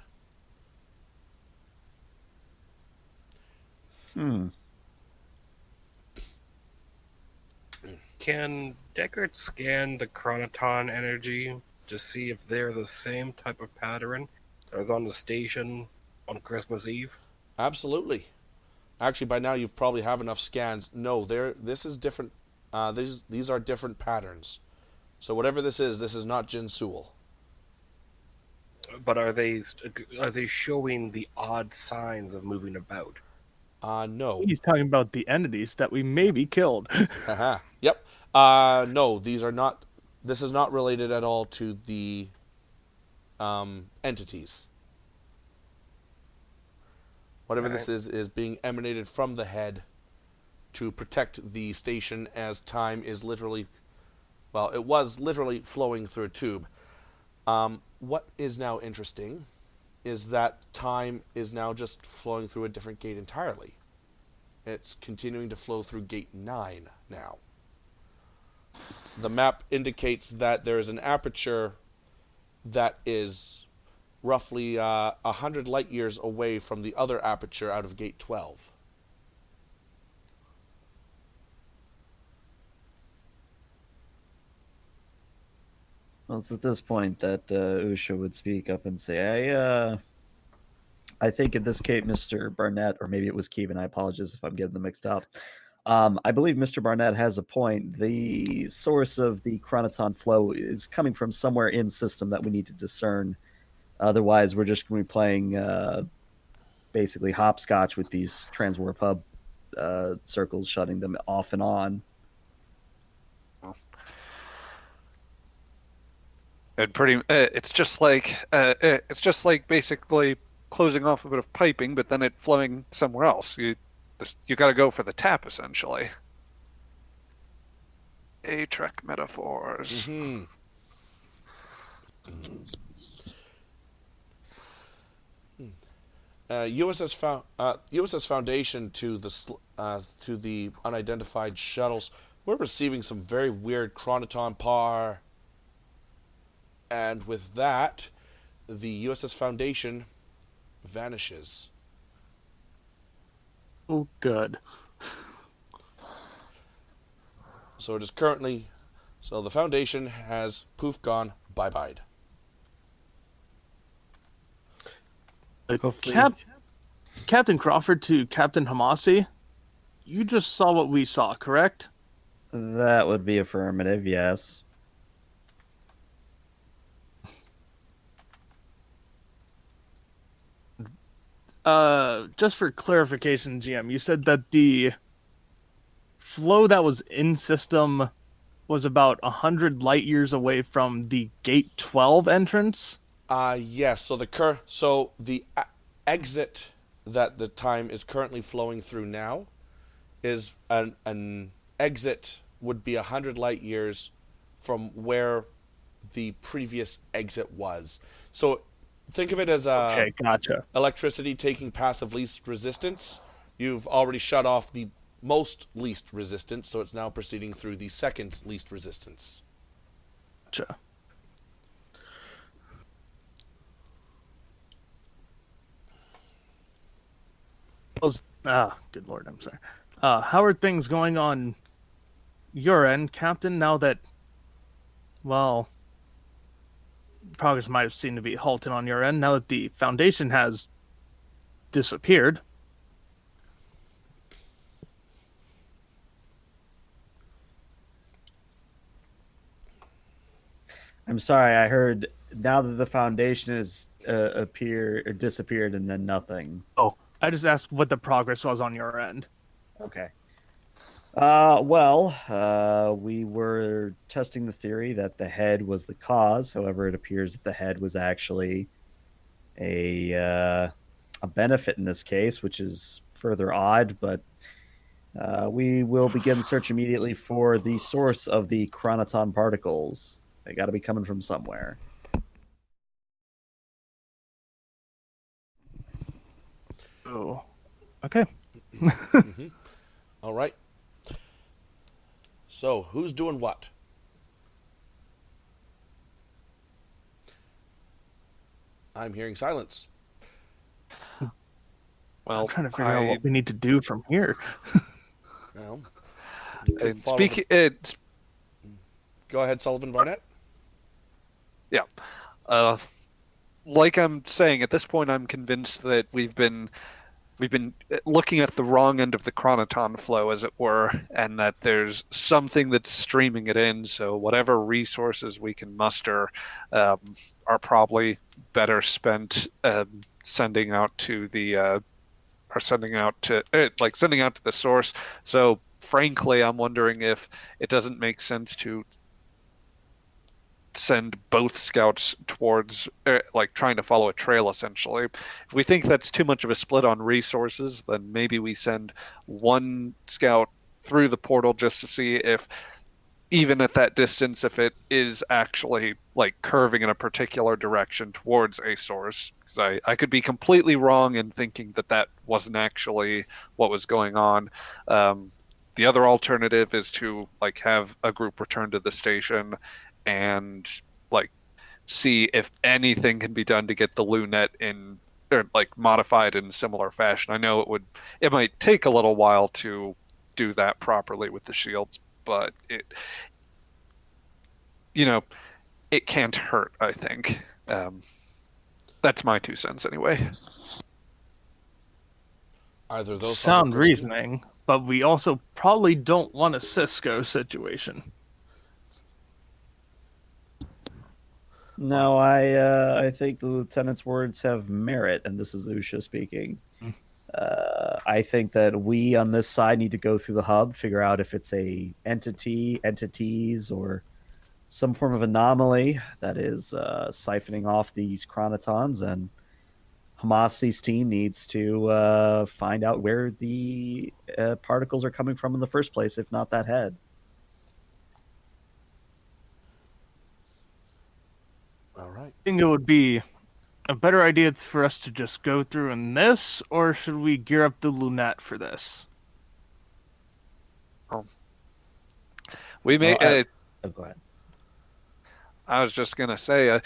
Can Deckard scan the chronoton energy to see if they're the same type of pattern that was on the station on Christmas Eve? Absolutely. Actually, by now you've probably have enough scans. No, this is different. These are different patterns. So whatever this is not Jin Sewell. But are they showing the odd signs of moving about? No. He's talking about the entities that we maybe killed. Haha. Yep. No, these are not. This is not related at all to the entities. Whatever this is being emanated from the head to protect the station, as time is literally, well, it was literally flowing through a tube. What is now interesting is that time is now just flowing through a different gate entirely. It's continuing to flow through gate 9 now. The map indicates that there is an aperture that is roughly 100 light years away from the other aperture out of gate 12. Well, it's at this point that Usha would speak up and say, I think in this case, Mr. Barnett, or maybe it was Kevin, I apologize if I'm getting them mixed up. I believe Mr. Barnett has a point. The source of the chronoton flow is coming from somewhere in system that we need to discern. Otherwise, we're just going to be playing basically hopscotch with these transwarp hub circles, shutting them off and on. And it's just like basically closing off a bit of piping, but then it flowing somewhere else. You got to go for the tap, essentially. A-Trek metaphors. Mm-hmm. USS Foundation to the unidentified shuttles We're receiving some very weird chronoton par. And with that, the USS Foundation vanishes. Oh, good. So it is currently... So the Foundation has poof gone, bye-bye. Hopefully, Captain Crawford to Captain Hamasi, you just saw what we saw, correct? That would be affirmative, yes. Just for clarification, GM, you said that the flow that was in system was about 100 light years away from the Gate 12 entrance? Yes, so the exit that the time is currently flowing through now is an exit would be 100 light years from where the previous exit was. So think of it as Okay, gotcha. electricity taking path of least resistance. You've already shut off the most least resistance, so it's now proceeding through the second least resistance. Gotcha. Good lord, I'm sorry. How are things going on your end, Captain, now that, well, progress might have seemed to be halted on your end, now that the Foundation has disappeared? I'm sorry, I heard now that the Foundation has disappeared and then nothing. Oh, I just asked what the progress was on your end. Okay. We were testing the theory that the head was the cause. However, it appears that the head was actually a benefit in this case, which is further odd. But we will begin search immediately for the source of the chronoton particles. They got to be coming from somewhere. Oh, okay. Mm-hmm. All right. So, who's doing what? I'm hearing silence. Well, I'm trying to figure out what we need to do from here. Well, go ahead, Sullivan Barnett. Yeah. Like I'm saying, at this point, I'm convinced that we've been looking at the wrong end of the chronoton flow, as it were, and that there's something that's streaming it in. So whatever resources we can muster are probably better spent sending out to the source. So frankly, I'm wondering if it doesn't make sense to send both scouts towards trying to follow a trail. Essentially, if we think that's too much of a split on resources, then maybe we send one scout through the portal just to see if, even at that distance, if it is actually curving in a particular direction towards a source. Because I could be completely wrong in thinking that wasn't actually what was going on. The other alternative is to have a group return to the station and see if anything can be done to get the Lunette in, or modified in similar fashion. I know it might take a little while to do that properly with the shields, but it can't hurt, I think. That's my 2 cents anyway. Either those sound reasoning, but we also probably don't want a Cisco situation. No, I think the lieutenant's words have merit, and this is Usha speaking. I think that we on this side need to go through the hub, figure out if it's a entities, or some form of anomaly that is siphoning off these chronotons, and Hamasi's team needs to find out where the particles are coming from in the first place, if not that head. All right. I think it would be a better idea for us to just go through in this, or should we gear up the Lunette for this? We may. Well, oh, go ahead. I was just gonna say,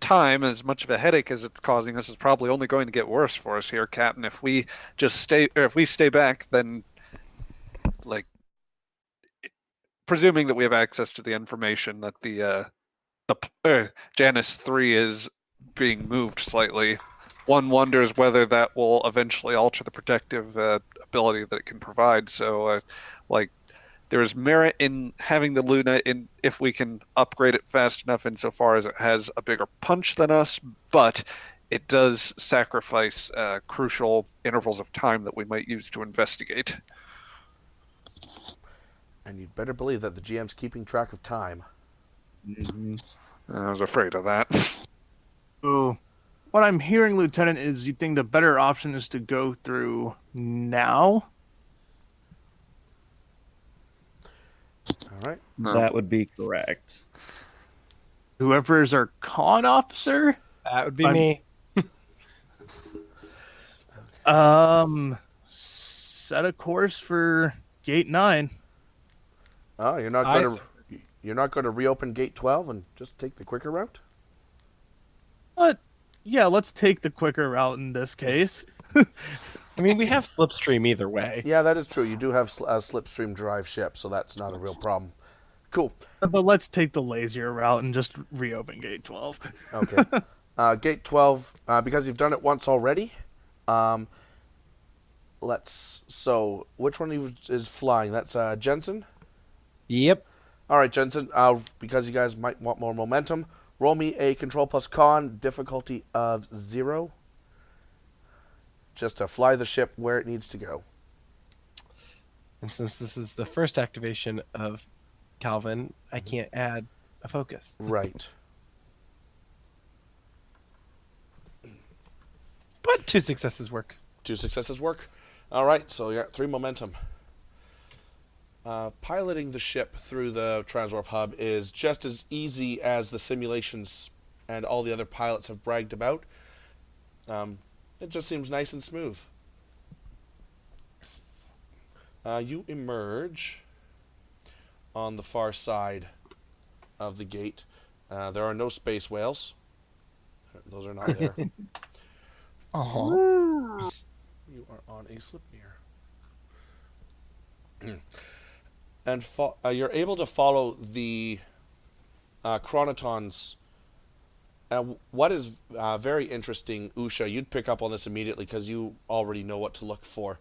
time, as much of a headache as it's causing us, is probably only going to get worse for us here, Captain. If we just stay, or if we stay back, then, like, presuming that we have access to the information that the Janus 3 is being moved slightly, one wonders whether that will eventually alter the protective ability that it can provide. So, like, there's merit in having the Luna in if we can upgrade it fast enough insofar as it has a bigger punch than us, but it does sacrifice crucial intervals of time that we might use to investigate. And you'd better believe that the GM's keeping track of time. Mm-hmm. I was afraid of that. So, what I'm hearing, Lieutenant, is you think the better option is to go through now? All right. That would be correct. Whoever is our con officer? That would be me. Set a course for Gate 9. Oh, you're not going to reopen Gate 12 and just take the quicker route? But, yeah, let's take the quicker route in this case. I mean, we have Slipstream either way. Yeah, that is true. You do have a slipstream drive ship, so that's not a real problem. Cool. But let's take the lazier route and just reopen Gate 12. Okay. Gate 12, because you've done it once already, so which one is flying? That's Jensen? Yep. All right, Jensen, because you guys might want more momentum, roll me a control plus con, difficulty of 0, just to fly the ship where it needs to go. And since this is the first activation of Calvin, I can't add a focus. Right. But 2 successes works. 2 successes work. All right, so you're at 3 momentum. Piloting the ship through the transwarp hub is just as easy as the simulations and all the other pilots have bragged about. It just seems nice and smooth. You emerge on the far side of the gate. There are no space whales. Those are not there. Uh-huh. You are on a slip mirror. And you're able to follow the chronotons. What is very interesting, Usha, you'd pick up on this immediately because you already know what to look for.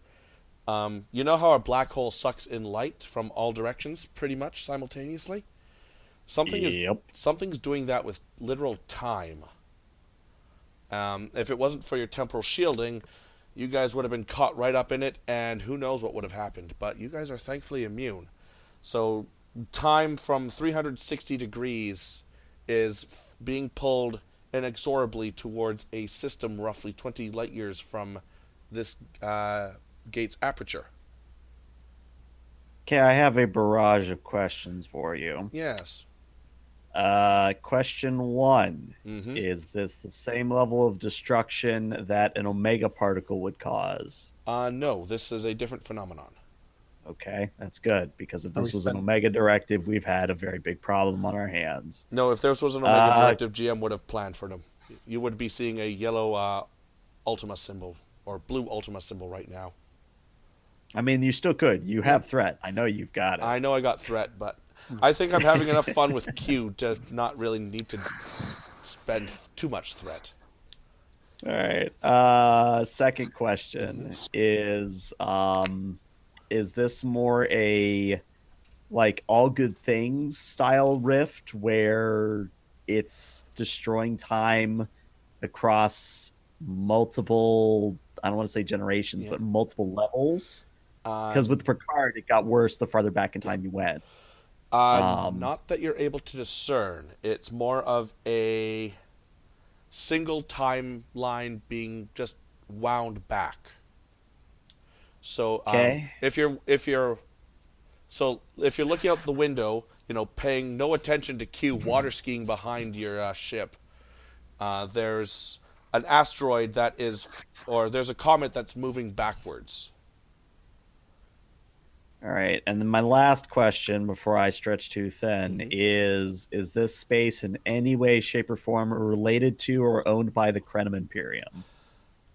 You know how a black hole sucks in light from all directions pretty much simultaneously? Something's doing that with literal time. If it wasn't for your temporal shielding, you guys would have been caught right up in it, and who knows what would have happened. But you guys are thankfully immune. So time from 360 degrees is being pulled inexorably towards a system roughly 20 light years from this gate's aperture. Okay, I have a barrage of questions for you. Yes. Question 1. Mm-hmm. Is this the same level of destruction that an omega particle would cause? No, this is a different phenomenon. Okay, that's good, because if this was an omega directive, we've had a very big problem on our hands. No, if this was an omega directive, GM would have planned for them. You would be seeing a yellow Ultima symbol, or blue Ultima symbol right now. I mean, you still could. You have threat. I know you've got it. I know I got threat, but I think I'm having enough fun with Q to not really need to spend too much threat. All right. Second question is this more a like all good things style rift where it's destroying time across multiple, I don't want to say generations, but multiple levels? Because with Picard, it got worse the farther back in time you went. Not that you're able to discern. It's more of a single timeline being just wound back. So if you're looking out the window, paying no attention to Q water skiing behind your ship, there's an asteroid there's a comet that's moving backwards. All right, and then my last question before I stretch too thin is this space in any way, shape, or form related to or owned by the Krenim Imperium?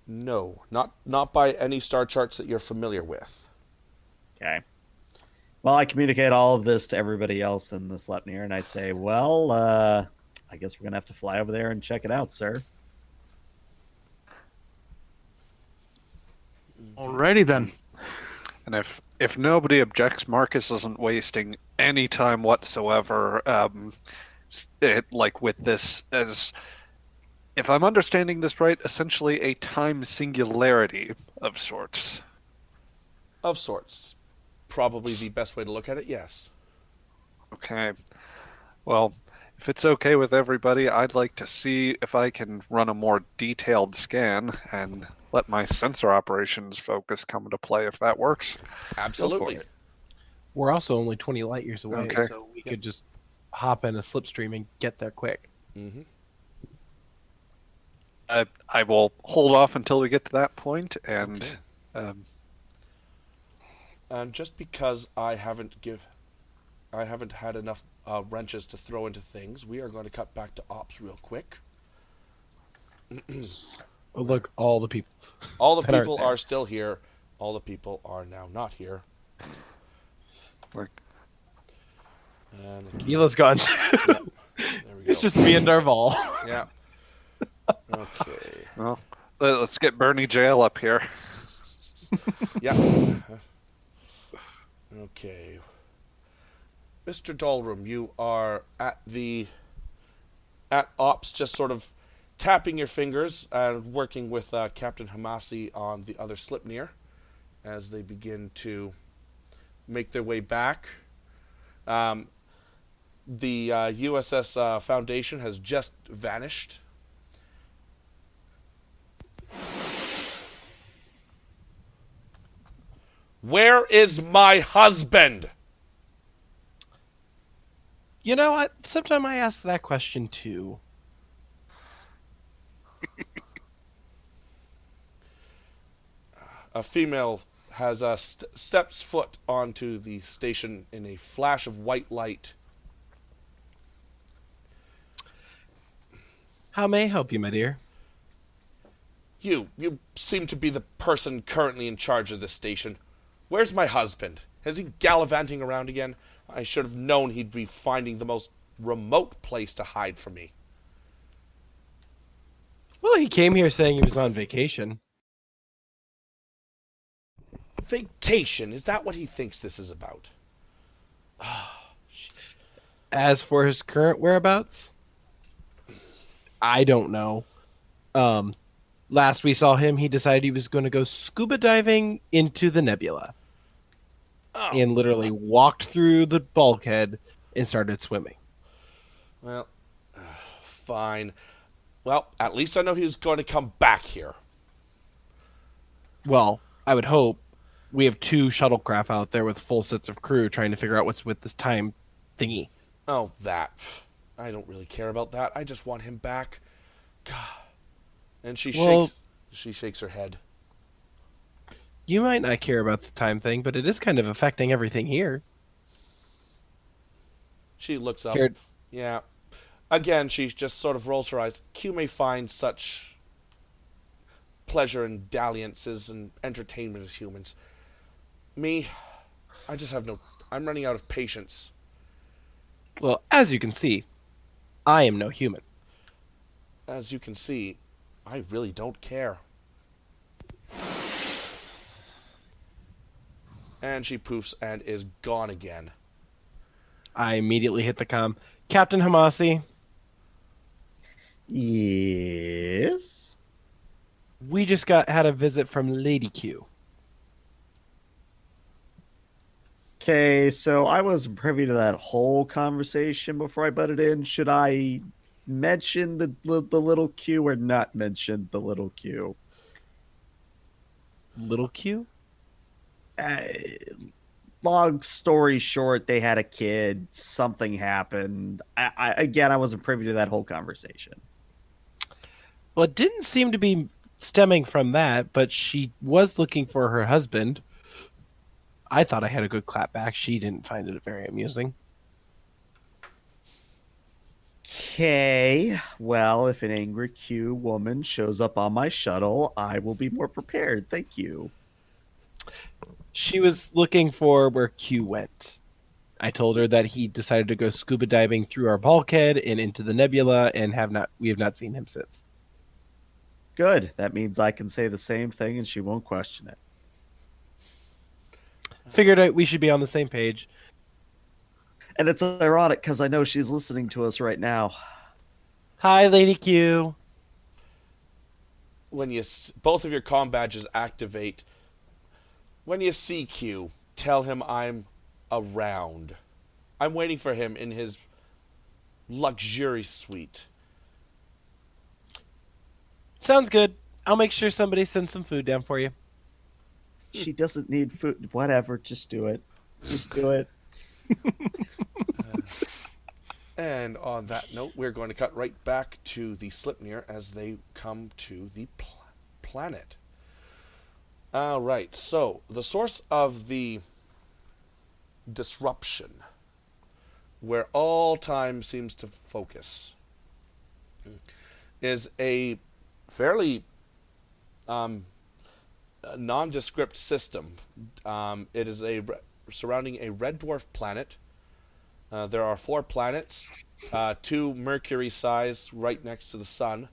No, not by any star charts that you're familiar with. Okay. Well, I communicate all of this to everybody else in the Sleipnir, and I say, well, I guess we're going to have to fly over there and check it out, sir. Alrighty then. And if nobody objects, Marcus isn't wasting any time whatsoever. With this, as if I'm understanding this right, essentially a time singularity of sorts. Of sorts. Probably the best way to look at it, yes. Okay. Well, if it's okay with everybody, I'd like to see if I can run a more detailed scan and let my sensor operations focus come into play if that works. Absolutely. We're also only 20 light years away, Okay. so we could just hop in a slipstream and get there quick. Mm-hmm. I will hold off until we get to that point, and Okay. And just because I haven't had enough wrenches to throw into things, we are going to cut back to ops real quick. Oh, look, all the people. All the that aren't people there. are still here. All the people are now not here. Like, And Gila's gone. there we go. It's just me and Darval. Yeah. Okay. well, let's get Bernie Jail up here. Yeah. Okay. Mr. Dalrum, you are at ops, just sort of tapping your fingers and working with Captain Hamasi on the other Sleipnir as they begin to make their way back. The USS Foundation has just vanished. Where is my husband? You know what? Sometimes I ask that question too. A female has steps foot onto the station in a flash of white light. How may I help you, my dear? You seem to be the person currently in charge of this station. Where's my husband? Is he gallivanting around again? I should have known he'd be finding the most remote place to hide from me. Well, he came here saying he was on vacation. Vacation? Is that what he thinks this is about? As for his current whereabouts, I don't know. Last we saw him, he decided he was going to go scuba diving into the nebula. Oh, And literally walked through the bulkhead and started swimming. well, fine. Well, at least I know he was going to come back here. Well, I would hope. We have 2 shuttlecraft out there with full sets of crew trying to figure out what's with this time thingy. Oh, that. I don't really care about that. I just want him back. God. And she shakes her head. You might not care about the time thing, but it is kind of affecting everything here. She looks up. Cared. Yeah. Again, she just sort of rolls her eyes. Q may find such pleasure in dalliances and entertainment as humans. Me, I just have I'm running out of patience. Well, as you can see, I am no human. As you can see, I really don't care. And she poofs and is gone again. I immediately hit the comm. Captain Hamasi, Yes. we just had a visit from Lady Q. Okay, so I wasn't privy to that whole conversation before I butted in. Should I mention the little Q or not mention the little Q? Little Q? Long story short, they had a kid. Something happened. I wasn't privy to that whole conversation. Well, it didn't seem to be stemming from that, but she was looking for her husband. I thought I had a good clap back. She didn't find it very amusing. Okay, well, if an angry Q woman shows up on my shuttle, I will be more prepared. Thank you. She was looking for where Q went. I told her that he decided to go scuba diving through our bulkhead and into the nebula, and we have not seen him since. Good. That means I can say the same thing and she won't question it. Figured we should be on the same page. And it's ironic because I know she's listening to us right now. Hi, Lady Q. When both of your comm badges activate, when you see Q, tell him I'm around. I'm waiting for him in his luxury suite. Sounds good. I'll make sure somebody sends some food down for you. She doesn't need food. Whatever, just do it. Just do it. And on that note, we're going to cut right back to the Slipnir as they come to the planet. All right, so the source of the disruption, where all time seems to focus, is a fairly nondescript system. It is surrounding a red dwarf planet. There are 4 planets, 2 Mercury size right next to the sun,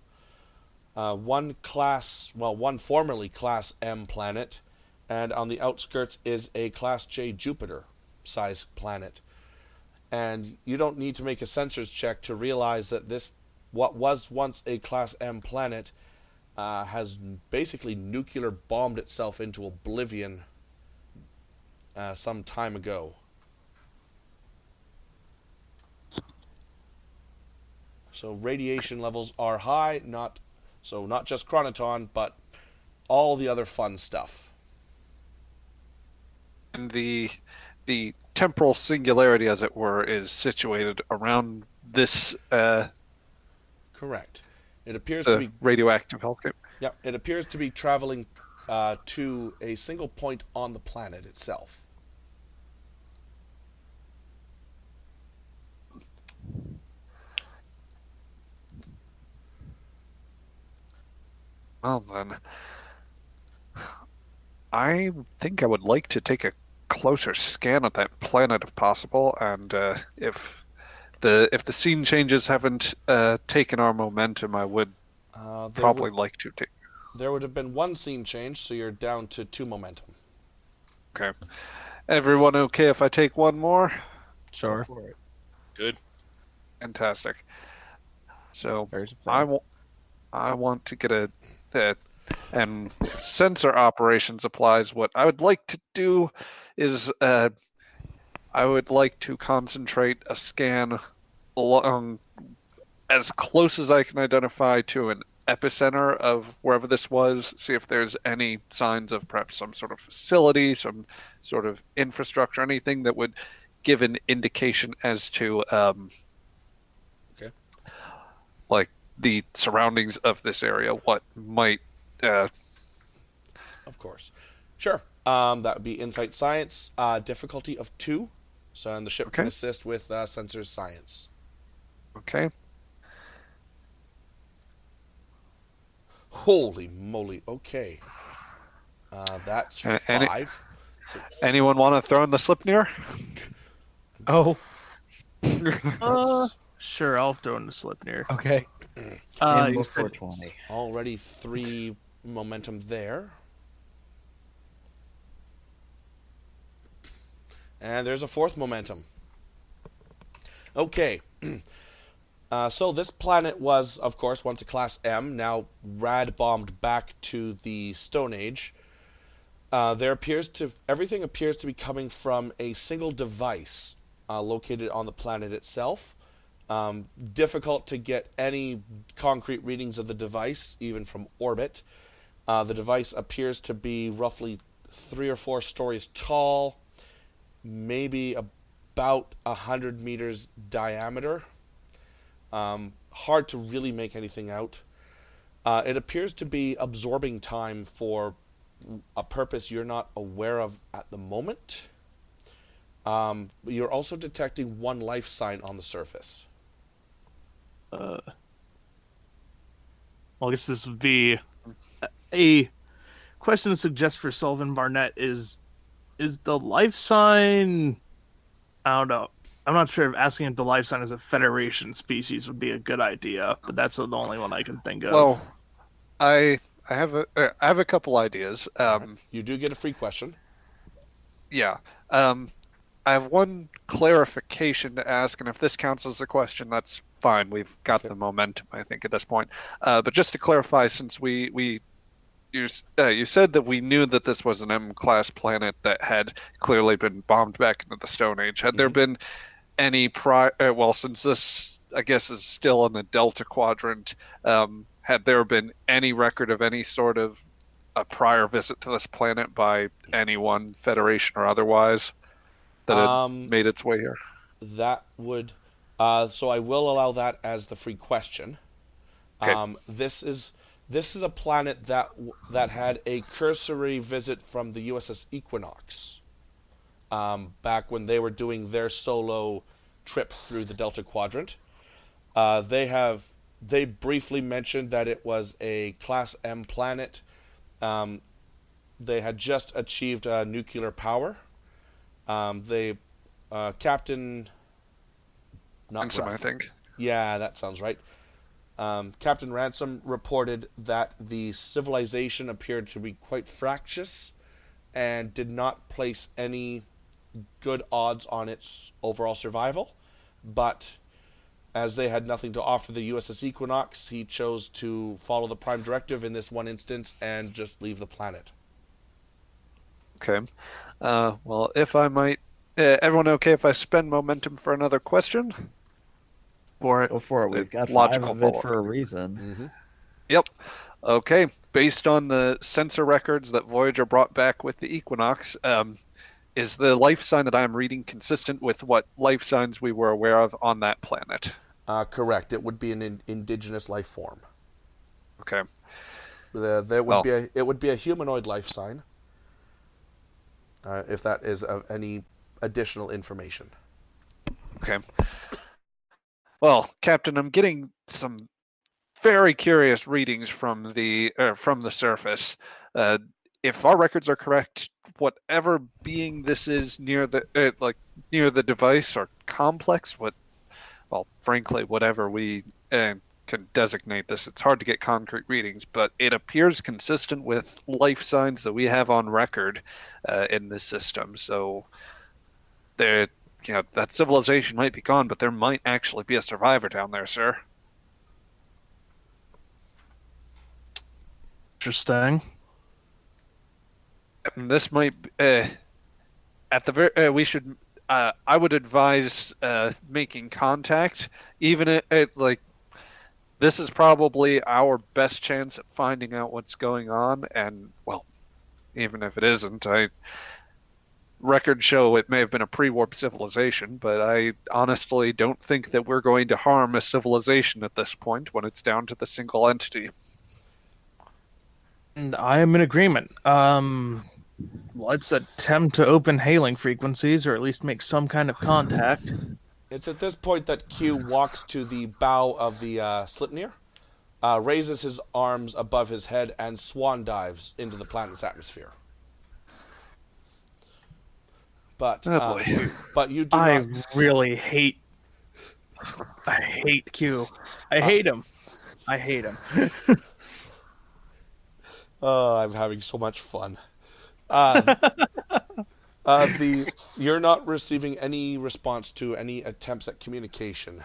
one formerly Class M planet, and on the outskirts is a Class J Jupiter size planet. And you don't need to make a sensors check to realize that what was once a Class M planet, has basically nuclear bombed itself into oblivion some time ago. So radiation levels are high, not just chronoton, but all the other fun stuff. And the temporal singularity, as it were, is situated around this Correct. It appears to be radioactive hellcat. Yeah, it appears to be traveling to a single point on the planet itself. Well then, I think I would like to take a closer scan of that planet if possible, and if the scene changes haven't taken our momentum, I would probably like to take. There would have been 1 scene change, so you're down to 2 momentum. Okay. Everyone okay if I take 1 more? Sure. Good. Fantastic. So There's a plan. I want to get and sensor operations applies. What I would like to do is I would like to concentrate a scan along as close as I can identify to an epicenter of wherever this was, see if there's any signs of perhaps some sort of facility, some sort of infrastructure, anything that would give an indication as to like the surroundings of this area, what might Of course. Sure. That would be Insight Science, difficulty of 2. So, and the ship can assist with Sensors Science. Okay. Holy moly. Okay. That's 5. 6. Anyone want to throw in the Slipnir? Oh, Sure, I'll throw in the Slipnir. okay. And You before said- 20. Already 3 momentum there. And there's a 4th momentum. Okay. So this planet was, of course, once a Class M, now rad-bombed back to the Stone Age. Everything appears to be coming from a single device located on the planet itself. Difficult to get any concrete readings of the device, even from orbit. The device appears to be roughly 3 or 4 stories tall, maybe about 100 meters diameter. Hard to really make anything out. It appears to be absorbing time for a purpose you're not aware of at the moment. You're also detecting one life sign on the surface. Well, I guess this would be a question to suggest for Sullivan Barnett is the life sign, I don't know. I'm not sure if asking if the life sign is a Federation species would be a good idea, but that's the only one I can think of. Well, I have a couple ideas. You do get a free question. Yeah. I have one clarification to ask, and if this counts as a question, that's fine. We've got the momentum, I think, at this point. But just to clarify, since you said that we knew that this was an M-class planet that had clearly been bombed back into the Stone Age, had there been any since this, I guess, is still in the Delta Quadrant, had there been any record of any sort of a prior visit to this planet by anyone, Federation or otherwise, that had made its way here? That would... so I will allow that as the free question. Okay. This is a planet that had a cursory visit from the USS Equinox back when they were doing their solo trip through the Delta Quadrant. They briefly mentioned that it was a Class M planet. They had just achieved nuclear power. Captain... Ransom, I think. Yeah, that sounds right. Captain Ransom reported that the civilization appeared to be quite fractious and did not place any good odds on its overall survival. But as they had nothing to offer the USS Equinox, he chose to follow the Prime Directive in this one instance and just leave the planet. Okay. Well, if I might... everyone okay if I spend momentum for another question? Go for it. We've got Logical 5 of it follow-up. for a reason. Yep. Okay. Based on the sensor records that Voyager brought back with the Equinox, is the life sign that I'm reading consistent with what life signs we were aware of on that planet? Correct. It would be an indigenous life form. Okay. It would be a humanoid life sign. If that is of any additional information. Okay. Well, Captain, I'm getting some very curious readings from the surface. If our records are correct, whatever being this is near the device or complex, frankly, whatever we can designate this, it's hard to get concrete readings, but it appears consistent with life signs that we have on record in this system. So that civilization might be gone, but there might actually be a survivor down there, sir. Interesting. And this might at the very we should I would advise making contact, even at this is probably our best chance at finding out what's going on. And well, even if it isn't, records show it may have been a pre-warp civilization, but I honestly don't think that we're going to harm a civilization at this point when it's down to the single entity. And I am in agreement. Let's attempt to open hailing frequencies, or at least make some kind of contact. It's at this point that Q walks to the bow of the Slipnir, raises his arms above his head, and swan dives into the planet's atmosphere. But but you do I not... really hate. I hate Q. I hate him. I hate him. Oh, I'm having so much fun. You're not receiving any response to any attempts at communication.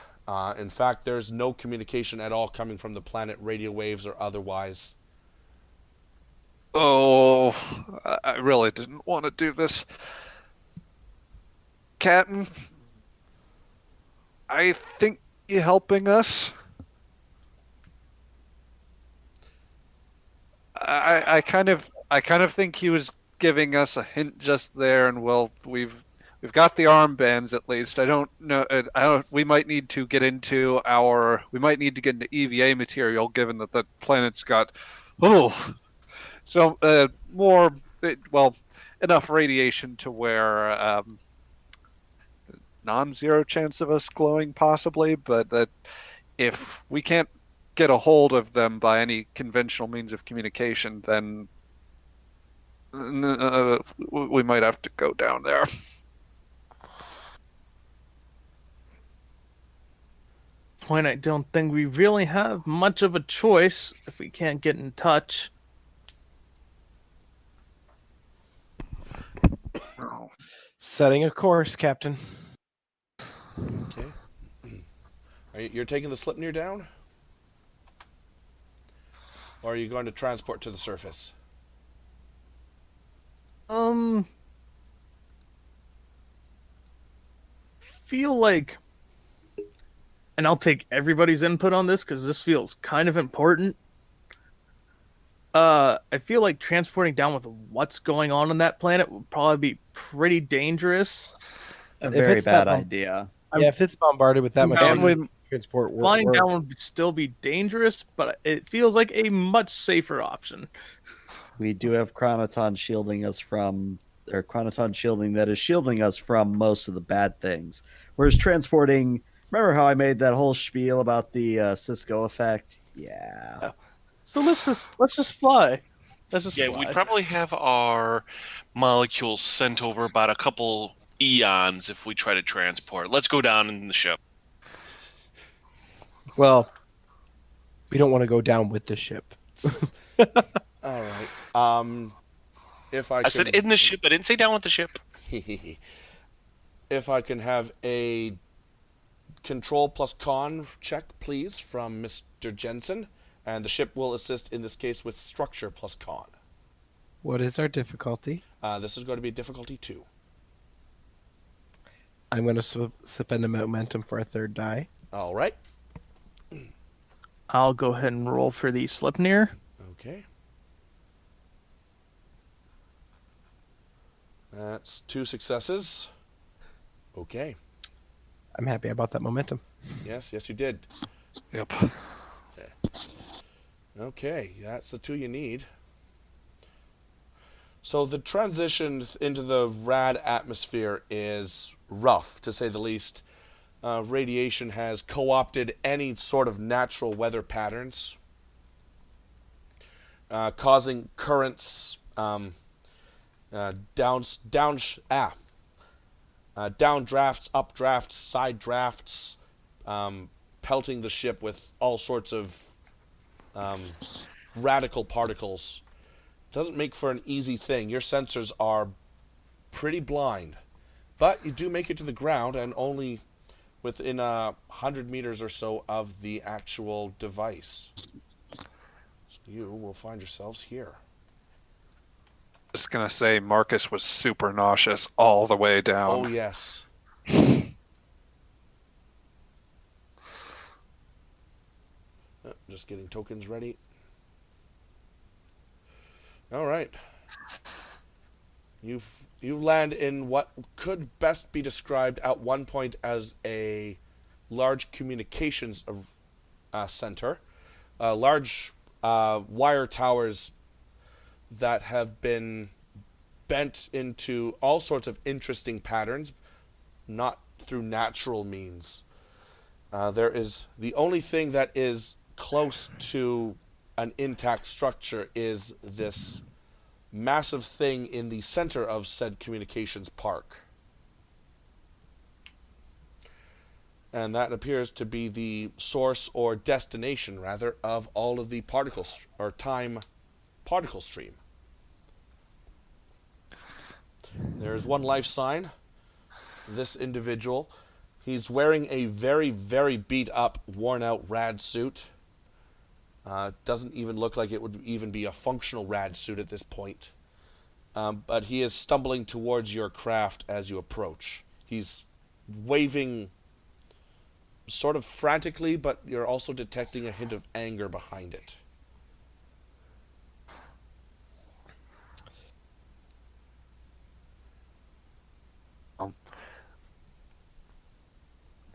In fact, there's no communication at all coming from the planet, radio waves or otherwise. Oh, I really didn't want to do this. Captain, I think you're helping us. I kind of think he was giving us a hint just there, and we've got the armbands at least. I don't know. We might need to get into EVA material, given that the planet's got So enough radiation to where non-zero chance of us glowing possibly, but that if we can't get a hold of them by any conventional means of communication, then we might have to go down there. Point, I don't think we really have much of a choice if we can't get in touch. Oh. Setting a course, Captain. Okay. You're taking the Slipnir down? Or are you going to transport to the surface? Feel like, and I'll take everybody's input on this because this feels kind of important. I feel like transporting down with what's going on that planet would probably be pretty dangerous. A very it's bad that idea. Yeah, if it's bombarded with that much transport, Flying down would still be dangerous, but it feels like a much safer option. We do have chronoton shielding us from, or chronoton shielding that is shielding us from most of the bad things. Whereas transporting, remember how I made that whole spiel about the Cisco effect? Yeah. So let's just fly. Let's just Yeah, fly. we'd probably have our molecules sent over about a couple eons if we try to transport. Let's go down in the ship. Well, we don't want to go down with the ship. All right. If I said in the ship. I didn't say down with the ship. If I can have a control plus con check, please, from Mr. Jensen, and the ship will assist in this case with structure plus con. What is our difficulty? This is going to be difficulty 2. I'm going to spend a momentum for a third die. All right. I'll go ahead and roll for the Slipnir. Okay. That's 2 successes. Okay. I'm happy about that momentum. Yes, you did. Yep. Okay, that's the 2 you need. So the transition into the rad atmosphere is rough, to say the least. Radiation has co-opted any sort of natural weather patterns, causing currents, downdrafts, updrafts, side drafts, pelting the ship with all sorts of radical particles. Doesn't make for an easy thing. Your sensors are pretty blind, but you do make it to the ground and only within 100 meters or so of the actual device. So you will find yourselves here. Just gonna say Marcus was super nauseous all the way down. Oh yes. Just getting tokens ready. All right. You land in what could best be described at one point as a large communications center. Large wire towers that have been bent into all sorts of interesting patterns, not through natural means. There is the only thing that is close to an intact structure is this massive thing in the center of said communications park. And that appears to be the source or destination, rather, of all of the particles or time particle stream. There is one life sign. This individual, he's wearing a very, very beat up, worn out rad suit. Doesn't even look like it would even be a functional rad suit at this point. But he is stumbling towards your craft as you approach. He's waving sort of frantically, but you're also detecting a hint of anger behind it.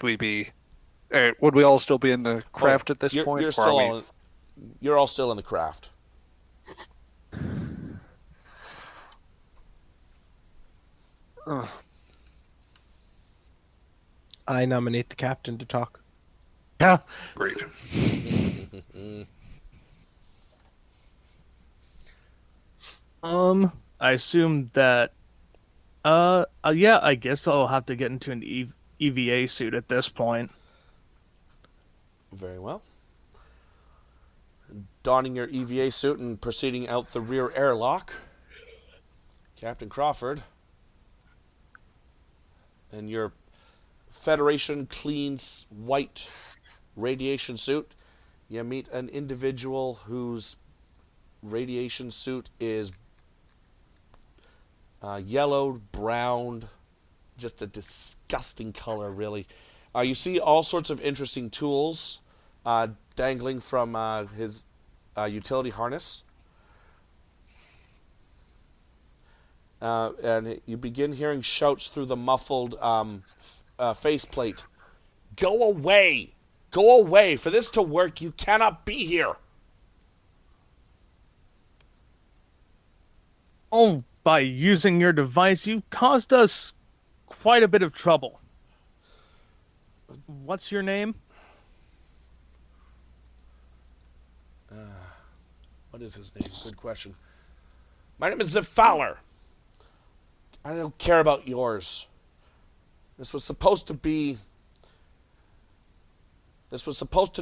Would we all still be in the craft at this point? You're all still in the craft. Ugh. I nominate the captain to talk. Yeah. Great. I assume that. Yeah. I guess I'll have to get into an EVA suit at this point. Very well. Donning your EVA suit and proceeding out the rear airlock, Captain Crawford, in your Federation clean white radiation suit, you meet an individual whose radiation suit is yellow, brown, just a disgusting color, really. You see all sorts of interesting tools dangling from his utility harness. And you begin hearing shouts through the muffled faceplate. Go away! Go away! For this to work, you cannot be here! Oh, by using your device, you caused us quite a bit of trouble. What's your name? What is his name? Good question. My name is Zip Fowler. I don't care about yours. This was supposed to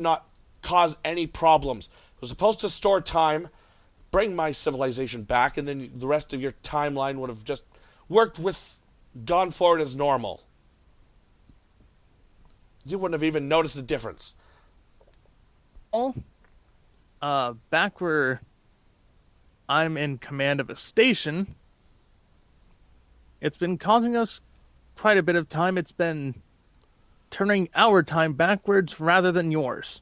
not cause any problems. It was supposed to store time, bring my civilization back, and then the rest of your timeline would have just gone forward as normal. You wouldn't have even noticed the difference. Oh, back where I'm in command of a station, it's been causing us quite a bit of time. It's been turning our time backwards rather than yours.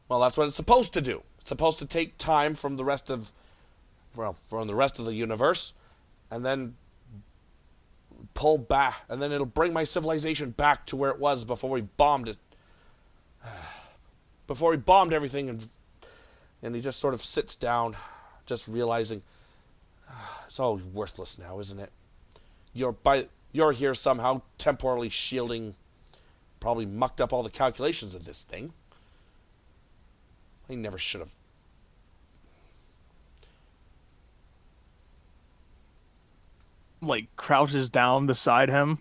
Well, that's what it's supposed to do. It's supposed to take time from the rest of the universe, and then pull back, and then it'll bring my civilization back to where it was before we bombed it. Before we bombed everything, and he just sort of sits down, just realizing it's all worthless now, isn't it? You're here somehow temporally shielding, probably mucked up all the calculations of this thing. I never should have. Like, crouches down beside him,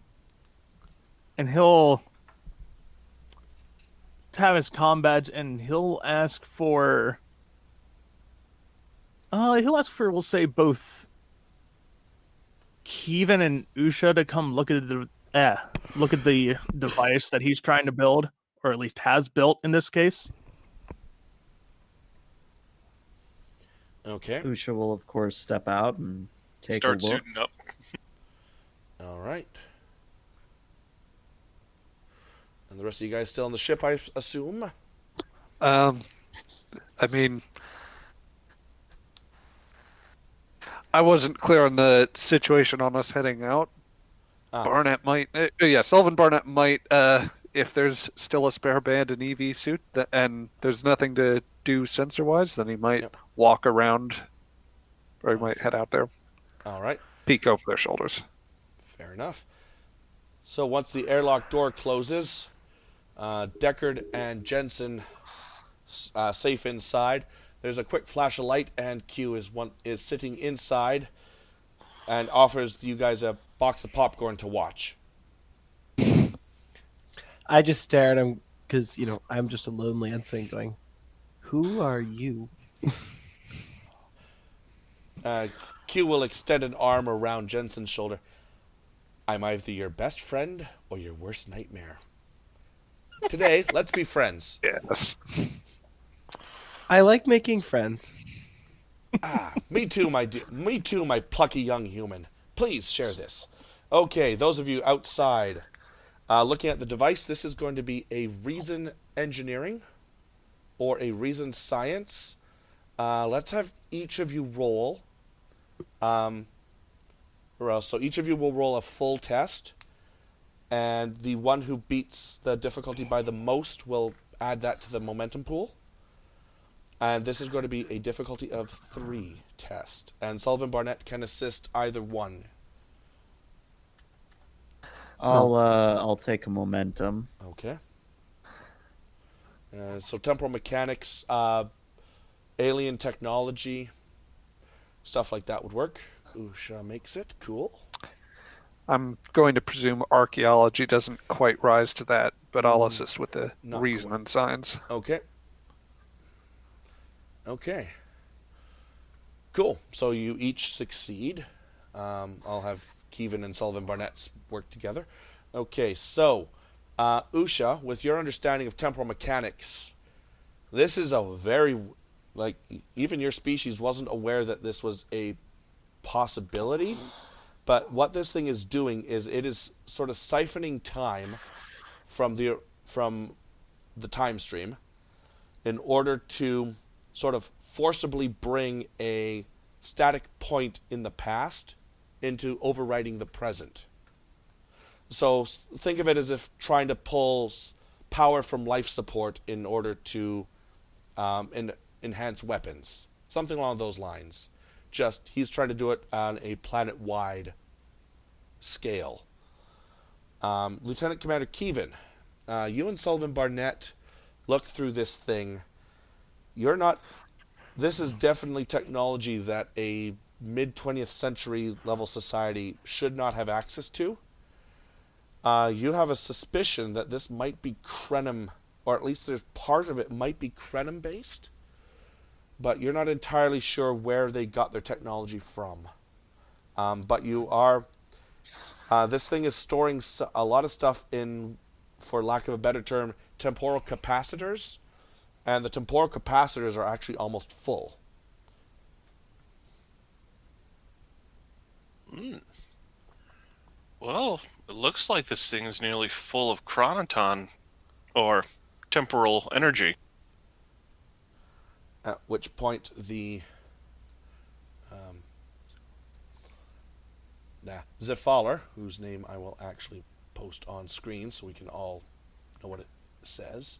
and he'll have his comm badge, and he'll ask for, we'll say, both Kevin and Usha to come look at the device that he's trying to build, or at least has built in this case. Okay. Usha will, of course, step out and take Start a look. suiting up. All right. And the rest of you guys still on the ship, I assume? I mean, I wasn't clear on the situation on us heading out. Barnett might, Sullivan Barnett might, if there's still a spare band and EV suit, and there's nothing to do sensor-wise, then he might walk around, or he might head out there. All right. Peek over their shoulders. Fair enough. So once the airlock door closes, Deckard and Jensen safe inside. There's a quick flash of light, and Q is sitting inside and offers you guys a box of popcorn to watch. I just stare at him because, I'm just a lonely ensign going, who are you? Q will extend an arm around Jensen's shoulder. I'm either your best friend or your worst nightmare. Today, let's be friends. Yes. I like making friends. Me too, my plucky young human. Please share this. Okay, those of you outside looking at the device, this is going to be a reason engineering or a reason science. Let's have each of you roll. So each of you will roll a full test, and the one who beats the difficulty by the most will add that to the momentum pool. And this is going to be a difficulty of 3 test, and Sullivan Barnett can assist either one. I'll take a momentum. Okay. So temporal mechanics, alien technology, stuff like that would work. Usha makes it. Cool. I'm going to presume archaeology doesn't quite rise to that, but I'll assist with the Not reason quite. and signs. Okay. Okay. Cool. So you each succeed. I'll have Kevin and Sullivan Barnett work together. Okay, so Usha, with your understanding of temporal mechanics, this is a very, like, even your species wasn't aware that this was a possibility. But what this thing is doing is it is sort of siphoning time from the time stream in order to sort of forcibly bring a static point in the past into overriding the present. So think of it as if trying to pull power from life support in order to enhance weapons, something along those lines. Just he's trying to do it on a planet-wide scale. Lieutenant Commander Kevin, you and Sullivan Barnett look through this thing. This is definitely technology that a mid-20th century level society should not have access to. You have a suspicion that this might be Krenim, or at least there's part of it might be Krenim based, but you're not entirely sure where they got their technology from. But you are. This thing is storing a lot of stuff in, for lack of a better term, temporal capacitors, and the temporal capacitors are actually almost full. Well, it looks like this thing is nearly full of chronoton, or temporal energy. At which point the Zephaler, whose name I will actually post on screen so we can all know what it says.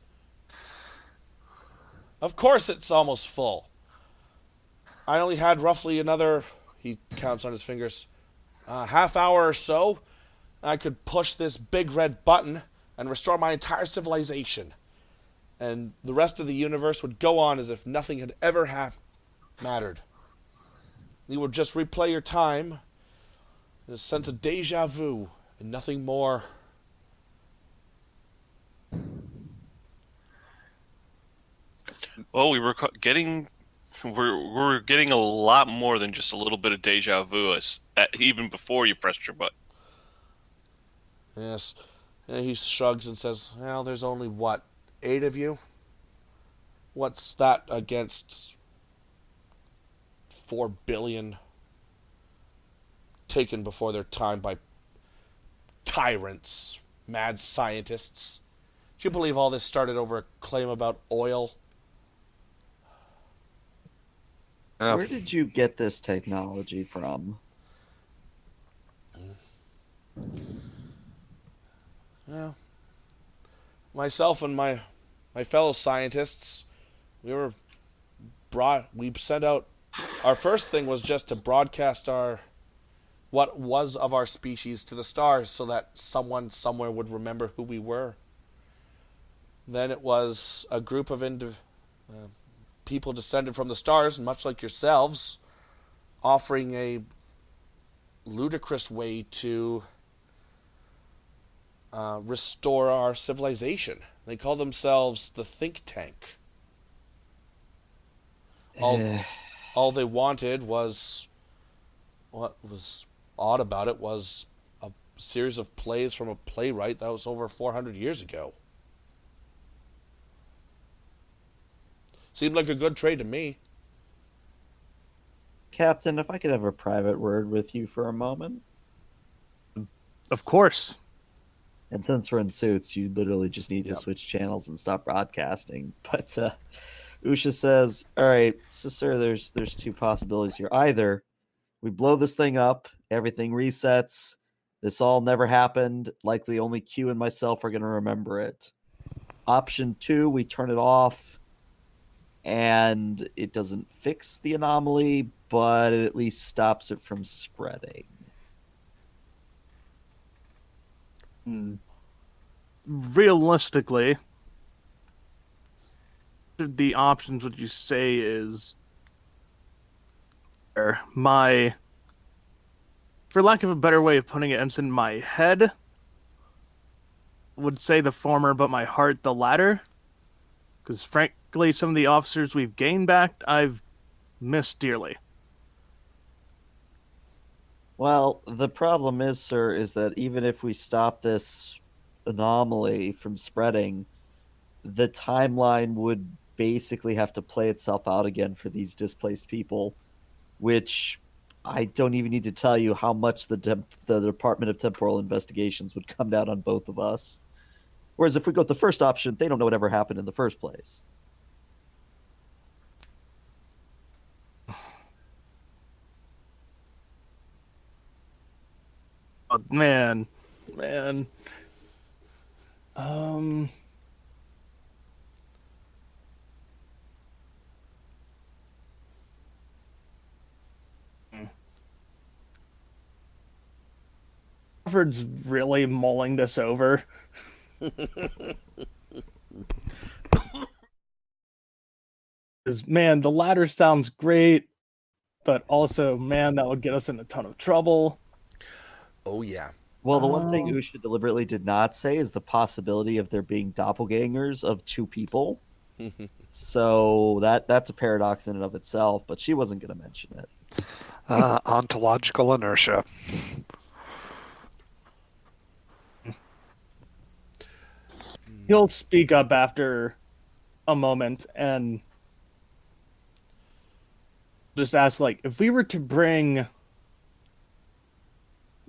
Of course it's almost full. I only had roughly another, he counts on his fingers, half hour or so. I could push this big red button and restore my entire civilization. And the rest of the universe would go on as if nothing had ever mattered. You would just replay your time, a sense of deja vu, and nothing more. Well, we're getting a lot more than just a little bit of deja vu, even before you pressed your button. Yes. And he shrugs and says, well, there's only, 8 of you? What's that against 4 billion taken before their time by tyrants, mad scientists? Do you believe all this started over a claim about oil? Where did you get this technology from? Well, myself and my fellow scientists, we sent out, our first thing was just to broadcast what was of our species to the stars so that someone somewhere would remember who we were. Then it was a group of people descended from the stars, much like yourselves, offering a ludicrous way to restore our civilization. They call themselves the think tank. All they wanted was, what was odd about it was a series of plays from a playwright that was over 400 years ago. Seemed like a good trade to me. Captain, if I could have a private word with you for a moment. Of course. And since we're in suits, you literally just need to switch channels and stop broadcasting. But Usha says, all right, so sir, there's 2 possibilities here. Either we blow this thing up, everything resets, this all never happened, likely only Q and myself are going to remember it. Option 2, we turn it off, and it doesn't fix the anomaly, but it at least stops it from spreading. Realistically, the options would you say is my, for lack of a better way of putting it, it's in my head would say the former, but my heart the latter. Because frankly, some of the officers we've gained back, I've missed dearly. Well, the problem is, sir, is that even if we stop this anomaly from spreading, the timeline would basically have to play itself out again for these displaced people, which I don't even need to tell you how much the Department of Temporal Investigations would come down on both of us. Whereas if we go with the first option, they don't know whatever happened in the first place. Oh, man. Alfred's really mulling this over. Man, the latter sounds great, but also, man, that would get us in a ton of trouble. Oh, yeah. Well, the one thing Usha deliberately did not say is the possibility of there being doppelgangers of two people. So that's a paradox in and of itself, but she wasn't going to mention it. Ontological inertia. He'll speak up after a moment and just ask, like, if we were to bring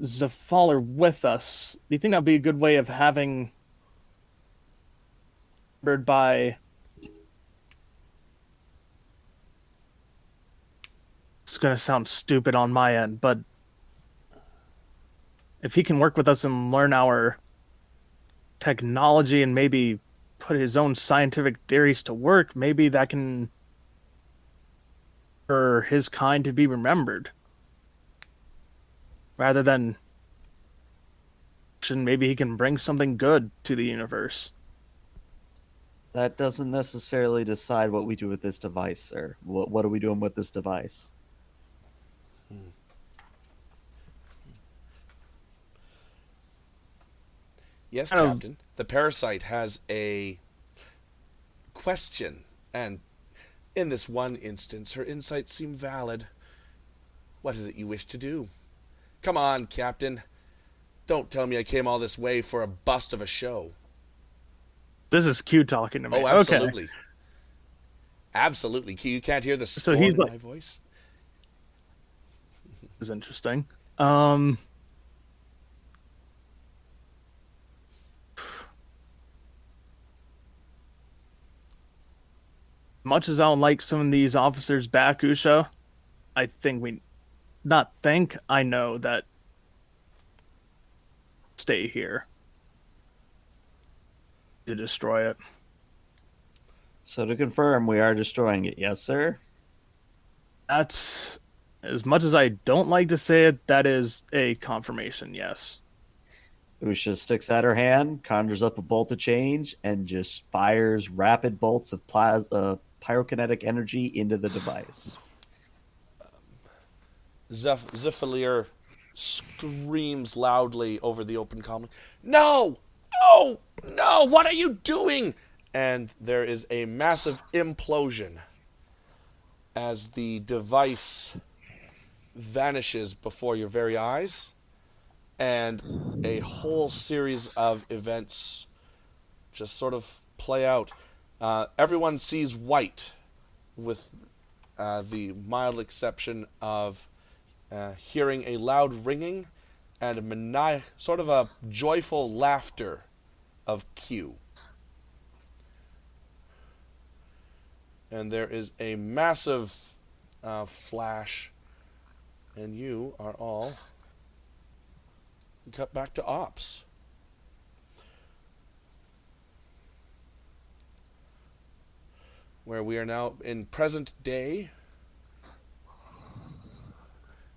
Zafaller with us, do you think that'd be a good way of having remembered by... It's going to sound stupid on my end, but if he can work with us and learn our technology and maybe put his own scientific theories to work, maybe that can for his kind to be remembered rather than maybe he can bring something good to the universe. That doesn't necessarily decide what we do with this device, sir. What are we doing with this device? Yes, Captain. The parasite has a question, and in this one instance, her insights seem valid. What is it you wish to do? Come on, Captain. Don't tell me I came all this way for a bust of a show. This is Q talking to me. Oh, absolutely. Okay. Absolutely. Q, you can't hear the scorn in my voice? This is interesting. Much as I don't like some of these officers back, Usha, I know that stay here to destroy it. So to confirm, we are destroying it, yes, sir? That's, as much as I don't like to say it, that is a confirmation, yes. Usha sticks out her hand, conjures up a bolt of change, and just fires rapid bolts of pyrokinetic energy into the device. Zephyr screams loudly over the open comm. No! No! No! What are you doing? And there is a massive implosion as the device vanishes before your very eyes, and a whole series of events just sort of play out. Everyone sees white, with the mild exception of hearing a loud ringing and sort of a joyful laughter of Q. And there is a massive flash, and you are all cut back to ops. Where we are now in present day.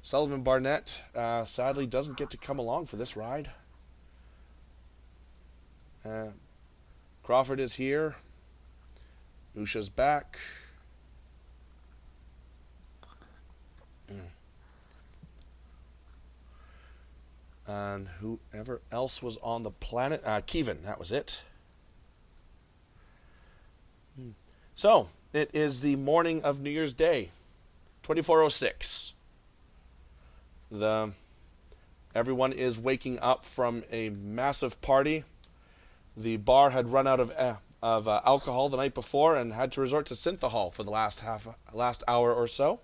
Sullivan Barnett sadly doesn't get to come along for this ride. Crawford is here. Usha's back. And whoever else was on the planet, Kevin, that was it. So, it is the morning of New Year's Day, 2406. Everyone is waking up from a massive party. The bar had run out of alcohol the night before and had to resort to synthahol for the last hour or so.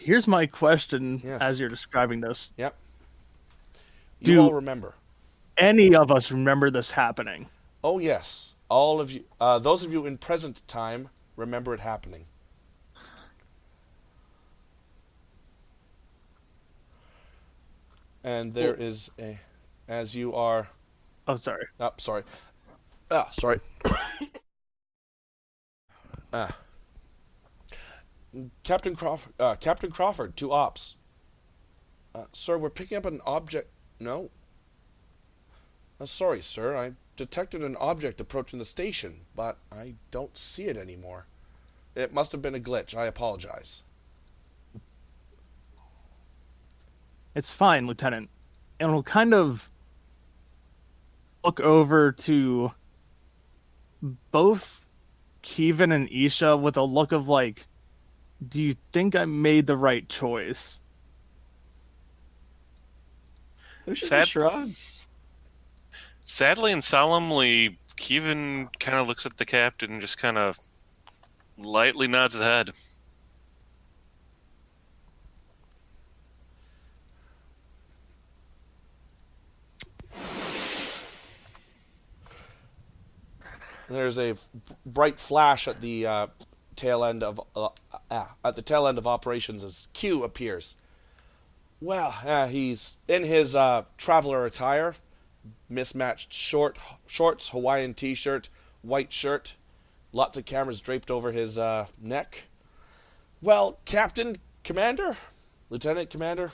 Here's my question. Yes. As you're describing this. Yep. Do You all remember. any of us remember this happening? Oh, yes. All of you, those of you in present time, remember it happening. And there is as you are... Oh, sorry. Oh, sorry. Sorry. Captain Crawford, to ops. Sir, we're picking up an object... No. Sorry, sir. I detected an object approaching the station, but I don't see it anymore. It must have been a glitch. I apologize. It's fine, Lieutenant. And we'll kind of look over to both Kevin and Isha with a look of like, do you think I made the right choice? Usha shrugs. Sadly and solemnly, Kevin kind of looks at the captain and just kind of lightly nods his head. There's a bright flash at the tail end of operations as Q appears. Well, he's in his traveler attire, mismatched shorts, Hawaiian t-shirt, white shirt, lots of cameras draped over his neck. Well, Captain, Commander, Lieutenant Commander,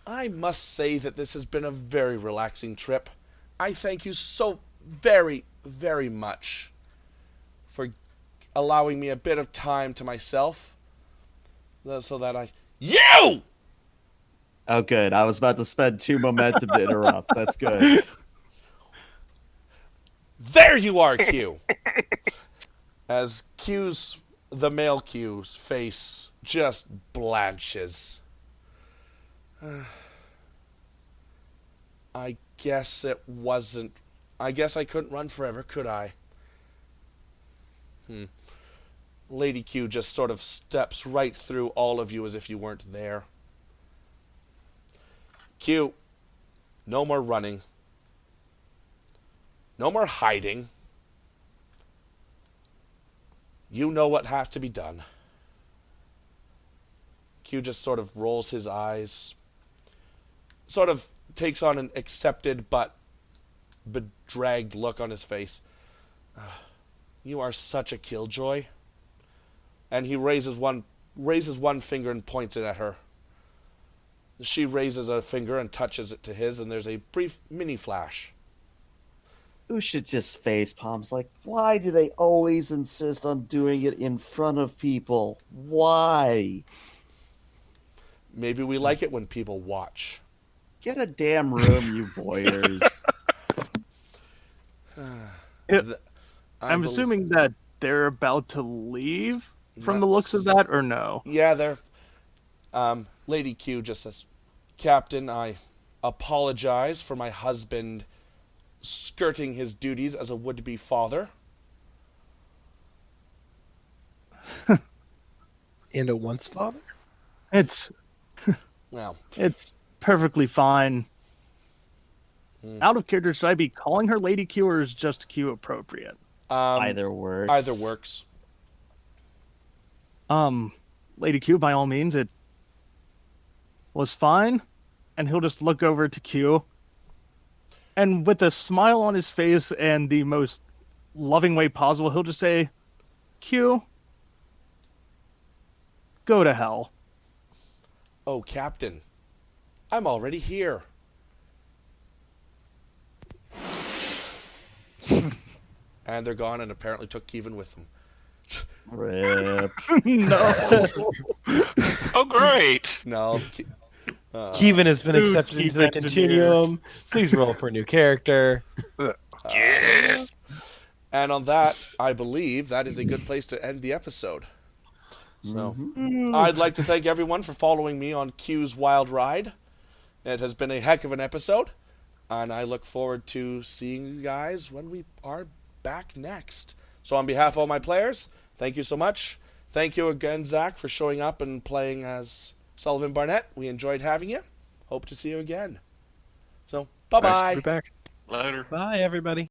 I must say that this has been a very relaxing trip. I thank you so very, very much for allowing me a bit of time to myself, so that You! Oh, good. I was about to spend 2 momentum to interrupt. That's good. There you are, Q! As the male Q's face just blanches. I guess I couldn't run forever, could I? Lady Q just sort of steps right through all of you as if you weren't there. Q, no more running. No more hiding. You know what has to be done. Q just sort of rolls his eyes, sort of takes on an accepted but bedraggled look on his face. You are such a killjoy. And he raises one finger and points it at her. She raises a finger and touches it to his, and there's a brief mini flash. Usha just face palms like, why do they always insist on doing it in front of people? Why? Maybe we like it when people watch. Get a damn room, you voyeurs. I'm assuming that they're about to leave from the looks of that, or no? Yeah, they're... Lady Q just says, Captain, I apologize for my husband skirting his duties as a would-be father. And a once father? It's perfectly fine. Out of character, should I be calling her Lady Q, or is just Q appropriate? Either works. Either works. Lady Q, by all means, it was fine. And he'll just look over to Q. And with a smile on his face and the most loving way possible, he'll just say, Q, go to hell. Oh, Captain. I'm already here. And they're gone and apparently took Kevin with them. Rip. No. Oh, great! No. Kevin has been Dude, accepted into the Keith continuum. Please roll for a new character. Yes! And on that, I believe that is a good place to end the episode. So, I'd like to thank everyone for following me on Q's Wild Ride. It has been a heck of an episode, and I look forward to seeing you guys when we are back next. So on behalf of all my players, thank you so much. Thank you again, Zach, for showing up and playing as Sullivan Barnett. We enjoyed having you. Hope to see you again. So, bye-bye. Nice to be back. Later. Bye, everybody.